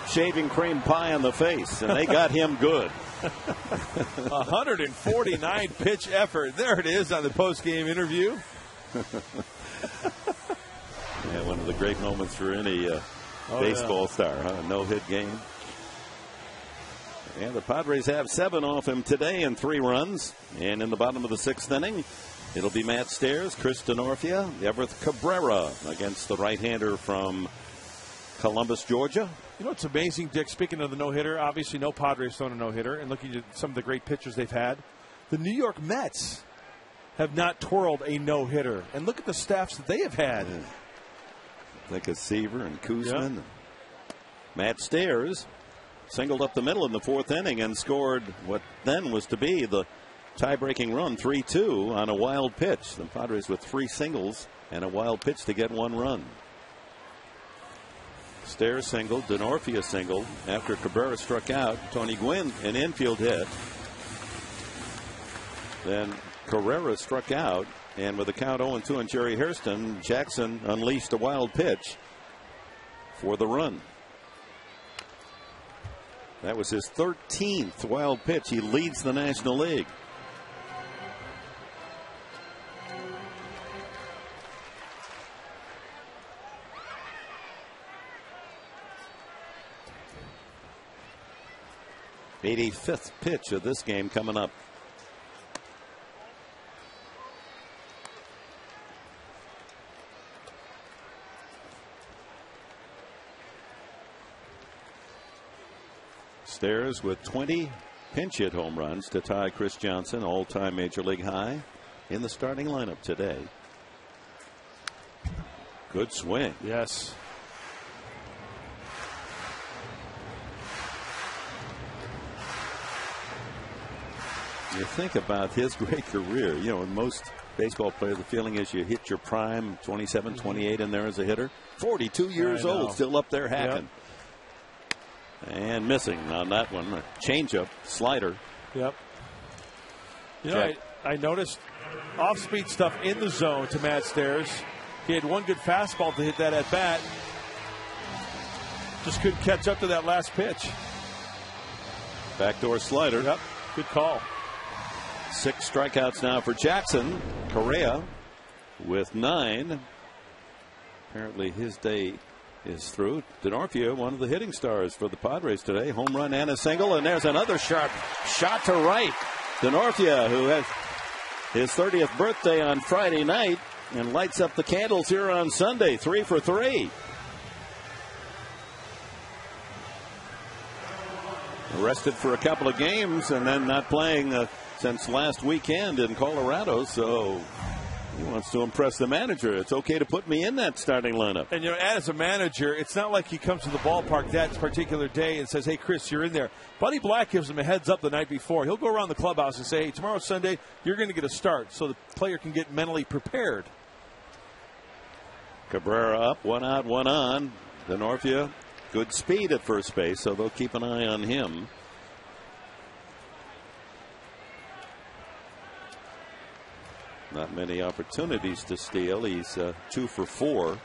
shaving cream pie on the face, and they got him good. 149 pitch effort. There it is on the post-game interview. Yeah, one of the great moments for any baseball star, huh? No-hit game. And the Padres have 7 off him today in 3 runs. And in the bottom of the 6th inning, it'll be Matt Stairs, Chris Denorfia, Everett Cabrera against the right-hander from Columbus, Georgia. You know what's amazing, Dick, speaking of the no-hitter, obviously no Padres thrown a no-hitter, and looking at some of the great pitchers they've had, the New York Mets have not twirled a no-hitter. And look at the staffs that they have had. Yeah. Think of Seaver and Kuzman. Yeah. Matt Stairs singled up the middle in the 4th inning and scored what then was to be the tie-breaking run, 3-2 on a wild pitch. The Padres with 3 singles and a wild pitch to get 1 run. Stairs singled, Denorfia singled after Cabrera struck out. Tony Gwynn, an infield hit. Then Carrera struck out And with the count 0-2 on Jerry Hairston, Jackson unleashed a wild pitch for the run. That was his 13th wild pitch. He leads the National League. '85th pitch of this game coming up. Stairs with 20 pinch hit home runs to tie Chris Johnson, all-time Major League high, in the starting lineup today. Good swing. Yes. You think about his great career. You know, in most baseball players, the feeling is you hit your prime, 27, 28 in there as a hitter. 42 years old, still up there hacking. Yep. And missing on that one. A changeup, slider. Yep. You know, I noticed off-speed stuff in the zone to Matt Stairs. He had one good fastball to hit that at bat. Just couldn't catch up to that last pitch. Backdoor slider. Yep. Good call. 6 strikeouts now for Jackson. Correa with 9. Apparently his day is through. Denorfia, one of the hitting stars for the Padres today. Home run and a single, and there's another sharp shot to right. Denorfia, who has his 30th birthday on Friday night and lights up the candles here on Sunday. 3 for 3. Arrested for a couple of games and then not playing since last weekend in Colorado, so he wants to impress the manager. It's okay to put me in that starting lineup. And, you know, as a manager, it's not like he comes to the ballpark that particular day and says, hey, Chris, you're in there. Buddy Black gives him a heads up the night before. He'll go around the clubhouse and say, hey, tomorrow's Sunday, you're going to get a start, so the player can get mentally prepared. Cabrera up, 1 out, 1 on. Denorfia, good speed at first base, so they'll keep an eye on him. Not many opportunities to steal. He's 2 for 4.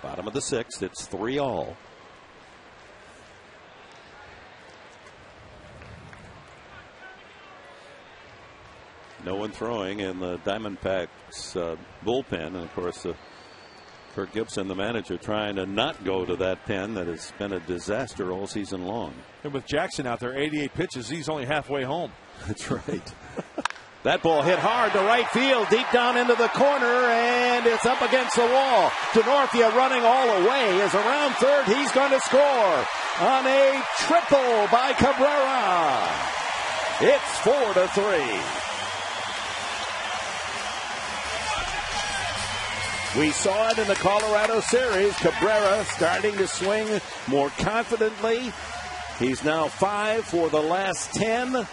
Bottom of the 6th. It's 3-all. No one throwing in the Diamondbacks bullpen, and of course Kirk Gibson, the manager, trying to not go to that pen that has been a disaster all season long. And with Jackson out there, 88 pitches, he's only halfway home. That's right. That ball hit hard to right field, deep down into the corner, and it's up against the wall. Denorfia running all the way is around third. He's going to score on a triple by Cabrera. It's 4-3. We saw it in the Colorado series. Cabrera starting to swing more confidently. He's now 5 for the last 10,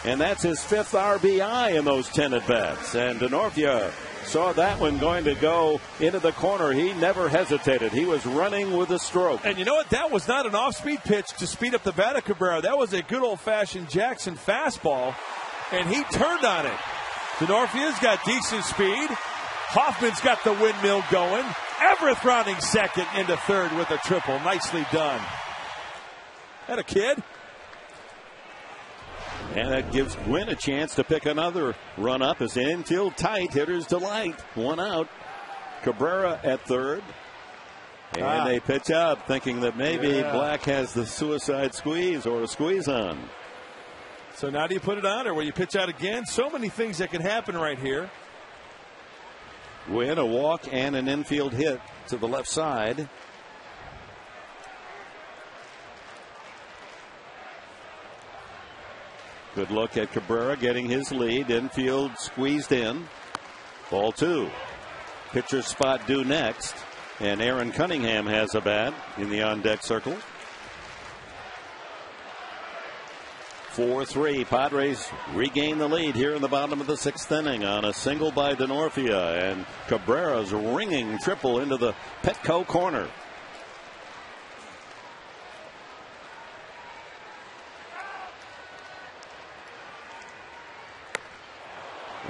and that's his 5th RBI in those 10 at-bats. And Denorfia saw that one going to go into the corner. He never hesitated. He was running with a stroke. And you know what? That was not an off-speed pitch to speed up the bat of Cabrera. That was a good old-fashioned Jackson fastball, and he turned on it. Denorfia's got decent speed. Hoffman's got the windmill going. Everett rounding second into third with a triple. Nicely done. That a kid? And that gives Gwynn a chance to pick another run up as infield tight. Hitter's delight. 1 out. Cabrera at third. And they pitch out thinking that maybe Black has the suicide squeeze or a squeeze on. So now do you put it on or will you pitch out again? So many things that can happen right here. Win, a walk, and an infield hit to the left side. Good look at Cabrera getting his lead. Infield squeezed in. Ball 2. Pitcher's spot due next. And Aaron Cunningham has a bat in the on-deck circle. 4-3. Padres regain the lead here in the bottom of the 6th inning on a single by Denorfia, and Cabrera's ringing triple into the Petco corner.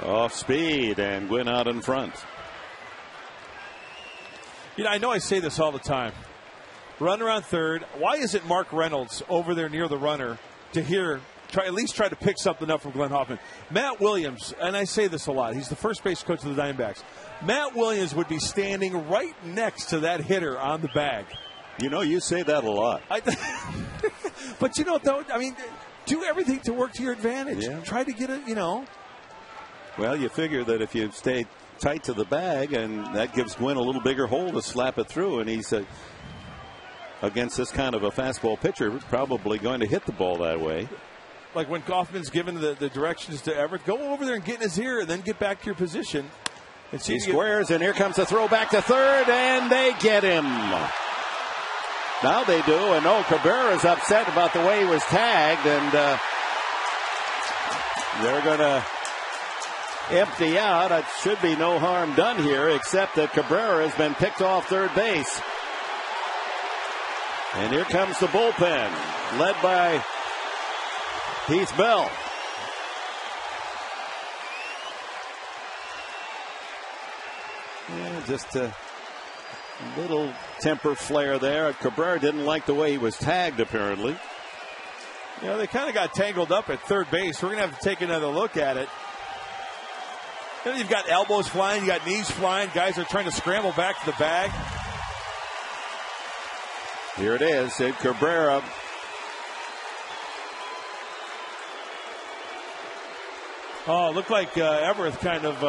Off speed, and Gwynn out in front. I know I say this all the time. Run around third. Why isn't Mark Reynolds over there near the runner to at least try to pick something up from Glenn Hoffman? Matt Williams, and I say this a lot, he's the first base coach of the Diamondbacks. Matt Williams would be standing right next to that hitter on the bag. You say that a lot. But do everything to work to your advantage. Yeah. Try to get it, Well, you figure that if you stay tight to the bag, and that gives Gwynn a little bigger hole to slap it through, and he's against this kind of a fastball pitcher, probably going to hit the ball that way. Like when Kaufman's given the directions to Everett, go over there and get in his ear and then get back to your position. And see he squares, and here comes the throw back to third, and they get him. Now they do, and Cabrera's upset about the way he was tagged, and they're going to empty out. It should be no harm done here, except that Cabrera has been picked off third base. And here comes the bullpen, led by Heath Bell. Yeah, just a little temper flare there. Cabrera didn't like the way he was tagged, apparently. They kind of got tangled up at third base. We're going to have to take another look at it. You've got elbows flying, you got knees flying. Guys are trying to scramble back to the bag. Here it is, Cabrera. Oh, it looked like Everett kind of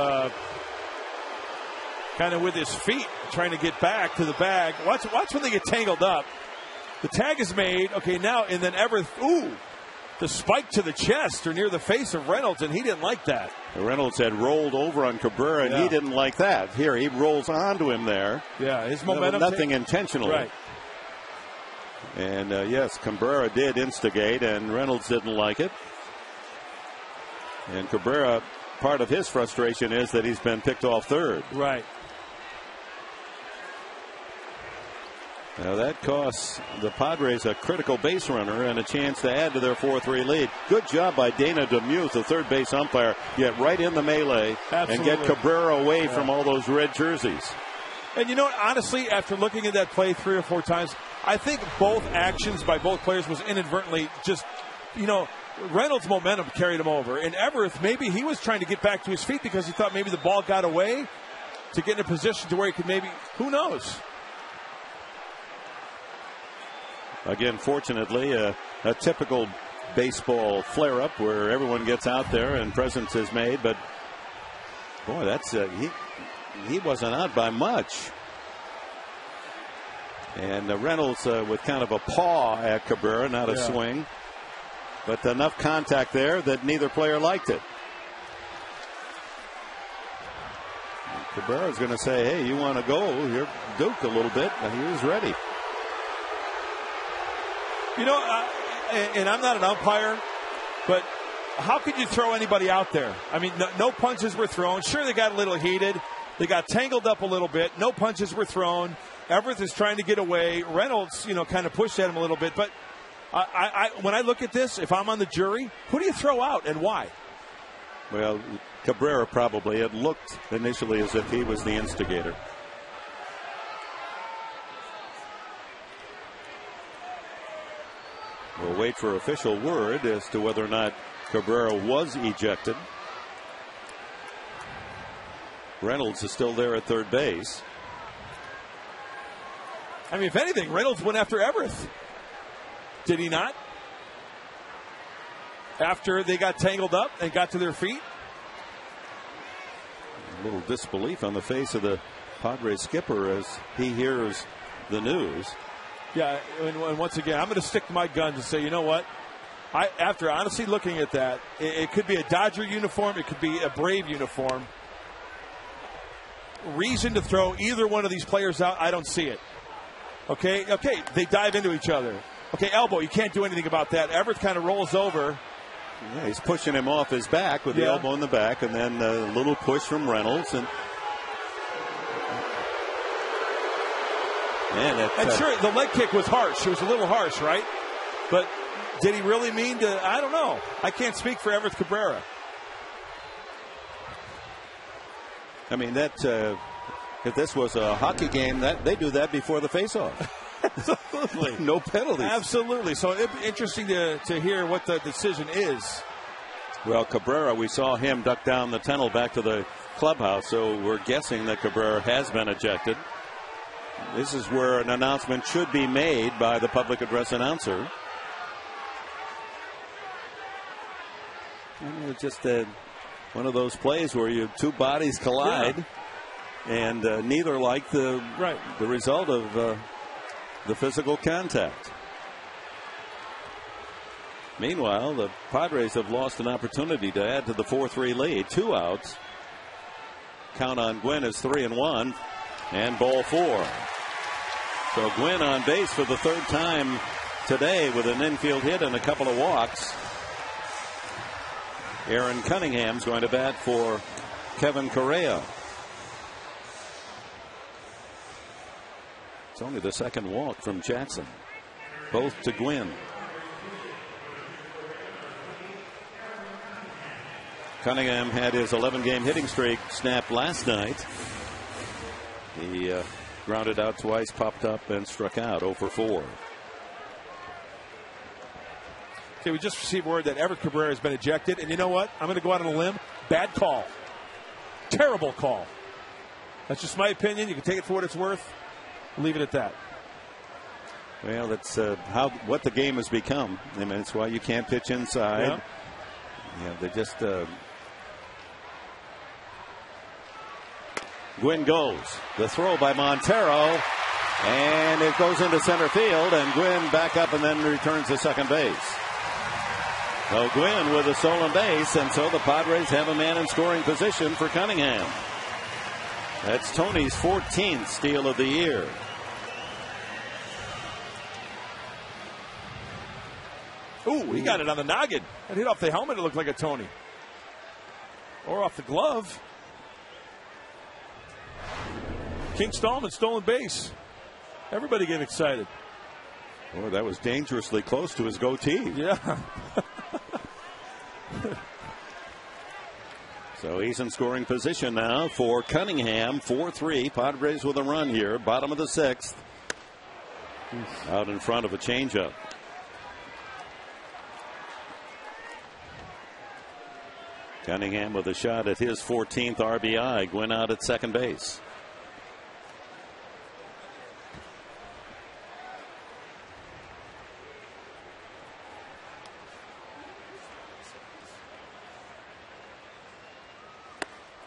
with his feet trying to get back to the bag. Watch when they get tangled up. The tag is made. Okay, now, and then Everett, the spike to the chest or near the face of Reynolds, and he didn't like that. Reynolds had rolled over on Cabrera, and he didn't like that. Here, he rolls onto him there. Yeah, his momentum. Nothing intentionally. Right. And, yes, Cabrera did instigate, and Reynolds didn't like it. And Cabrera, part of his frustration is that he's been picked off third. Right. Now that costs the Padres a critical base runner and a chance to add to their 4-3 lead. Good job by Dana DeMuth, the third base umpire, get right in the melee. Absolutely. And get Cabrera away from all those red jerseys. And honestly, after looking at that play 3 or 4 times, I think both actions by both players was inadvertently just, Reynolds' momentum carried him over. And Everett, maybe he was trying to get back to his feet because he thought maybe the ball got away to get in a position to where he could maybe, who knows? Again, fortunately, a typical baseball flare-up where everyone gets out there and presence is made. But, boy, that's he wasn't out by much. And Reynolds with kind of a paw at Cabrera, not a swing. But enough contact there that neither player liked it. Cabrera's going to say, hey, you want to go? You're Duke a little bit. And he was ready. And I'm not an umpire, but how could you throw anybody out there? I mean, no punches were thrown. Sure, they got a little heated. They got tangled up a little bit. No punches were thrown. Everett is trying to get away. Reynolds, kind of pushed at him a little bit. But when I look at this, if I'm on the jury, who do you throw out and why? Well, Cabrera probably. It looked initially as if he was the instigator. We'll wait for official word as to whether or not Cabrera was ejected. Reynolds is still there at third base. I mean, if anything, Reynolds went after Everett. Did he not? After they got tangled up and got to their feet? A little disbelief on the face of the Padres skipper as he hears the news. Yeah, and once again, I'm going to stick to my guns and say, you know what? After honestly looking at that, it could be a Dodger uniform. It could be a Brave uniform. Reason to throw either one of these players out, I don't see it. Okay, they dive into each other. Okay, elbow, you can't do anything about that. Everett kind of rolls over. Yeah, he's pushing him off his back with the elbow in the back, and then a little push from Reynolds. And sure, the leg kick was harsh. It was a little harsh, right? But did he really mean to? I don't know. I can't speak for Everett Cabrera. I mean, that if this was a hockey game, that they do that before the faceoff. Absolutely. No penalties. Absolutely. So it'd be interesting to hear what the decision is. Well, Cabrera, we saw him duck down the tunnel back to the clubhouse, so we're guessing that Cabrera has been ejected. This is where an announcement should be made by the public address announcer. And it's just one of those plays where you two bodies collide, and neither like the result of the physical contact. Meanwhile, the Padres have lost an opportunity to add to the 4-3 lead. 2 outs. Count on Gwynn is 3-1, and ball 4. So Gwynn on base for the 3rd time today with an infield hit and a couple of walks. Aaron Cunningham's going to bat for Kevin Correa. It's only the 2nd walk from Jackson. Both to Gwynn. Cunningham had his 11-game hitting streak snapped last night. He grounded out twice, popped up, and struck out 0 for 4. Okay, we just received word that Everett Cabrera has been ejected. And you know what? I'm going to go out on a limb. Bad call. Terrible call. That's just my opinion. You can take it for what it's worth. Leave it at that. Well, that's what the game has become. I mean, it's why you can't pitch inside. Yeah, they just. Gwynn goes. The throw by Montero. And it goes into center field. And Gwynn back up and then returns to second base. So Gwynn with a stolen base. And so the Padres have a man in scoring position for Cunningham. That's Tony's 14th steal of the year. Ooh, he got it on the noggin. It hit off the helmet. It looked like a Tony. Or off the glove. King Stallman, stolen base. Everybody get excited. Oh, that was dangerously close to his goatee. Yeah. So he's in scoring position now for Cunningham. 4-3. Padres with a run here. Bottom of the 6th. Out in front of a changeup. Cunningham with a shot at his 14th RBI. Gwynn out at second base.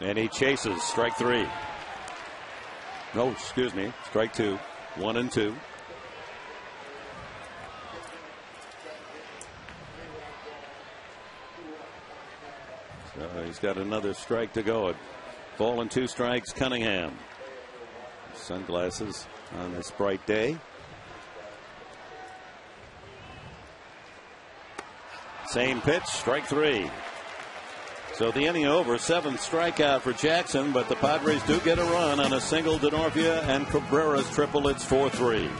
And he chases. Strike 3. No, excuse me. Strike 2. 1-2. So he's got another strike to go. Ball and 2 strikes. Cunningham. Sunglasses on this bright day. Same pitch. Strike 3. So the inning over. 7th strikeout for Jackson, but the Padres do get a run on a single. Denorfia and Cabrera's triple. It's 4-3.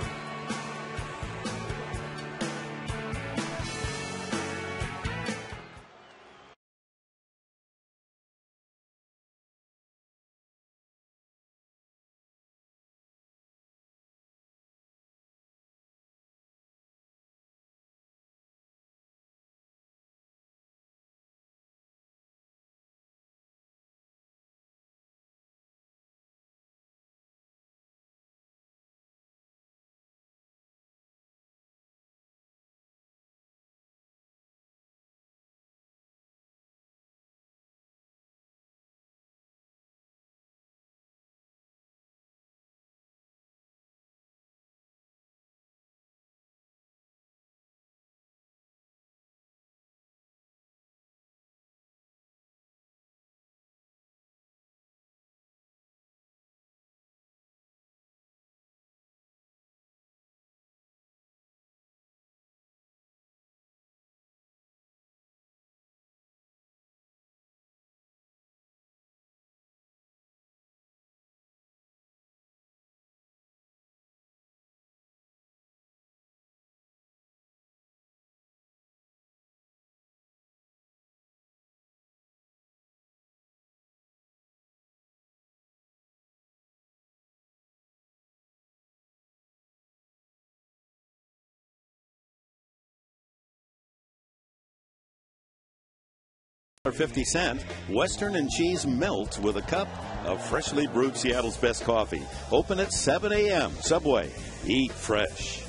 50-cent Western and cheese melt with a cup of freshly brewed Seattle's best coffee. Open at 7 a.m. Subway. Eat fresh.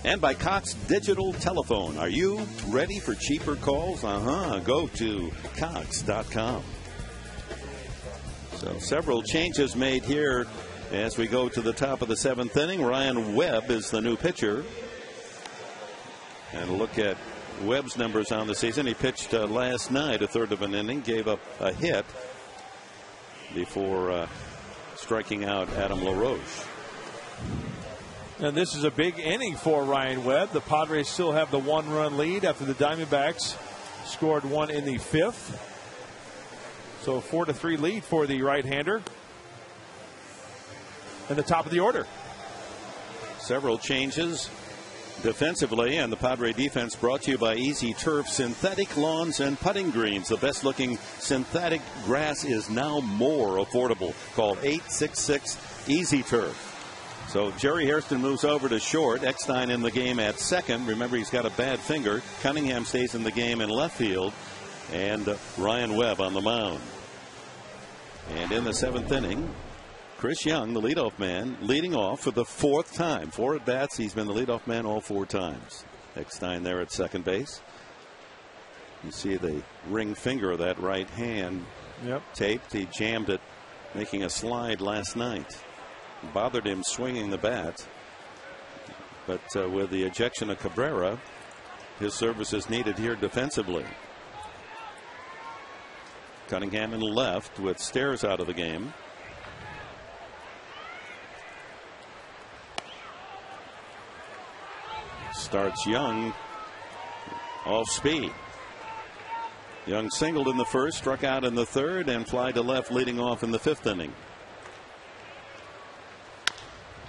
And by Cox Digital Telephone. Are you ready for cheaper calls? Go to Cox.com. So several changes made here as we go to the top of the 7th inning. Ryan Webb is the new pitcher. And look at Webb's numbers on the season. He pitched last night a third of an inning, gave up a hit before striking out Adam LaRoche. And this is a big inning for Ryan Webb. The Padres still have the 1-run lead after the Diamondbacks scored one in the 5th. So a 4-3 lead for the right-hander. And the top of the order. Several changes defensively, and the Padre defense brought to you by Easy Turf synthetic lawns and putting greens. The best looking synthetic grass is now more affordable. Call 866 Easy Turf. So Jerry Hairston moves over to short. Eckstein in the game at second. Remember, he's got a bad finger. Cunningham stays in the game in left field, and Ryan Webb on the mound. And in the 7th inning, Chris Young, the leadoff man, leading off for the 4th time. 4 at bats. He's been the leadoff man all 4 times. Eckstein there at second base. You see the ring finger of that right hand taped. He jammed it, making a slide last night. Bothered him swinging the bat. But with the ejection of Cabrera, his service is needed here defensively. Cunningham in left with Stairs out of the game. Starts Young off speed. Young singled in the 1st, struck out in the 3rd, and fly to left leading off in the 5th inning.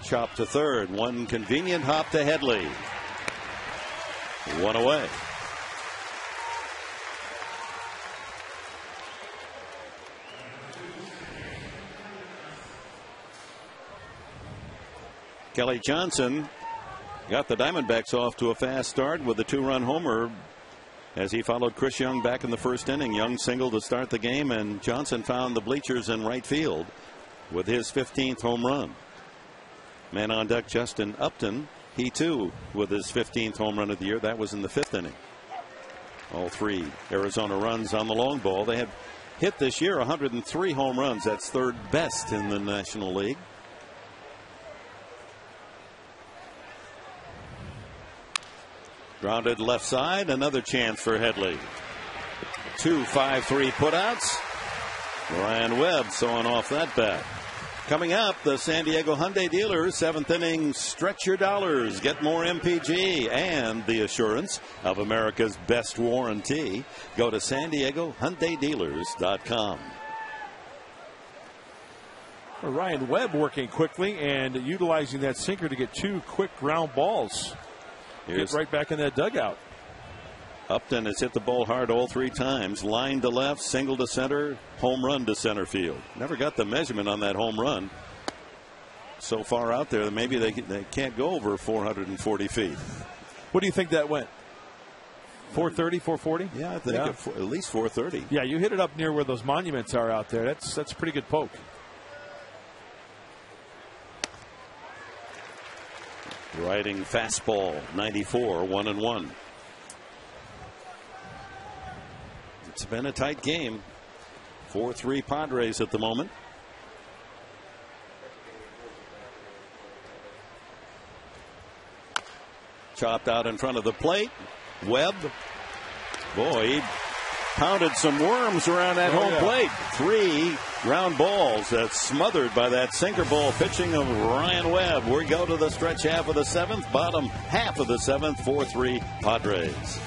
Chop to 3rd. One convenient hop to Headley. 1 away. Kelly Johnson got the Diamondbacks off to a fast start with a 2-run homer as he followed Chris Young back in the 1st inning. Young singled to start the game, and Johnson found the bleachers in right field with his 15th home run. Man on deck, Justin Upton. He too with his 15th home run of the year. That was in the 5th inning. All 3 Arizona runs on the long ball. They have hit this year 103 home runs. That's 3rd best in the National League. Grounded left side. Another chance for Headley. 2 5-3 putouts. Ryan Webb sawing off that bat. Coming up, the San Diego Hyundai dealers, 7th inning, stretch your dollars, get more MPG, and the assurance of America's best warranty. Go to SanDiegoHyundaiDealers.com. Ryan Webb working quickly and utilizing that sinker to get 2 quick ground balls. Get right back in that dugout. Upton has hit the ball hard all 3 times. Line to left, single to center, home run to center field. Never got the measurement on that home run. So far out there that maybe they can't go over 440 feet. What do you think that went? 430, 440? Yeah, I think at least 430. Yeah, you hit it up near where those monuments are out there. That's a pretty good poke. Riding fastball, 94, 1-1. It's been a tight game. 4-3 Padres at the moment. Chopped out in front of the plate. Webb. Boy, he pounded some worms around that home plate. 3 ground balls that's smothered by that sinker ball pitching of Ryan Webb. We go to the stretch half of the 7th, bottom half of the 7th, 4-3 Padres.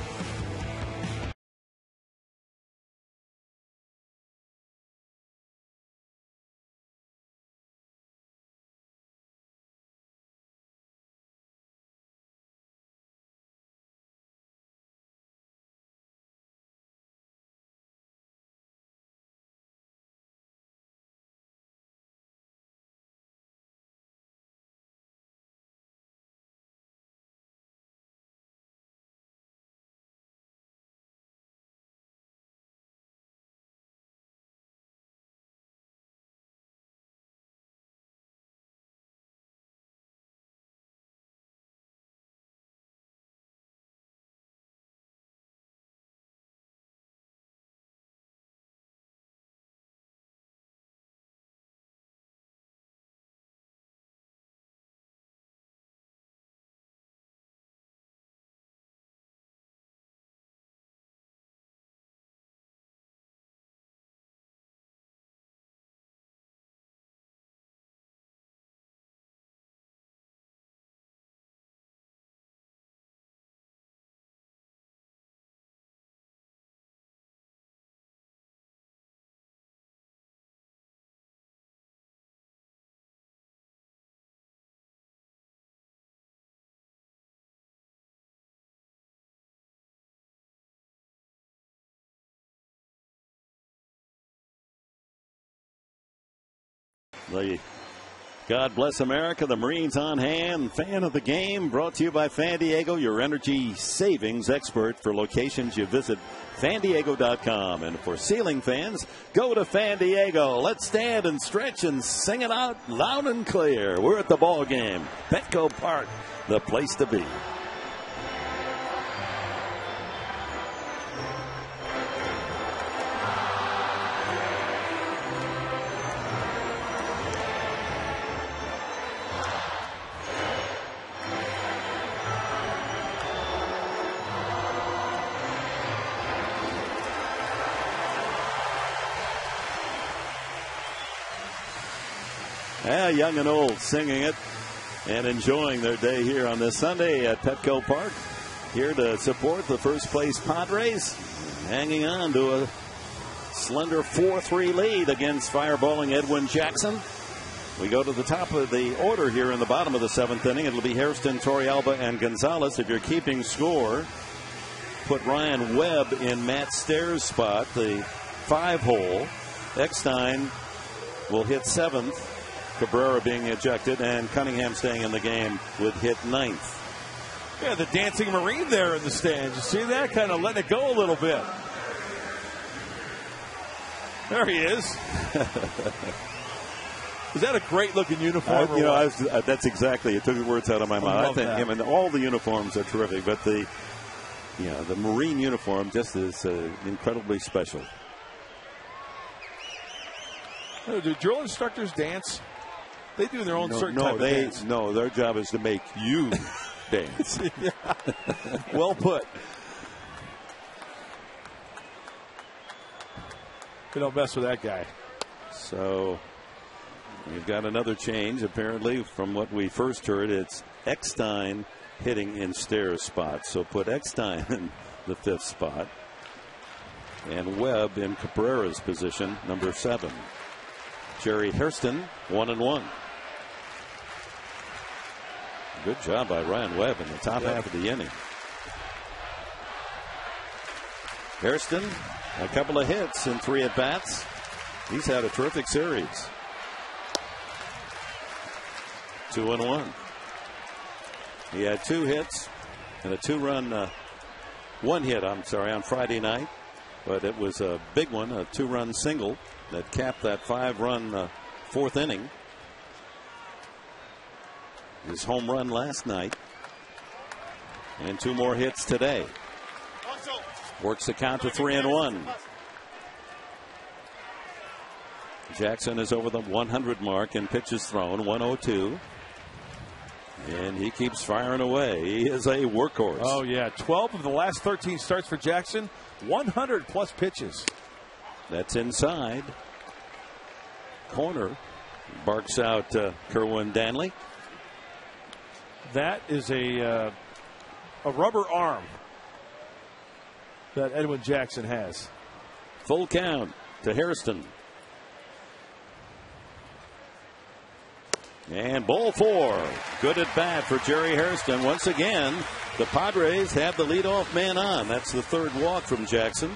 The God Bless America, the Marines on hand, fan of the game, brought to you by Fan Diego, your energy savings expert. For locations, you visit fandiego.com. And for ceiling fans, go to Fan Diego. Let's stand and stretch and sing it out loud and clear. We're at the ball game. Petco Park, the place to be. Yeah, young and old singing it and enjoying their day here on this Sunday at Petco Park. Here to support the first place Padres, hanging on to a slender 4-3 lead against fireballing Edwin Jackson. We go to the top of the order here in the bottom of the 7th inning. It'll be Hairston, Torrealba, and Gonzalez. If you're keeping score, put Ryan Webb in Matt Stairs' spot, the 5-hole. Eckstein will hit 7th. Cabrera being ejected, and Cunningham staying in the game with hit 9th. Yeah, the dancing Marine there in the stands. You see that? Kind of letting it go a little bit. There he is. Is that a great looking uniform? That's exactly. It took the words out of my mouth. I think all the uniforms are terrific, but the Marine uniform just is incredibly special. Do drill instructors dance? They do their own certain type of dance. No, their job is to make you dance. Well put. You don't mess with that guy. So we've got another change. Apparently, from what we first heard, it's Eckstein hitting in Stairs' spot. So put Eckstein in the 5th spot. And Webb in Cabrera's position, number 7. Jerry Hairston, 1-1. Good job by Ryan Webb in the top half of the inning. Hairston, a couple of hits in 3 at-bats. He's had a terrific series. 2-1. He had 2 hits and a 2-run, 1 hit, on Friday night. But it was a big one, a 2-run single that capped that 5-run 4th inning. His home run last night. And 2 more hits today. Works the count to 3-1. Jackson is over the 100 mark in pitches thrown, 102. And he keeps firing away. He is a workhorse. Oh, yeah. 12 of the last 13 starts for Jackson. 100-plus pitches. That's inside. Corner. Barks out Kerwin Danley. That is a rubber arm that Edwin Jackson has. Full count to Hairston. And ball 4. Good at bat for Jerry Hairston. Once again, the Padres have the leadoff man on. That's the 3rd walk from Jackson.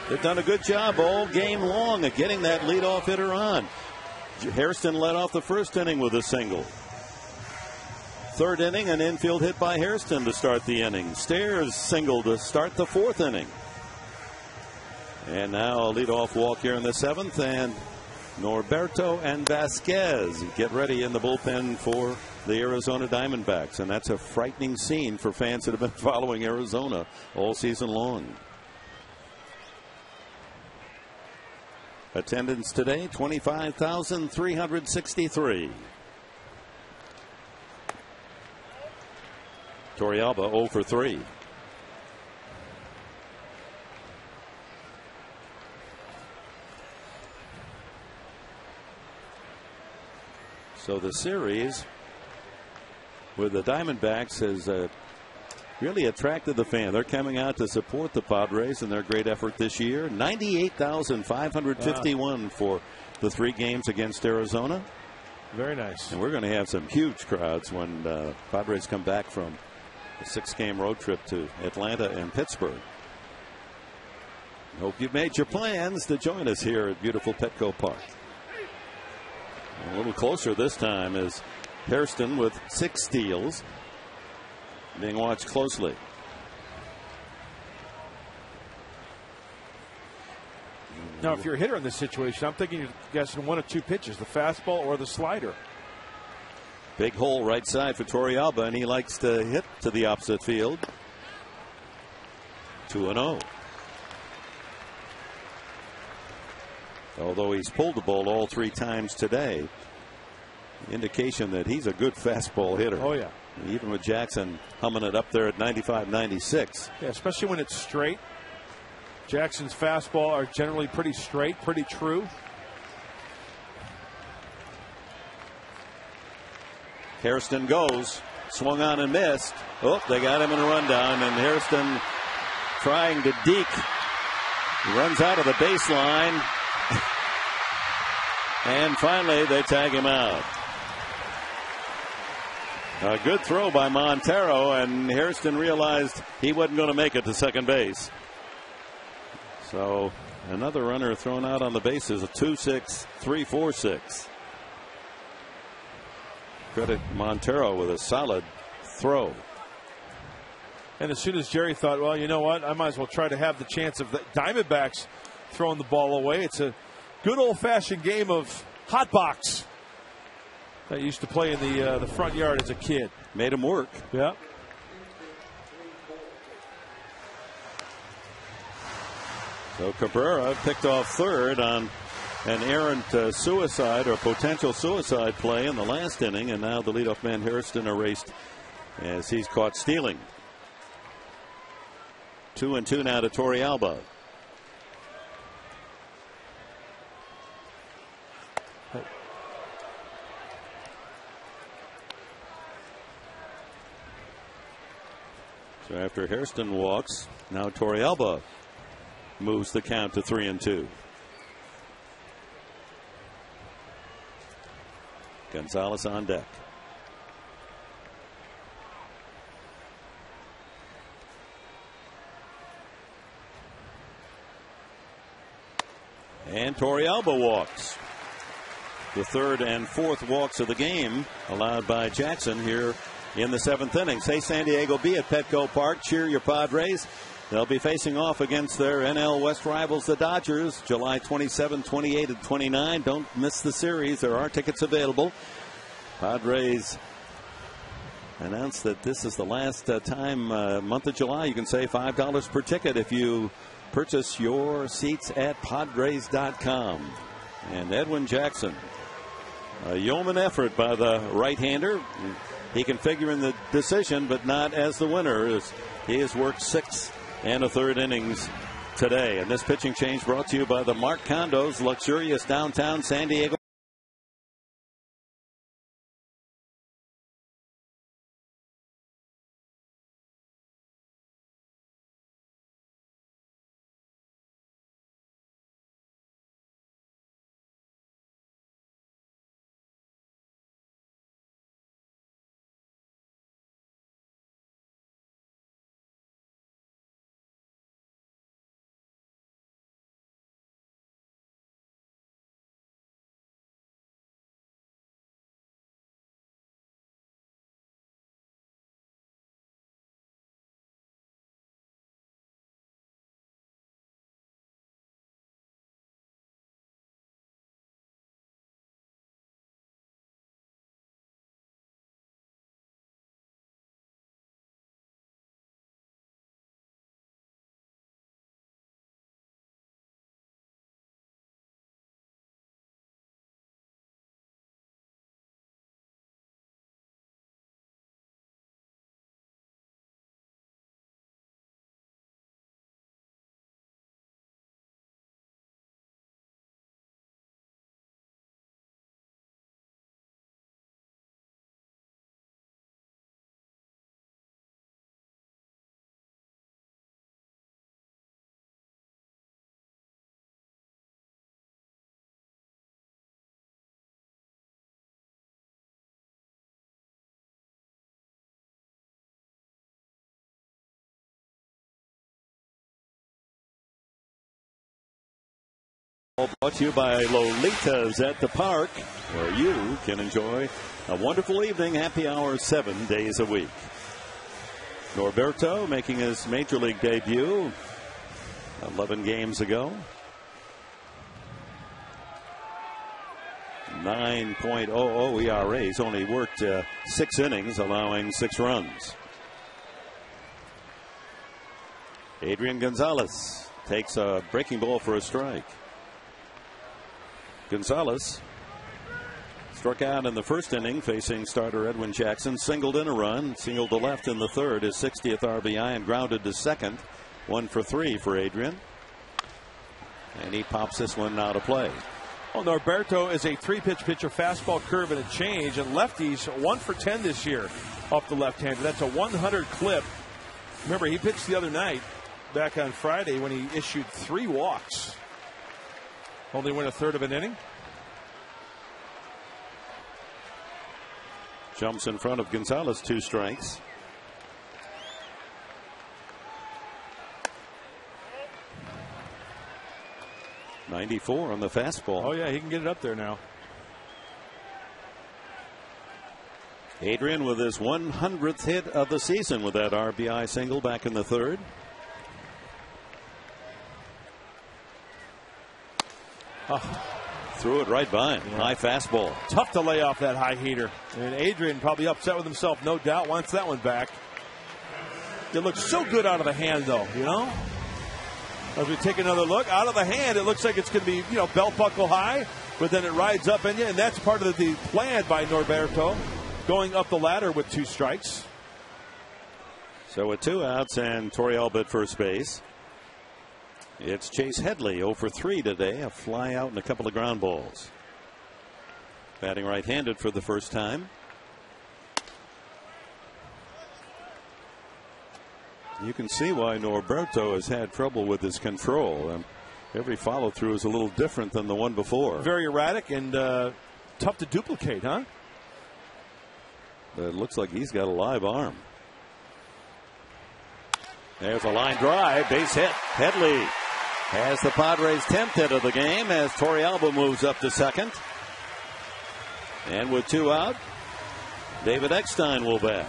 They've done a good job all game long of getting that leadoff hitter on. Hairston led off the 1st inning with a single. 3rd inning, an infield hit by Hairston to start the inning. Stairs single to start the 4th inning. And now a leadoff walk here in the 7th, and Norberto and Vasquez get ready in the bullpen for the Arizona Diamondbacks. And that's a frightening scene for fans that have been following Arizona all season long. Attendance today, 25,363. Torrealba 0 for 3. So the series with the Diamondbacks has really attracted the fan. They're coming out to support the Padres in their great effort this year. 98,551 for the 3 games against Arizona. Very nice. And we're going to have some huge crowds when Padres come back from a 6-game road trip to Atlanta and Pittsburgh. Hope you've made your plans to join us here at beautiful Petco Park. A little closer this time is Hairston with 6 steals, being watched closely. Now, if you're a hitter in this situation, I'm thinking you're guessing one of 2 pitches, the fastball or the slider. Big hole right side for Torrealba, and he likes to hit to the opposite field. 2-0. Although he's pulled the ball all 3 times today, indication that he's a good fastball hitter. Oh, yeah. Even with Jackson humming it up there at 95, 96. Yeah, especially when it's straight. Jackson's fastball are generally pretty straight, pretty true. Hairston goes, swung on and missed. Oh, they got him in a rundown, and Hairston trying to deke. He runs out of the baseline, and finally they tag him out. A good throw by Montero, and Hairston realized he wasn't going to make it to second base. So another runner thrown out on the bases, a 2-6, 3-4-6. Credit Montero with a solid throw. And as soon as Jerry thought, well, you know what, I might as well try to have the chance of the Diamondbacks throwing the ball away. It's a good old-fashioned game of hot box that I used to play in the front yard as a kid. Made him work. Yeah. So Cabrera picked off third on an errant suicide or potential suicide play in the last inning, and now the leadoff man Hairston erased as he's caught stealing. 2-2 now to Torrealba. So after Hairston walks, now Torrealba moves the count to 3-2. Gonzalez on deck. And Torrealba walks. The third and fourth walks of the game allowed by Jackson here in the 7th inning. Say San Diego be at Petco Park. Cheer your Padres. They'll be facing off against their NL West rivals, the Dodgers, July 27, 28, and 29. Don't miss the series. There are tickets available. Padres announced that this is the last time, month of July. You can save $5 per ticket if you purchase your seats at Padres.com. And Edwin Jackson, a yeoman effort by the right-hander. He can figure in the decision, but not as the winner, as he has worked 6 1/3 innings today. And this pitching change brought to you by the Mark Condos, luxurious downtown San Diego. Brought to you by Lolita's at the Park, where you can enjoy a wonderful evening. Happy hour 7 days a week. Norberto making his major league debut 11 games ago. 9.00 ERA. He's only worked 6 innings, allowing 6 runs. Adrian Gonzalez takes a breaking ball for a strike. Gonzalez struck out in the first inning facing starter Edwin Jackson. Singled in a run, singled to left in the third, his 60th RBI, and grounded to second. 1 for 3 for Adrian. And he pops this one out of play. Well, Norberto is a 3-pitch pitcher, fastball, curve, and a change. And lefties 1 for 10 this year off the left-hander. That's a 100 clip. Remember, he pitched the other night back on Friday when he issued 3 walks. Only went a third of an inning. Jumps in front of Gonzalez, 2 strikes. .94 on the fastball. Oh yeah, he can get it up there now. Adrian with his 100th hit of the season with that RBI single back in the third. Threw it right by him. Yeah. High fastball. Tough to lay off that high heater. And Adrian probably upset with himself, no doubt, wants that one back. It looks so good out of the hand, though, you know? As we take another look, out of the hand, it looks like it's going to be, belt buckle high, but then it rides up in you, and that's part of the plan by Norberto, going up the ladder with 2 strikes. So with 2 outs and Toriel at first base, it's Chase Headley 0 for 3 today, a fly out and a couple of ground balls. Batting right-handed for the first time. You can see why Norberto has had trouble with his control. Every follow through is a little different than the one before. Very erratic and tough to duplicate, huh? But it looks like he's got a live arm. There's a line drive, base hit. Headley has the Padres' 10th hit of the game as Torrealba moves up to second. And with 2 out, David Eckstein will bat.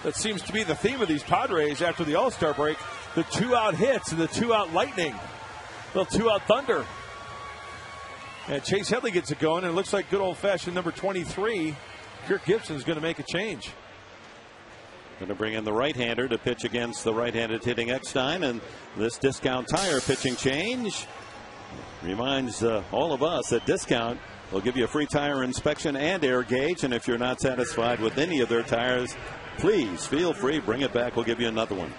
That seems to be the theme of these Padres after the All-Star break. The 2-out hits and the 2-out lightning. Little 2-out thunder. And Chase Headley gets it going, and it looks like good old-fashioned number 23. Kirk Gibson is going to make a change. Going to bring in the right-hander to pitch against the right-handed hitting Eckstein. And this Discount Tire pitching change reminds all of us that Discount will give you a free tire inspection and air gauge. And if you're not satisfied with any of their tires, please feel free, bring it back. We'll give you another one.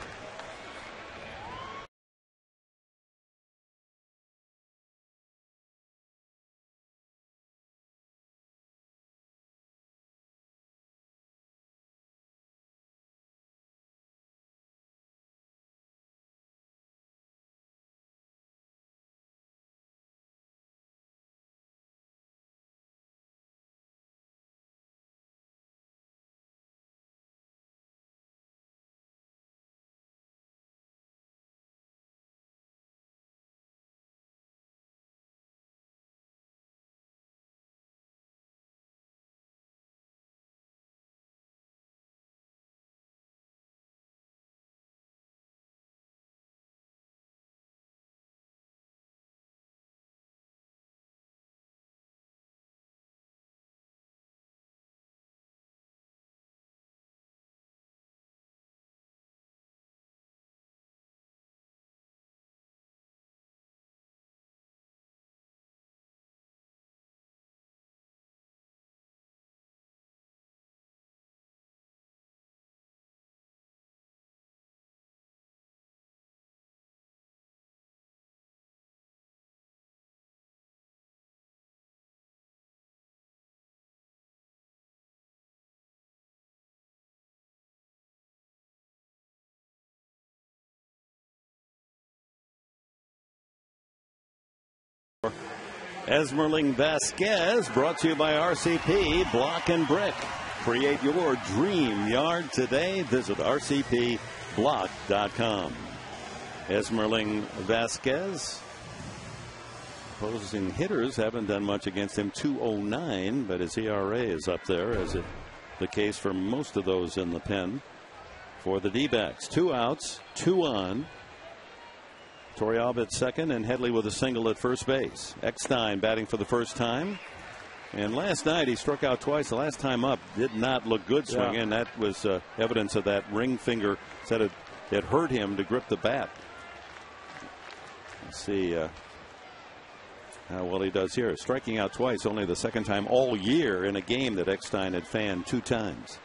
Esmerling Vasquez, brought to you by RCP Block and Brick. Create your dream yard today. Visit rcpblock.com. Esmerling Vasquez Opposing hitters haven't done much against him. 209, but his ERA is up there, as is the case for most of those in the pen for the D-backs. 2 outs, 2 on. Torrealba at second and Headley with a single at first base. Eckstein batting for the first time. And last night he struck out twice. The last time up did not look good swinging. That was evidence of that ring finger. Said it hurt him to grip the bat. Let's see how well he does here. Striking out twice, only the second time all year in a game that Eckstein had fanned 2 times.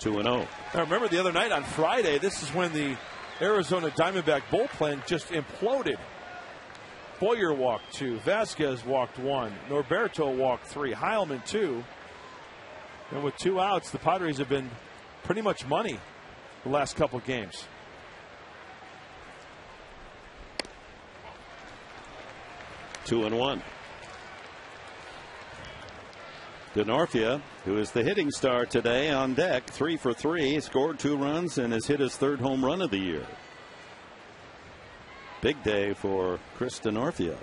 2-0. Now remember the other night on Friday, this is when the Arizona Diamondback bullpen just imploded. Boyer walked 2, Vasquez walked 1, Norberto walked 3, Heilman 2. And with 2 outs, the Padres have been pretty much money the last couple games. Two and 1. Denorfia, who is the hitting star today, on deck. 3 for 3, scored 2 runs and has hit his 3rd home run of the year. Big day for Chris Denorfia.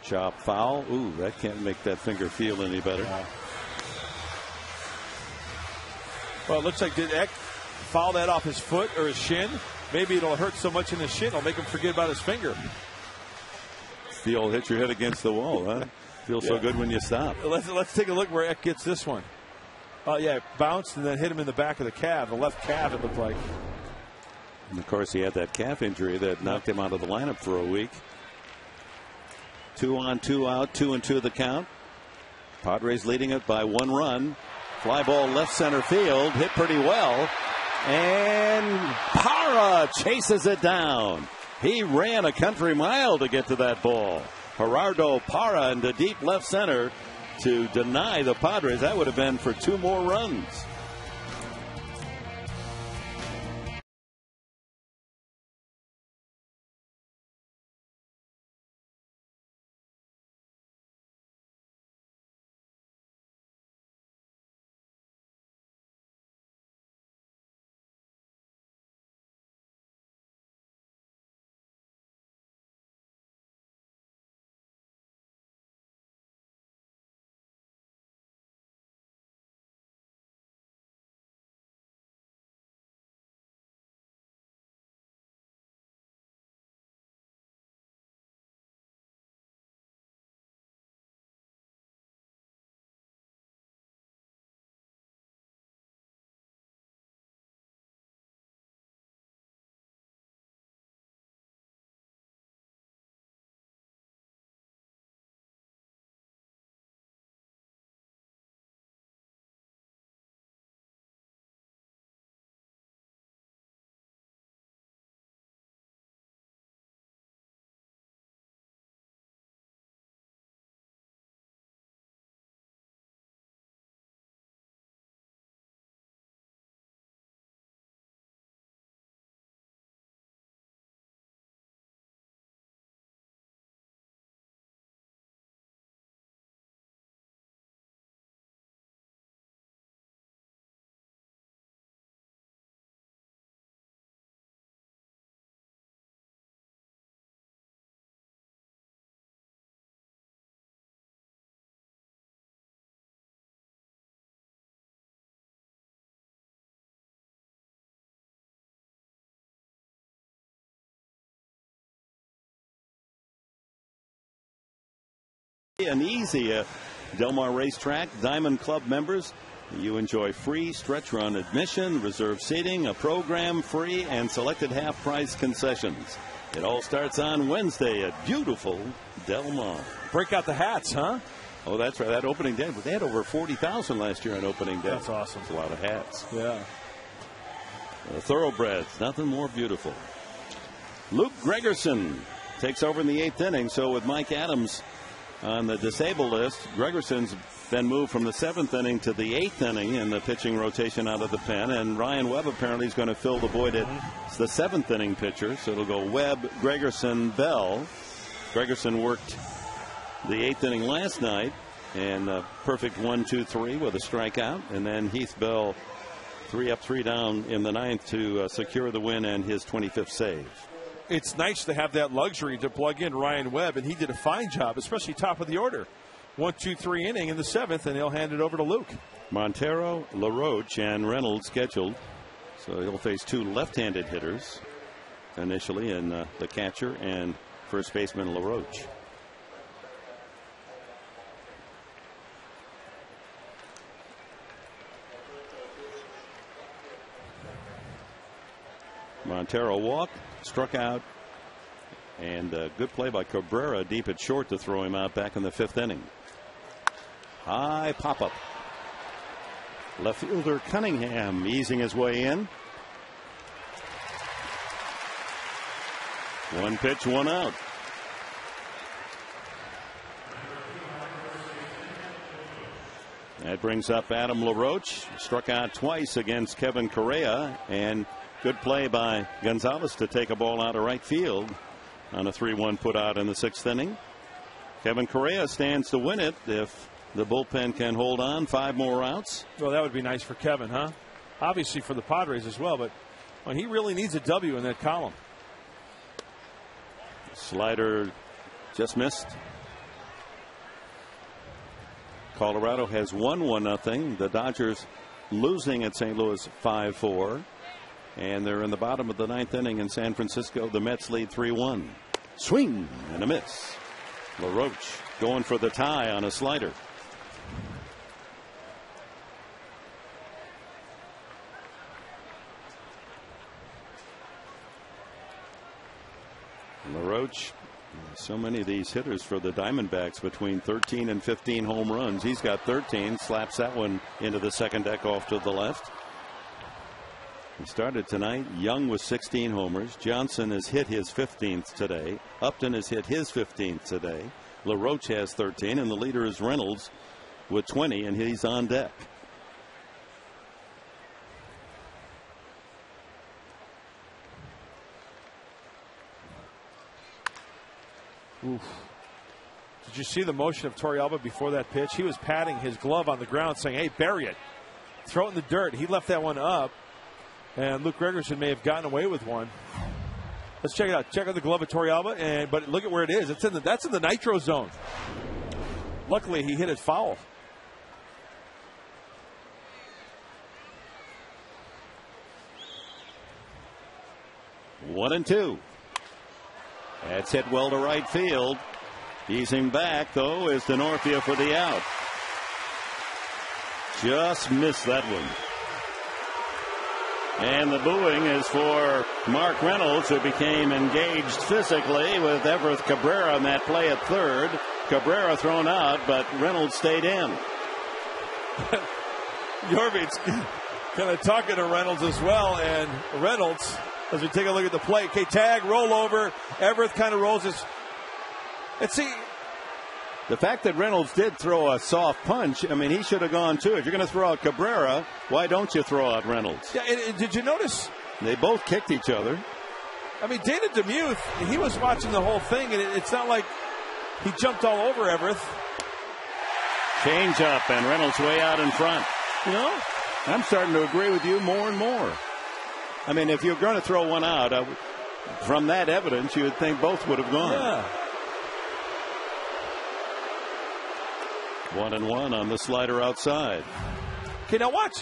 Chop foul. Ooh, that can't make that finger feel any better. Well, it looks like did Eck foul that off his foot or his shin? Maybe it'll hurt so much in his shin it'll make him forget about his finger. It's the old hit your head against the wall, huh? Feels so good when you stop. Let's take a look where Eck gets this one. Oh yeah, it bounced and then hit him in the back of the calf, the left calf it looked like. And of course he had that calf injury that knocked him out of the lineup for a week. 2 on, 2 out, 2-2 the count. Padres leading it by 1 run. Fly ball left center field, hit pretty well. And Parra chases it down. He ran a country mile to get to that ball. Gerardo Parra into deep left center to deny the Padres. That would have been for 2 more runs. And easy. Del Mar Racetrack Diamond Club members, you enjoy free stretch run admission, reserved seating, a program free, and selected half price concessions. It all starts on Wednesday at beautiful Del Mar. Break out the hats, huh? Oh, that's right. That opening day. They had over 40,000 last year on opening day. That's awesome. That's a lot of hats. Yeah. Thoroughbreds, nothing more beautiful. Luke Gregerson takes over in the 8th inning. So with Mike Adams on the disabled list, Gregerson's been moved from the 7th inning to the 8th inning in the pitching rotation out of the pen. And Ryan Webb apparently is going to fill the void at the 7th inning pitcher. So it'll go Webb, Gregerson, Bell. Gregerson worked the 8th inning last night and a perfect 1-2-3 with a strikeout. And then Heath Bell 3 up, 3 down in the ninth to secure the win and his 25th save. It's nice to have that luxury to plug in Ryan Webb, and he did a fine job, especially top of the order. 1, 2, 3 inning in the 7th, and he'll hand it over to Luke. Montero, LaRoche, and Reynolds scheduled. So he'll face 2 left-handed hitters initially, and the catcher and first baseman LaRoche. Montero walked, struck out, and good play by Cabrera deep at short to throw him out back in the 5th inning. High pop-up. Left fielder Cunningham easing his way in. 1 pitch, 1 out. That brings up Adam LaRoche. Struck out twice against Kevin Correa, and good play by Gonzalez to take a ball out of right field on a 3-1 put out in the 6th inning. Kevin Correa stands to win it if the bullpen can hold on. 5 more outs. Well, that would be nice for Kevin, huh? Obviously for the Padres as well, but well, he really needs a W in that column. Slider just missed. Colorado has won 1-0. The Dodgers losing at St. Louis 5-4. And they're in the bottom of the 9th inning in San Francisco. The Mets lead 3-1. Swing and a miss. LaRoche going for the tie on a slider. LaRoche, so many of these hitters for the Diamondbacks between 13 and 15 home runs. He's got 13, slaps that one into the second deck off to the left. He started tonight. Young with 16 homers. Johnson has hit his 15th today. Upton has hit his 15th today. LaRoche has 13, and the leader is Reynolds with 20, and he's on deck. Oof. Did you see the motion of Torrealba before that pitch? He was patting his glove on the ground saying, hey, bury it. Throw it in the dirt. He left that one up. And Luke Gregerson may have gotten away with one. Let's check it out. Check out the glove of Torrealba, but look at where it is. That's in the nitro zone. Luckily, he hit it foul. One and two. That's hit well to right field. Easing back, though, is Denorfia for the out. Just missed that one. And the booing is for Mark Reynolds, who became engaged physically with Everett Cabrera on that play at third. Cabrera thrown out, but Reynolds stayed in. Jorvic's kind of talking to Reynolds as well, and Reynolds, as we take a look at the play, okay, tag, roll over. Everett kind of rolls his. Let's see. The fact that Reynolds did throw a soft punch, I mean, he should have gone too. If you're going to throw out Cabrera, why don't you throw out Reynolds? Yeah, and did you notice? They both kicked each other. I mean, Dana DeMuth, he was watching the whole thing, and it's not like he jumped all over Everett. Change up, and Reynolds way out in front. You know? I'm starting to agree with you more and more. I mean, if you're going to throw one out, from that evidence, you would think both would have gone. Yeah. 1-1 on the slider outside. Okay, now watch.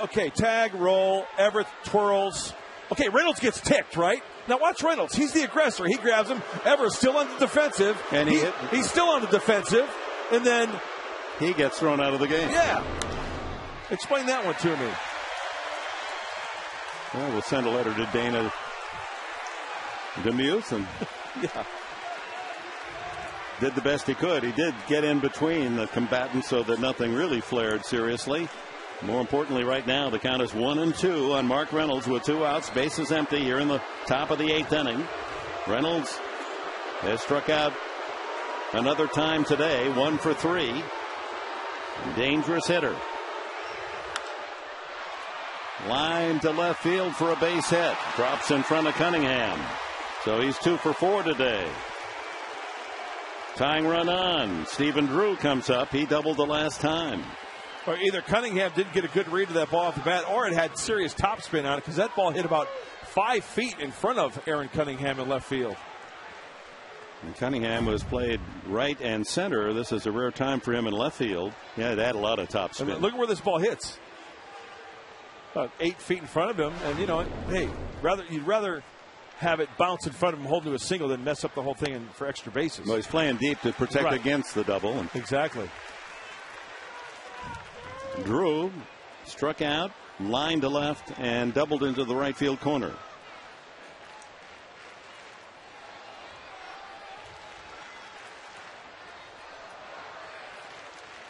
Okay, tag, roll, Everett twirls. Okay, Reynolds gets ticked, right? Now watch Reynolds. He's the aggressor. He grabs him. Everett's still on the defensive. And he's still on the defensive. And then he gets thrown out of the game. Yeah. Explain that one to me. Well, we'll send a letter to Dana DeMuth and yeah. Did the best he could. He did get in between the combatants so that nothing really flared seriously. More importantly, right now, the count is 1-2 on Mark Reynolds with 2 outs. Bases empty here in the top of the 8th inning. Reynolds has struck out another time today, 1 for 3. Dangerous hitter. Line to left field for a base hit. Drops in front of Cunningham. So he's 2 for 4 today. Tying run on. Stephen Drew comes up. He doubled the last time. Or either Cunningham didn't get a good read of that ball off the bat, or it had serious topspin on it, because that ball hit about 5 feet in front of Aaron Cunningham in left field. And Cunningham was played right and center. This is a rare time for him in left field. Yeah, it had a lot of topspin. I mean, look at where this ball hits. About 8 feet in front of him, and you know, hey, you'd rather have it bounce in front of him, hold to a single, than mess up the whole thing for extra bases. Well, he's playing deep to protect against the double. Exactly. Drew struck out, line to left, and doubled into the right field corner.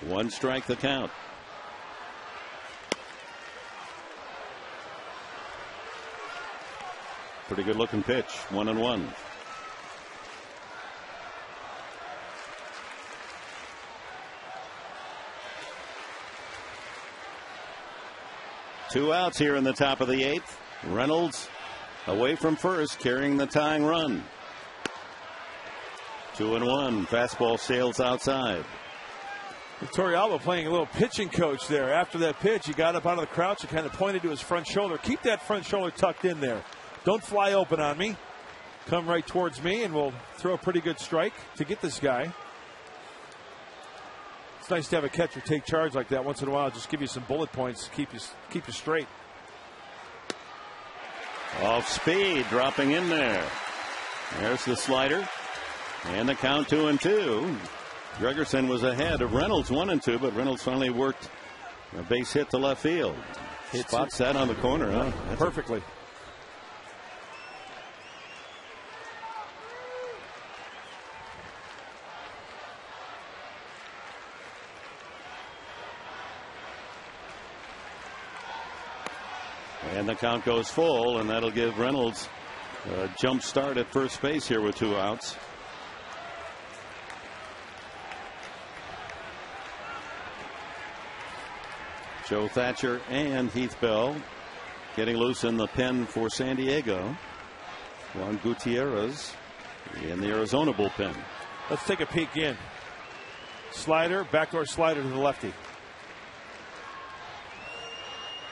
One strike the count. Pretty good looking pitch. 1-1. Two outs here in the top of the 8th. Reynolds away from first, carrying the tying run. 2-1. Fastball sails outside. Torrealba playing a little pitching coach there. After that pitch, he got up out of the crouch and kind of pointed to his front shoulder. Keep that front shoulder tucked in there. Don't fly open on me. Come right towards me, and we'll throw a pretty good strike to get this guy. It's nice to have a catcher take charge like that once in a while. Just give you some bullet points to keep you straight. Off speed, dropping in there. There's the slider, and the count 2-2. Gregerson was ahead of Reynolds 1-2, but Reynolds finally worked a base hit to left field. Spots that on the corner, huh? Perfectly. And the count goes full, and that'll give Reynolds a jump start at first base here with 2 outs. Joe Thatcher and Heath Bell getting loose in the pen for San Diego. Juan Gutierrez in the Arizona bullpen. Let's take a peek in. Slider, backdoor slider to the lefty.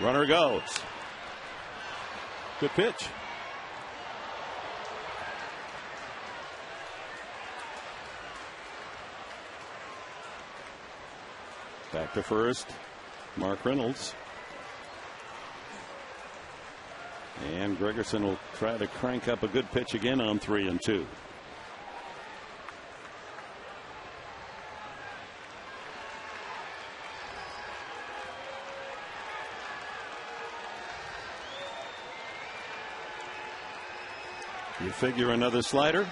Runner goes. Good pitch. Back to first, Mark Reynolds. And Gregerson will try to crank up a good pitch again on 3-2. You figure another slider.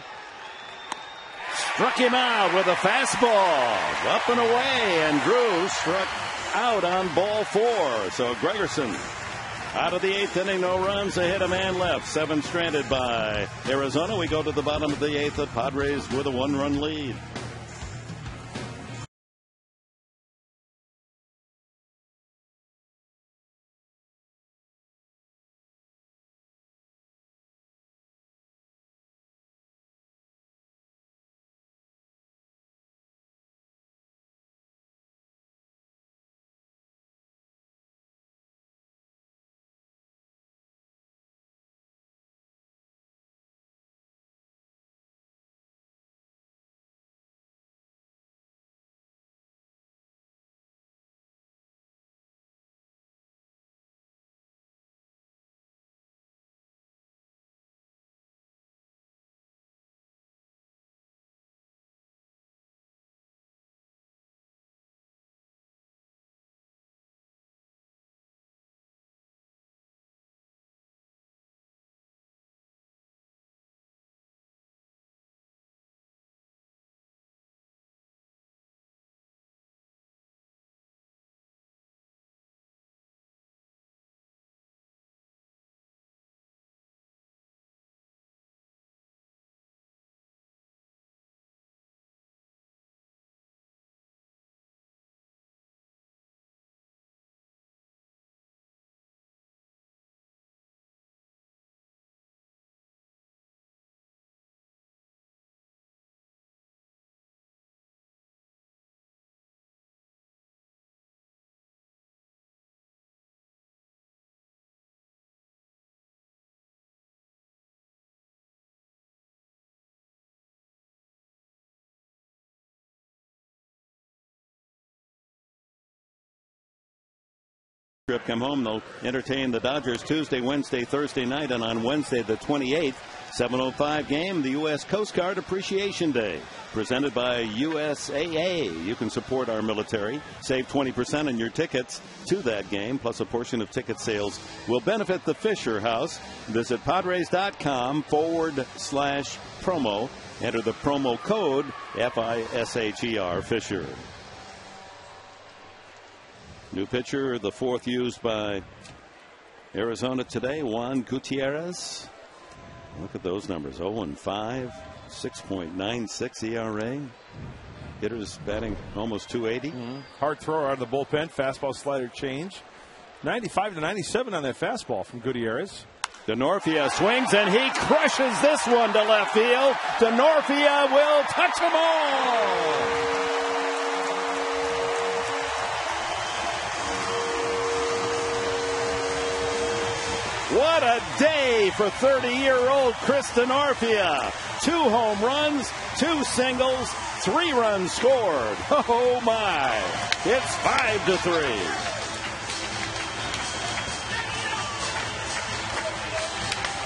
Struck him out with a fastball. Up and away, and Drew struck out on ball 4. So Gregerson out of the 8th inning, no runs, a hit, a man left. 7 stranded by Arizona. We go to the bottom of the 8th. The Padres with a 1-run lead. trip come home. They'll entertain the Dodgers Tuesday, Wednesday, Thursday night, and on Wednesday the 28th, 7:05 game, the U.S. Coast Guard Appreciation Day, presented by USAA. You can support our military. Save 20% on your tickets to that game, plus a portion of ticket sales will benefit the Fisher House. Visit Padres.com/promo. Enter the promo code FISHER, Fisher. New pitcher, the fourth used by Arizona today, Juan Gutierrez. Look at those numbers, 0-5, 6.96 ERA. Hitters batting almost 280. Hard thrower out of the bullpen, fastball slider change. 95-97 on that fastball from Gutierrez. DeNorfia swings and he crushes this one to left field. DeNorfia will touch them all. What a day for 30-year-old Chris DeNorfia. 2 home runs, 2 singles, 3 runs scored. Oh my! It's 5-3.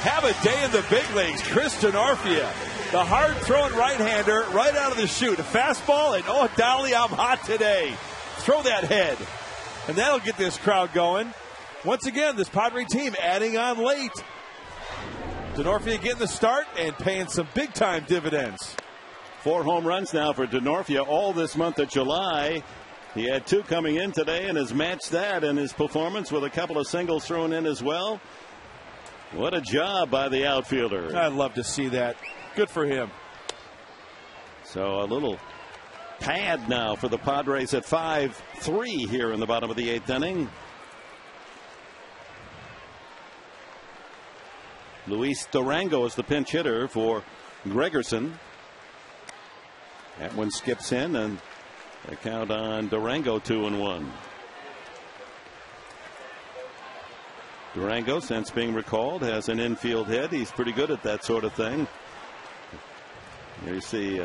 Have a day in the big leagues. Chris DeNorfia, the hard-throwing right-hander, right out of the chute. A fastball, and oh, Dolly, I'm hot today. Throw that head. And that'll get this crowd going. Once again, this Padre team adding on late. DeNorfia getting the start and paying some big-time dividends. 4 home runs now for DeNorfia all this month of July. He had 2 coming in today and has matched that in his performance with a couple of singles thrown in as well. What a job by the outfielder. I'd love to see that. Good for him. So a little pad now for the Padres at 5-3 here in the bottom of the 8th inning. Luis Durango is the pinch hitter for Gregerson. That one skips in, and they count on Durango 2-1. Durango, since being recalled, has an infield hit. He's pretty good at that sort of thing. There you see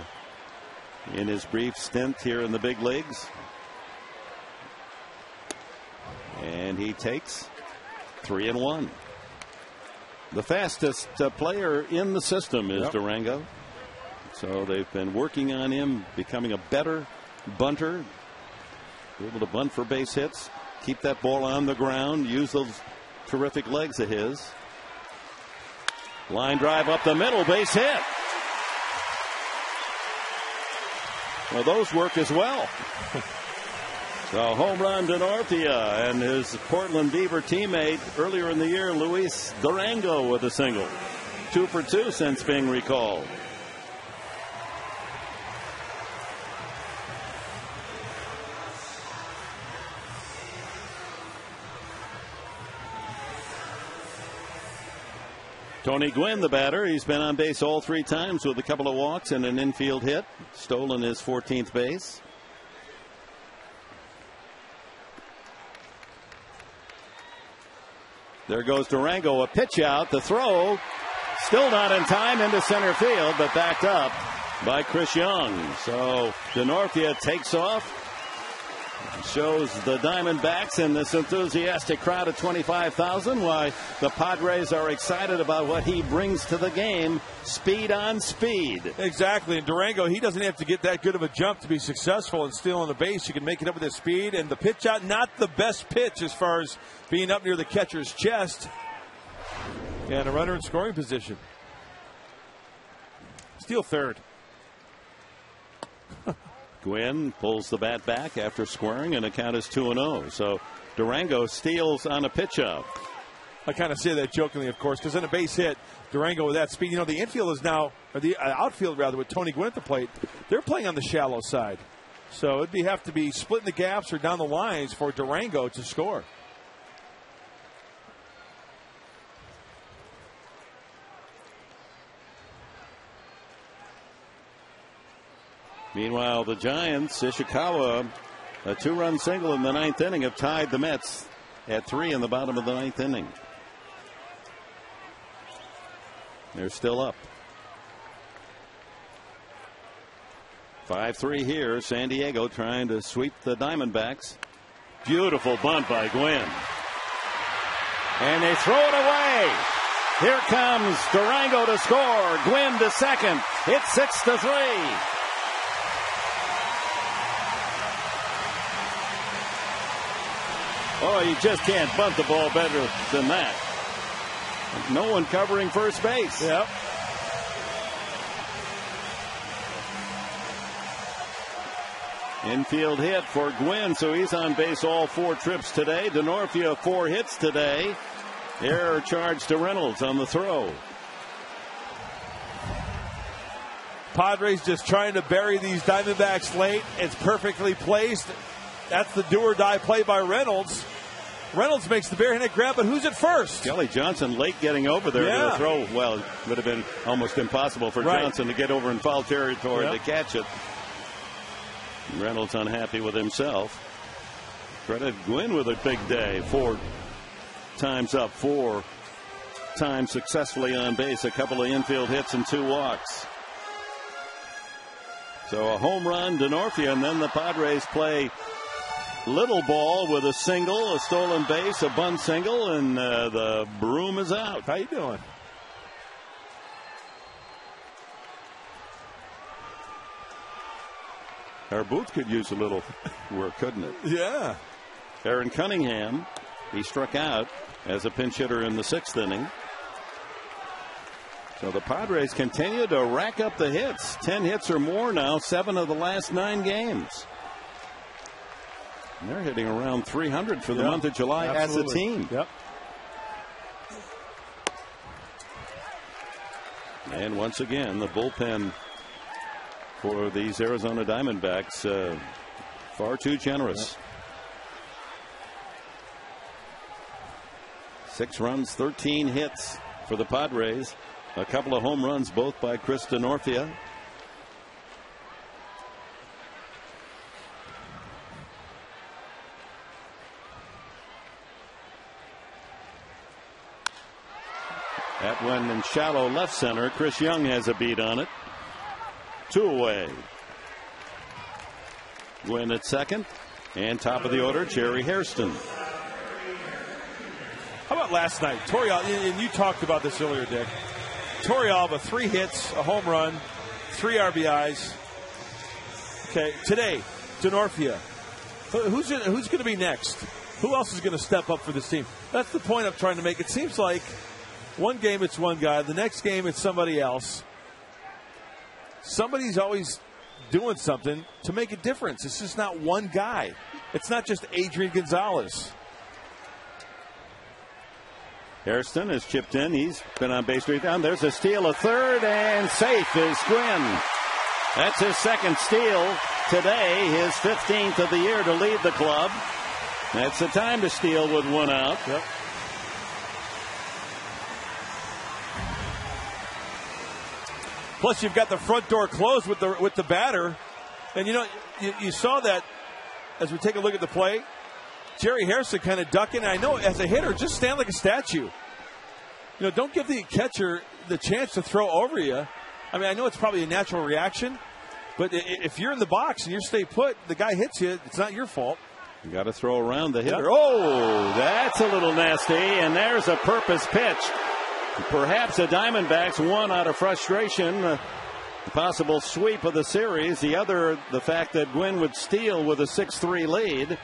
in his brief stint here in the big leagues. And he takes 3-1. The fastest player in the system is Durango. So they've been working on him becoming a better bunter. Able to bunt for base hits. Keep that ball on the ground. Use those terrific legs of his. Line drive up the middle, base hit. Well, those work as well. So home run to DeNorfia and his Portland Beaver teammate earlier in the year, Luis Durango, with a single. 2 for 2 since being recalled. Tony Gwynn, the batter. He's been on base all 3 times with a couple of walks and an infield hit. Stolen his 14th base. There goes Durango. A pitch out. The throw. Still not in time into center field, but backed up by Chris Young. So DeNorfia takes off. Shows the Diamondbacks and this enthusiastic crowd of 25,000 why the Padres are excited about what he brings to the game. Speed on speed. Exactly. And Durango, he doesn't have to get that good of a jump to be successful in stealing the base. You can make it up with his speed. And the pitch out, not the best pitch as far as being up near the catcher's chest. And a runner in scoring position. Steal third. Gwynn pulls the bat back after squaring, and the count is 2-0. So Durango steals on a pitch up. I kind of say that jokingly, of course, because in a base hit, Durango with that speed. You know, the infield is now, or the outfield rather, with Tony Gwynn at the plate, they're playing on the shallow side. So it'd have to be splitting the gaps or down the lines for Durango to score. Meanwhile, the Giants, Ishikawa, a 2-run single in the 9th inning, have tied the Mets at 3 in the bottom of the 9th inning. They're still up. 5-3 here. San Diego trying to sweep the Diamondbacks. Beautiful bunt by Gwynn. And they throw it away. Here comes Durango to score. Gwynn to second. It's 6-3. Oh, you just can't bunt the ball better than that. No one covering first base. Yep. Infield hit for Gwynn, so he's on base all 4 trips today. DeNorfia 4 hits today. Error charge to Reynolds on the throw. Padres just trying to bury these Diamondbacks late. It's perfectly placed. That's the do-or-die play by Reynolds. Reynolds makes the barehanded grab, but who's at first? Kelly Johnson late getting over there to the throw. Well, it would have been almost impossible for Johnson to get over in foul territory to catch it. Reynolds unhappy with himself. Credit Gwynn with a big day. 4 times up, 4 times successfully on base. A couple of infield hits and 2 walks. So a home run, DeNorfia, and then the Padres play little ball with a single, a stolen base, a bunt single, and the broom is out. How you doing? Our booth could use a little work, couldn't it? Yeah. Aaron Cunningham, he struck out as a pinch hitter in the 6th inning. So the Padres continue to rack up the hits. 10 hits or more now, 7 of the last 9 games. And they're hitting around 300 for the month of July as a team. Yep. And once again, the bullpen for these Arizona Diamondbacks far too generous. 6 runs, 13 hits for the Padres. A couple of home runs, both by Chris DeNorfia. That one in shallow left center. Chris Young has a beat on it. 2 away. Gwynn at second. And top of the order, Jerry Hairston. How about last night? Torrealba, and you talked about this earlier, Dick. Torrealba, 3 hits, a home run, 3 RBIs. Okay, today, DeNorfia. Who's going to be next? Who else is going to step up for this team? That's the point I'm trying to make. It seems like one game it's one guy, the next game it's somebody else. Somebody's always doing something to make a difference. It's just not one guy. It's not just Adrian Gonzalez. Hairston has chipped in. He's been on base 3 down. There's a steal, a third, and safe is Gwynn. That's his 2nd steal today, his 15th of the year to lead the club. That's the time to steal with 1 out. Yep. Plus, you've got the front door closed with the batter, and you saw that as we take a look at the play. Jerry Hairston kind of ducking. I know as a hitter, just stand like a statue. Don't give the catcher the chance to throw over you. I mean, I know it's probably a natural reaction, but if you're in the box and you stay put, the guy hits you, it's not your fault. You got to throw around the hitter. Yep. Oh, that's a little nasty, and there's a purpose pitch. Perhaps the Diamondbacks won out of frustration. The possible sweep of the series. The other, the fact that Gwynn would steal with a 6-3 lead.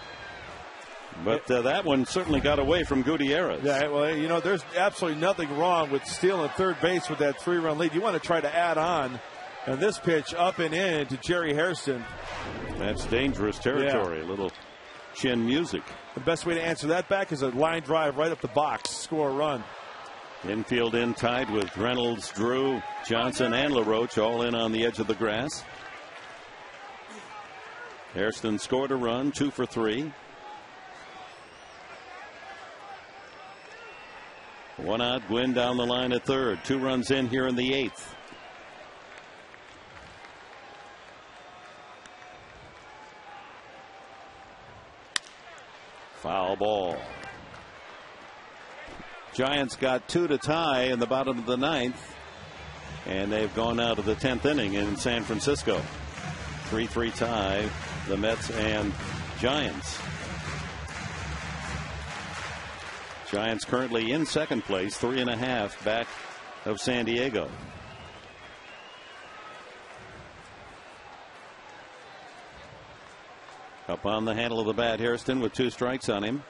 But that one certainly got away from Gutierrez. Yeah, well, there's absolutely nothing wrong with stealing third base with that 3-run lead. You want to try to add on. And this pitch up and in to Jerry Hairston. That's dangerous territory. Yeah. A little chin music. The best way to answer that back is a line drive right up the box. Score a run. Infield in tied with Reynolds, Drew, Johnson, and LaRoche all in on the edge of the grass. Hairston scored a run, 2 for 3. 1 out, Gwynn down the line at third. 2 runs in here in the 8th. Foul ball. Giants got 2 to tie in the bottom of the 9th, and they've gone out of the 10th inning in San Francisco. 3-3 tie, the Mets and Giants. Giants currently in second place, 3.5 back of San Diego. Up on the handle of the bat, Hairston with 2 strikes on him.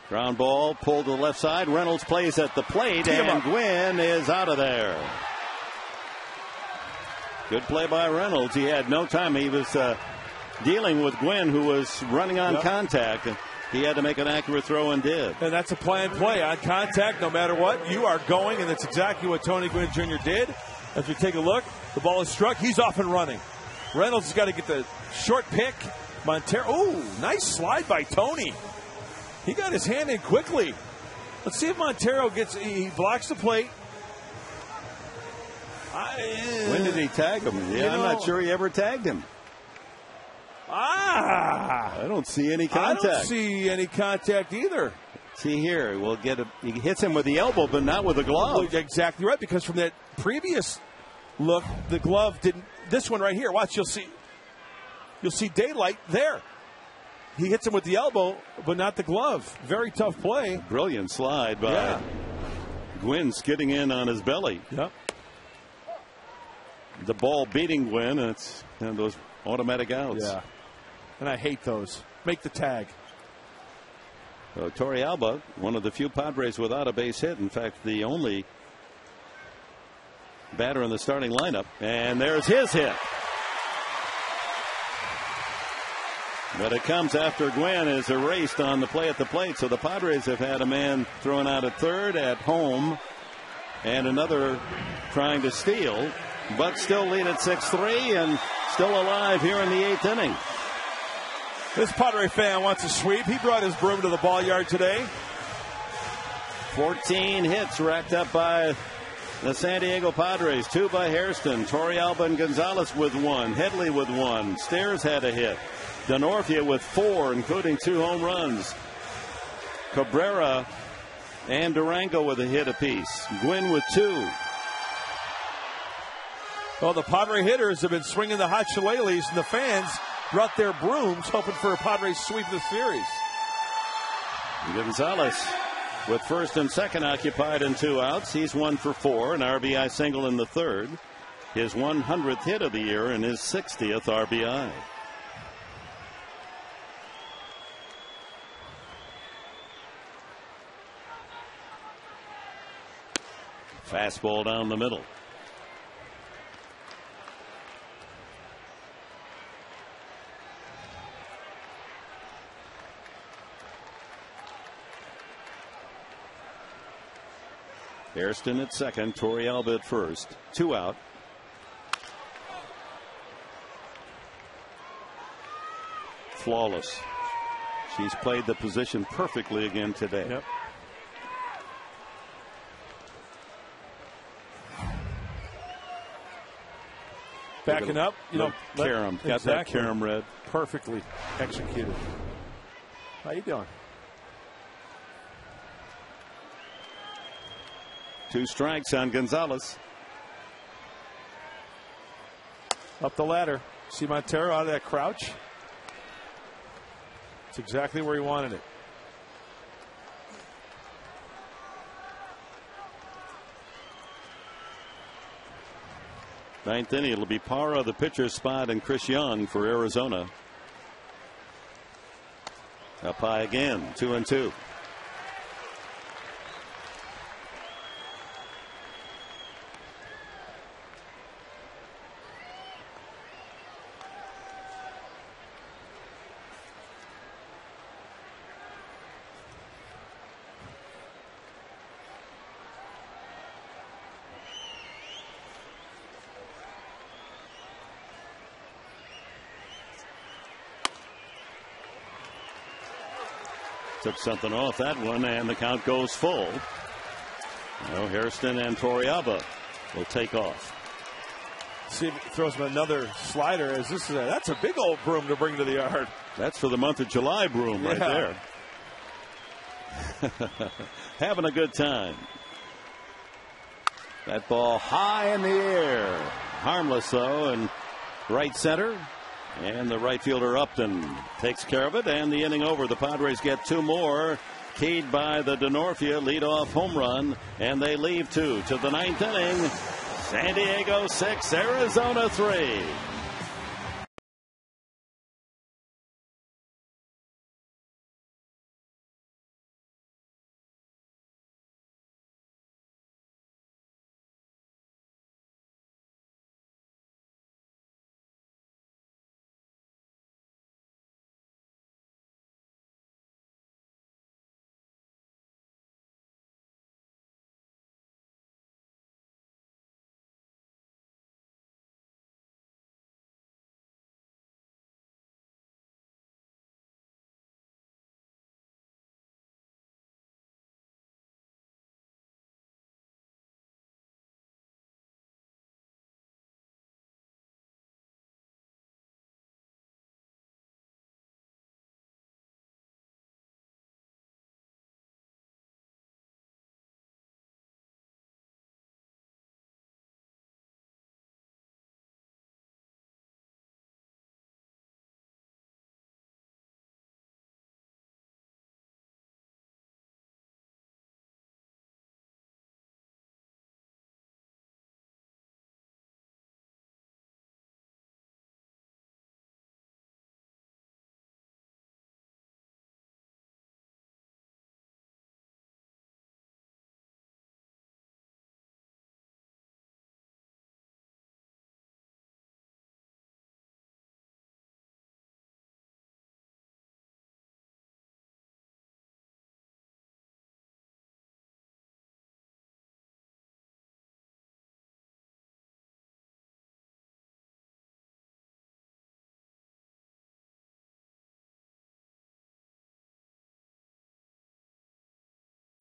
Ground ball pulled to the left side. Reynolds plays at the plate, and Gwynn is out of there. Good play by Reynolds. He had no time. He was dealing with Gwynn, who was running on contact. He had to make an accurate throw and did. And that's a planned play. On contact, no matter what, you are going, and that's exactly what Tony Gwynn Jr. did. As we take a look, the ball is struck. He's off and running. Reynolds has got to get the short pick. Montero, oh, nice slide by Tony. He got his hand in quickly. Let's see if Montero he blocks the plate. When did he tag him? Yeah, I'm not sure he ever tagged him. I don't see any contact. I don't see any contact either. See here, he hits him with the elbow, but not with the glove. Exactly right, because from that previous look, the glove didn't. This one right here, watch, you'll see daylight there. He hits him with the elbow, but not the glove. Very tough play. Brilliant slide by Gwynn, skidding in on his belly. Yep. The ball beating Gwynn, and it's those automatic outs. Yeah. And I hate those. Make the tag. So Torrealba, one of the few Padres without a base hit. In fact, the only batter in the starting lineup. And there's his hit. But it comes after Gwynn is erased on the play at the plate. So the Padres have had a man thrown out at third at home and another trying to steal, but still lead at 6-3 and still alive here in the 8th inning. This Padre fan wants a sweep. He brought his broom to the ball yard today. 14 hits racked up by the San Diego Padres. 2 by Hairston. Torrealba and Gonzalez with 1. Headley with 1. Stairs had a hit. Denorfia with 4, including 2 home runs. Cabrera and Durango with a hit apiece. Gwynn with 2. Well, the Padre hitters have been swinging the hot shillelaghs, and the fans brought their brooms hoping for a Padres sweep of the series. Gonzalez with first and second occupied and 2 outs. He's 1 for 4, an RBI single in the third. His 100th hit of the year and his 60th RBI. Fastball down the middle. Hairston at second, Torrealba at first. 2 out. Flawless. She's played the position perfectly again today. Yep. Backing up, carom. Got that carom red. Perfectly executed. How you doing? 2 strikes on Gonzalez. Up the ladder. See Montero out of that crouch? It's exactly where he wanted it. Ninth inning, it'll be Parra, the pitcher's spot, and Chris Young for Arizona. Up high again, 2-2. Took something off that one, and the count goes full. Now Hairston and Torrealba will take off. See if he throws him another slider. That's a big old broom to bring to the yard. That's for the month of July broom right there. Having a good time. That ball high in the air. Harmless though, and right center. And the right fielder Upton takes care of it, and the inning over. The Padres get 2 more. keyed by the DeNorfia leadoff home run, and they leave two to the ninth inning. San Diego 6, Arizona 3.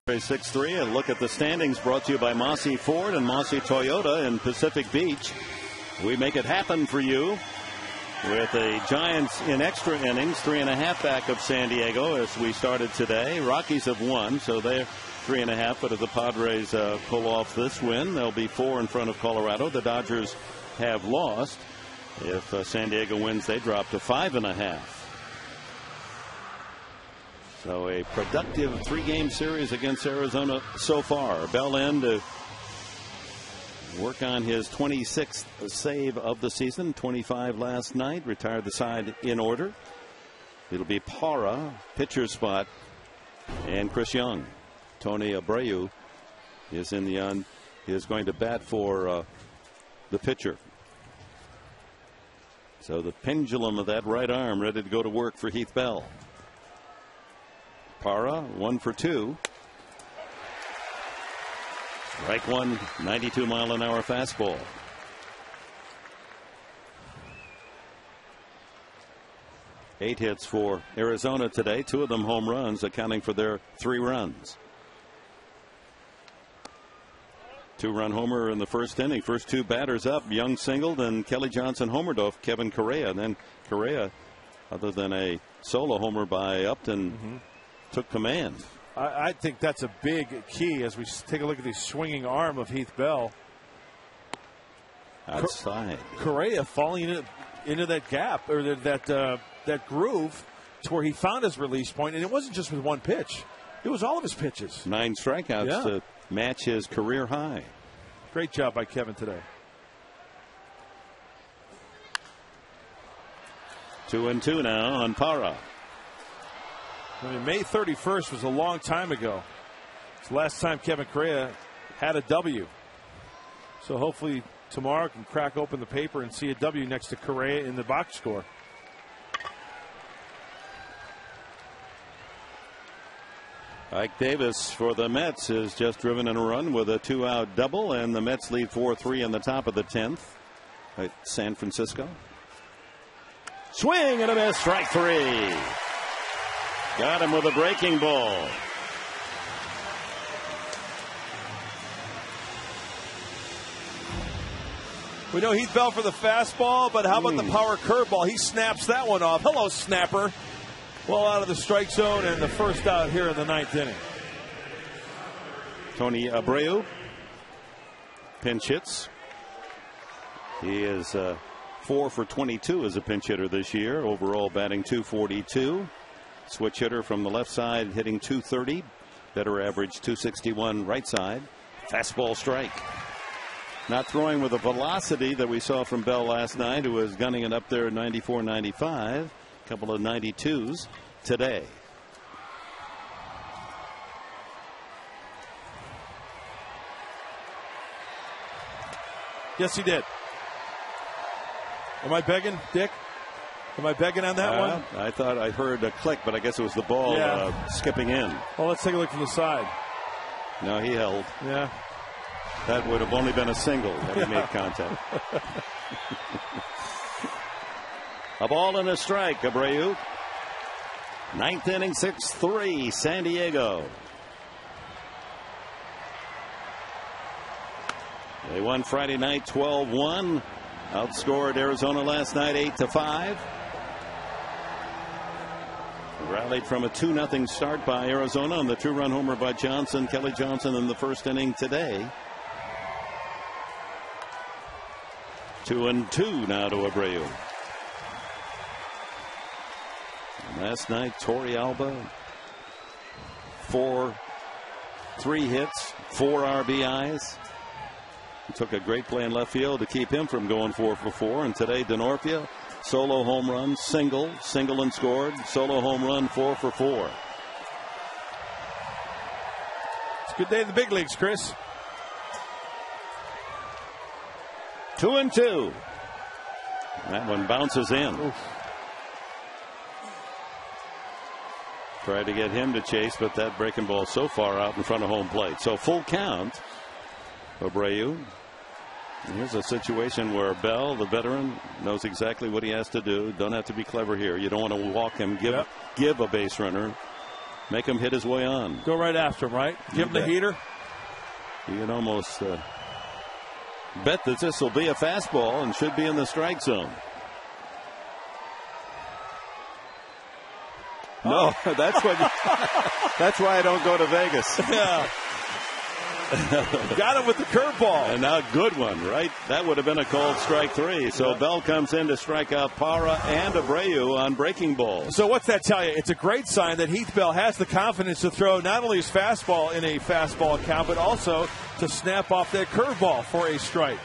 Padres 6-3, and look at the standings brought to you by Mossy Ford and Mossy Toyota in Pacific Beach. We make it happen for you with the Giants in extra innings, 3.5 back of San Diego as we started today. Rockies have won, so they're 3.5, but if the Padres pull off this win, they'll be 4 in front of Colorado. The Dodgers have lost. If San Diego wins, they drop to 5.5. So a productive 3-game series against Arizona so far. Bell to work on his 26th save of the season, 25 last night, retired the side in order. It'll be Parra, pitcher spot, and Chris Young. Tony Abreu is is going to bat for the pitcher. So the pendulum of that right arm ready to go to work for Heath Bell. Parra 1 for 2. Strike one, 92-mile-an-hour fastball. Eight hits for Arizona today, 2 of them home runs, accounting for their 3 runs. 2-run homer in the first inning. First 2 batters up. Young singled and Kelly Johnson homered off Kevin Correa. And then Correa, other than a solo homer by Upton, took command. I think that's a big key as we take a look at the swinging arm of Heath Bell. Outside. Correa falling into that gap or that groove to where he found his release point, and it wasn't just with one pitch. It was all of his pitches. 9 strikeouts to match his career high. Great job by Kevin today. 2-2 now on Parra. I mean, May 31st was a long time ago. It's the last time Kevin Correa had a W. So hopefully tomorrow can crack open the paper and see a W next to Correa in the box score. Ike Davis for the Mets has just driven in a run with a 2-out double, and the Mets lead 4-3 in the top of the 10th at San Francisco. Swing and a miss, strike 3. Got him with a breaking ball. We know Heath Bell for the fastball, but how about the power curveball? He snaps that one off. Hello, snapper. Well out of the strike zone, and the first out here in the 9th inning. Tony Abreu pinch hits. He is 4 for 22 as a pinch hitter this year. Overall batting .242. Switch hitter from the left side, hitting .230. Better average .261 right side. Fastball strike. Not throwing with the velocity that we saw from Bell last night, who was gunning it up there at 94, 95. A couple of 92s today. Yes, he did. Am I begging, Dick? Am I begging on that one? I thought I heard a click, but I guess it was the ball skipping in. Well, let's take a look from the side. No, he held. Yeah. That would have only been a single had he made contact. A ball and a strike, Abreu. Ninth inning, 6-3, San Diego. They won Friday night 12-1. Outscored Arizona last night 8-5. Rallied from a 2-0 start by Arizona on the 2-run homer by Johnson. Kelly Johnson in the first inning today. 2-2 now to Abreu. And last night, Torrealba, 3 hits, 4 RBIs. He took a great play in left field to keep him from going 4 for 4. And today, Denorfia, solo home run, single and scored, solo home run, 4 for 4. It's a good day in the big leagues, Chris. 2-2. That one bounces in. Oof. Tried to get him to chase, but that breaking ball so far out in front of home plate. So full count. Abreu. And here's a situation where Bell, the veteran, knows exactly what he has to do. Don't have to be clever here. You don't want to walk him, give a base runner, make him hit his way on. Go right after him, right? Give him the heater. You can almost bet that this will be a fastball and should be in the strike zone. No, that's why I don't go to Vegas. Yeah. Got him with the curveball. And now good one, right? That would have been a called strike 3. So Bell comes in to strike out Parra and Abreu on breaking balls. So what's that tell you? It's a great sign that Heath Bell has the confidence to throw not only his fastball in a fastball count, but also to snap off that curveball for a strike.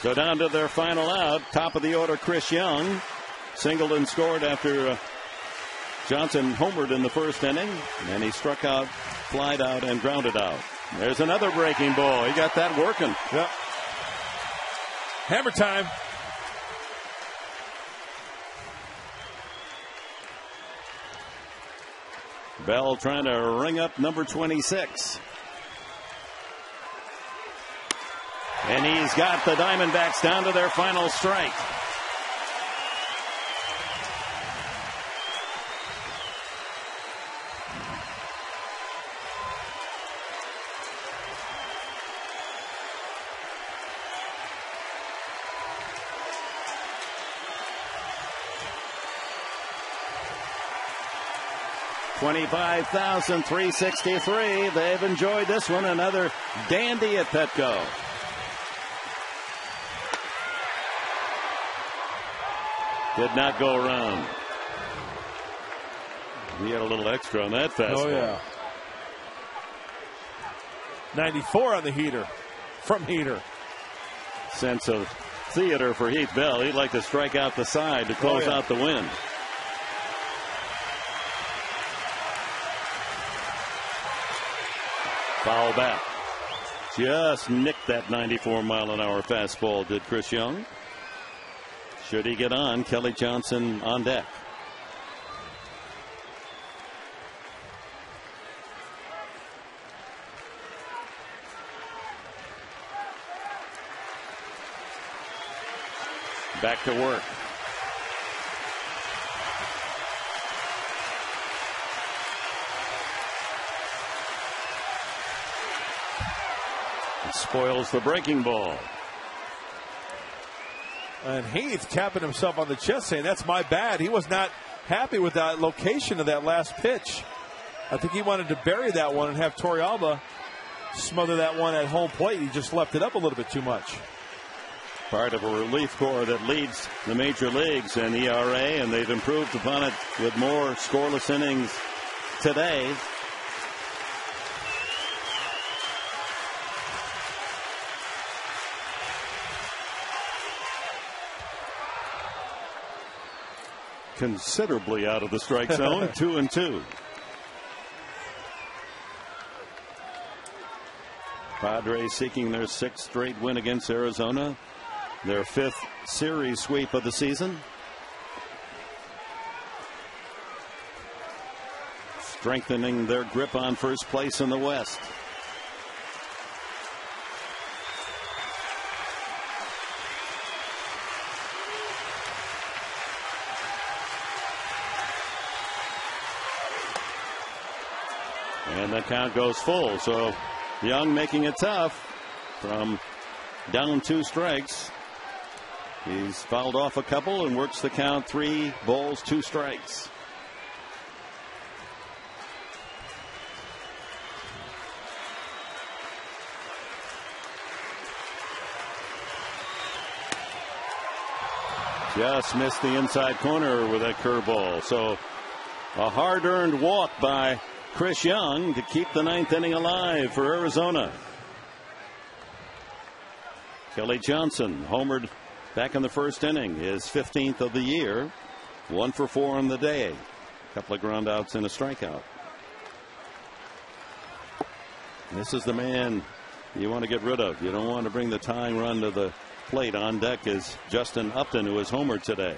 So down to their final out. Top of the order, Chris Young. Singled and scored after Johnson homered in the first inning. And he struck out, flied out, and grounded out. There's another breaking ball. He got that working. Yep. Hammer time. Bell trying to ring up number 26. And he's got the Diamondbacks down to their final strike. $25,363. They've enjoyed this one. Another dandy at Petco. Did not go around. He had a little extra on that fastball. Oh, yeah. 94 on the heater. From heater. Sense of theater for Heath Bell. He'd like to strike out the side to close out the win. Foul back. Just nicked that 94-mile-an-hour fastball, did Chris Young. Should he get on, Kelly Johnson on deck. Back to work. Spoils the breaking ball. And Heath tapping himself on the chest saying, that's my bad. He was not happy with that location of that last pitch. I think he wanted to bury that one and have Torrealba smother that one at home plate. He just left it up a little bit too much. Part of a relief corps that leads the major leagues in ERA, and they've improved upon it with more scoreless innings today. Considerably out of the strike zone. 2-2. Padres seeking their 6th straight win against Arizona, their 5th series sweep of the season. Strengthening their grip on first place in the West. And the count goes full. So Young making it tough from down 2 strikes. He's fouled off a couple and works the count 3 balls, 2 strikes. Just missed the inside corner with that curveball. So a hard-earned walk by Chris Young to keep the 9th inning alive for Arizona. Kelly Johnson homered back in the 1st inning, his 15th of the year. 1 for 4 on the day. A couple of ground outs and a strikeout. This is the man you want to get rid of. You don't want to bring the tying run to the plate. On deck is Justin Upton, who is homered today.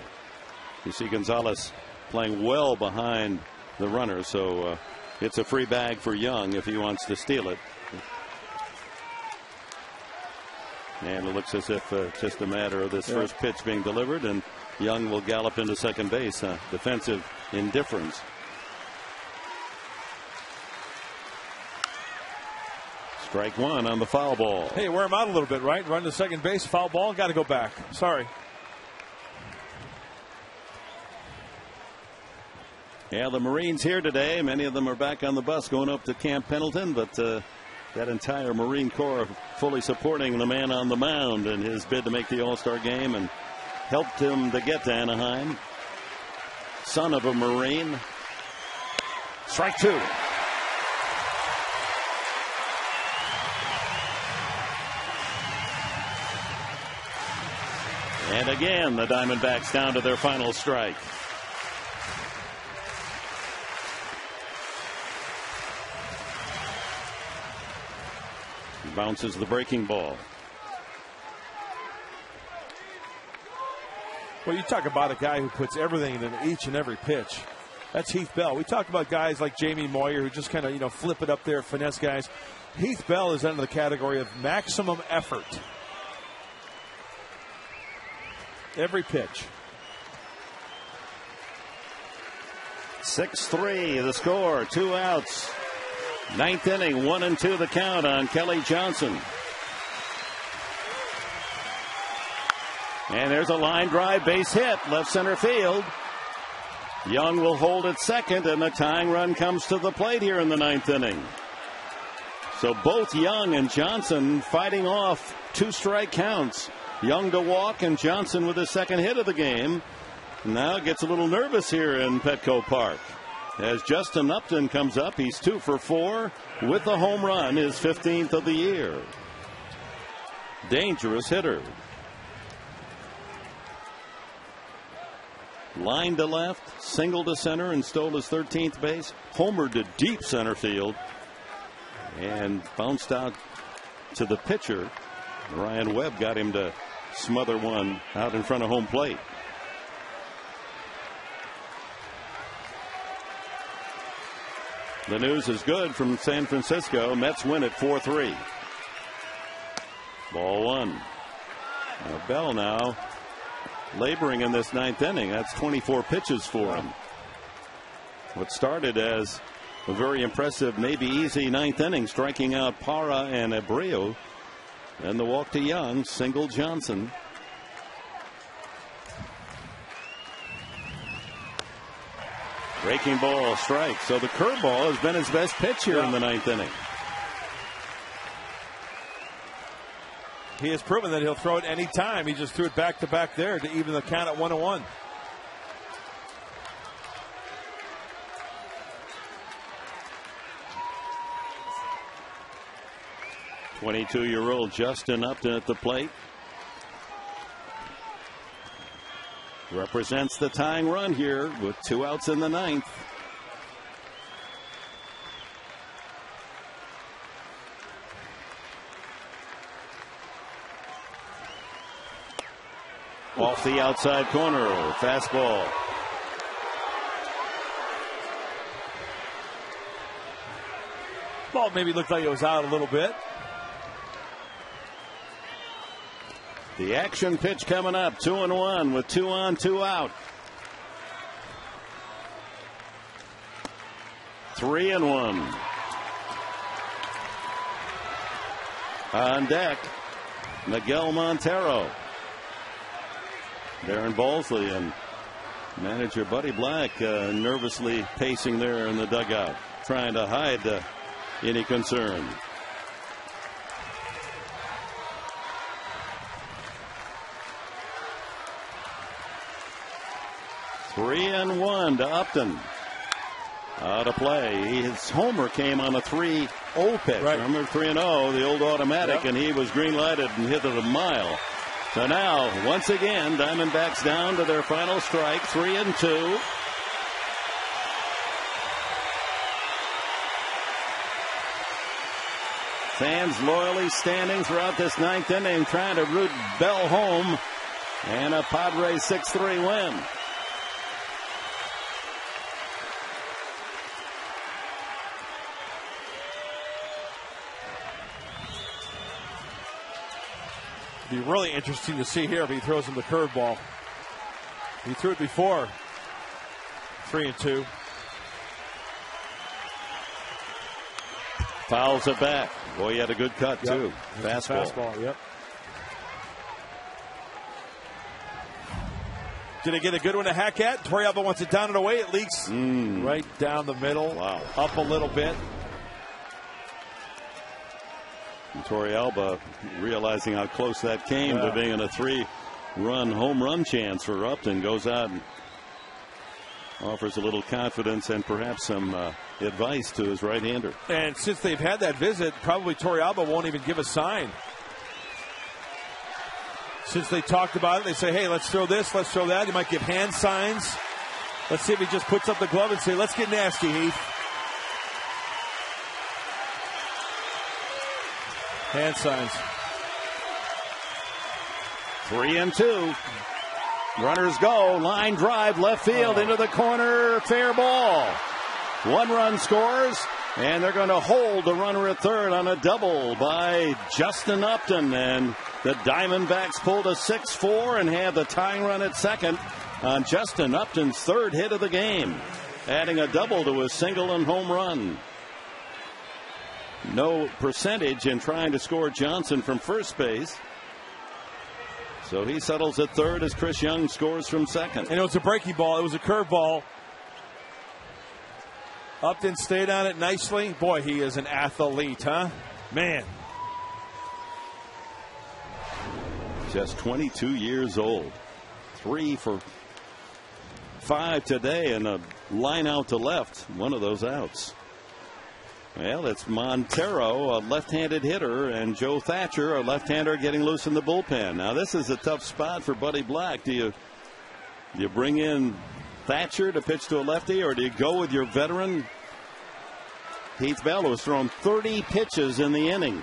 You see Gonzalez playing well behind the runner, so it's a free bag for Young if he wants to steal it. And it looks as if just a matter of this first pitch being delivered, and Young will gallop into second base. Defensive indifference. Strike 1 on the foul ball. Hey, wear him out a little bit, right? Run to second base, foul ball, got to go back. Sorry. Yeah, the Marines here today. Many of them are back on the bus going up to Camp Pendleton, but that entire Marine Corps fully supporting the man on the mound in his bid to make the All-Star game and helped him to get to Anaheim. Son of a Marine. Strike 2. And again, the Diamondbacks down to their final strike. Bounces the breaking ball. Well, you talk about a guy who puts everything in each and every pitch. That's Heath Bell. We talk about guys like Jamie Moyer who just kind of, flip it up there, finesse guys. Heath Bell is under the category of maximum effort. Every pitch. 6-3 the score, 2 outs. 9th inning, 1-2 the count on Kelly Johnson. And there's a line drive, base hit, left center field. Young will hold at second, and the tying run comes to the plate here in the 9th inning. So both Young and Johnson fighting off 2 strike counts. Young to walk, and Johnson with his 2nd hit of the game. Now gets a little nervous here in Petco Park. As Justin Upton comes up, he's 2 for 4 with a home run, his 15th of the year. Dangerous hitter. Line to left, single to center, and stole his 13th base. Homered to deep center field, and bounced out to the pitcher. Ryan Webb got him to smother one out in front of home plate. The news is good from San Francisco. Mets win at 4-3. Ball 1. Now Bell now laboring in this 9th inning. That's 24 pitches for him. What started as a very impressive, maybe easy 9th inning, striking out Parra and Abreu. And the walk to Young, single Johnson. Breaking ball, strike. So the curveball has been his best pitch here in the 9th inning. He has proven that he'll throw it any time. He just threw it back to back there to even the count at 1-1. 22-year-old Justin Upton at the plate. Represents the tying run here with 2 outs in the 9th. Off the outside corner, fastball. Ball maybe looked like it was out a little bit. The action pitch coming up, 2-1 with 2 on, 2 out. 3-1. On deck, Miguel Montero. Darren Balsley and manager Buddy Black nervously pacing there in the dugout, trying to hide any concern. Three and 1 to Upton. Out of play. His homer came on a 3-0 pitch. Right. Remember 3-0, the old automatic, and he was green lighted and hit it a mile. So now, once again, Diamondbacks down to their final strike, 3-2. Fans loyally standing throughout this 9th inning, trying to root Bell home, and a Padres 6-3 win. Be really interesting to see here if he throws him the curveball. He threw it before. 3-2. Fouls it back. Boy, he had a good cut, too. Fastball, yep. Did he get a good one to hack at? Torrealba wants it down and away. It leaks right down the middle. Wow. Up a little bit. And Torrealba realizing how close that came to being in a 3-run home run chance for Upton, goes out and offers a little confidence and perhaps some advice to his right-hander. And since they've had that visit, probably Torrealba won't even give a sign. Since they talked about it, they say, hey, let's throw this, let's throw that. He might give hand signs. Let's see if he just puts up the glove and say, let's get nasty, Heath. Hand signs. 3-2. Runners go. Line drive, left field into the corner. Fair ball. 1 run scores, and they're going to hold the runner at third on a double by Justin Upton. And the Diamondbacks pulled a 6-4 and had the tying run at second on Justin Upton's 3rd hit of the game, adding a double to his single and home run. No percentage in trying to score Johnson from first base. So he settles at third as Chris Young scores from second. And it was a breaking ball. It was a curveball. Upton stayed on it nicely. Boy, he is an athlete, huh? Man. Just 22 years old. 3 for 5 today, and a line out to left. One of those outs. Well, it's Montero, a left-handed hitter, and Joe Thatcher, a left-hander, getting loose in the bullpen. Now, this is a tough spot for Buddy Black. Do you bring in Thatcher to pitch to a lefty, or do you go with your veteran Heath Bell, who's thrown 30 pitches in the inning?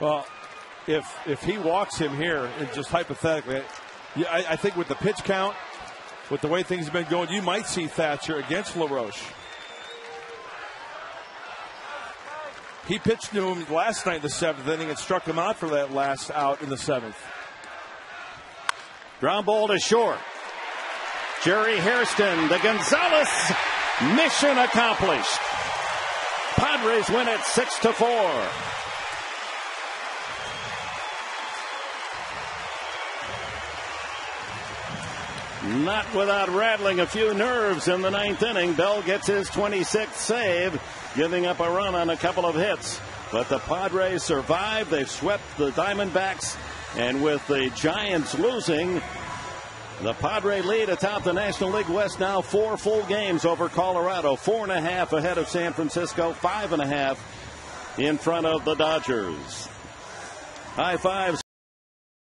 Well, if he walks him here, and just hypothetically, I think with the pitch count, with the way things have been going, you might see Thatcher against LaRoche. He pitched to him last night in the 7th inning and struck him out for that last out in the 7th. Ground ball to short. Jerry Hairston, the Gonzalez mission accomplished. Padres win it 6-4. Not without rattling a few nerves in the 9th inning. Bell gets his 26th save, giving up a run on a couple of hits. But the Padres survived. They've swept the Diamondbacks. And with the Giants losing, the Padre lead atop the National League West now 4 full games over Colorado. 4.5 ahead of San Francisco. 5.5 in front of the Dodgers. High fives.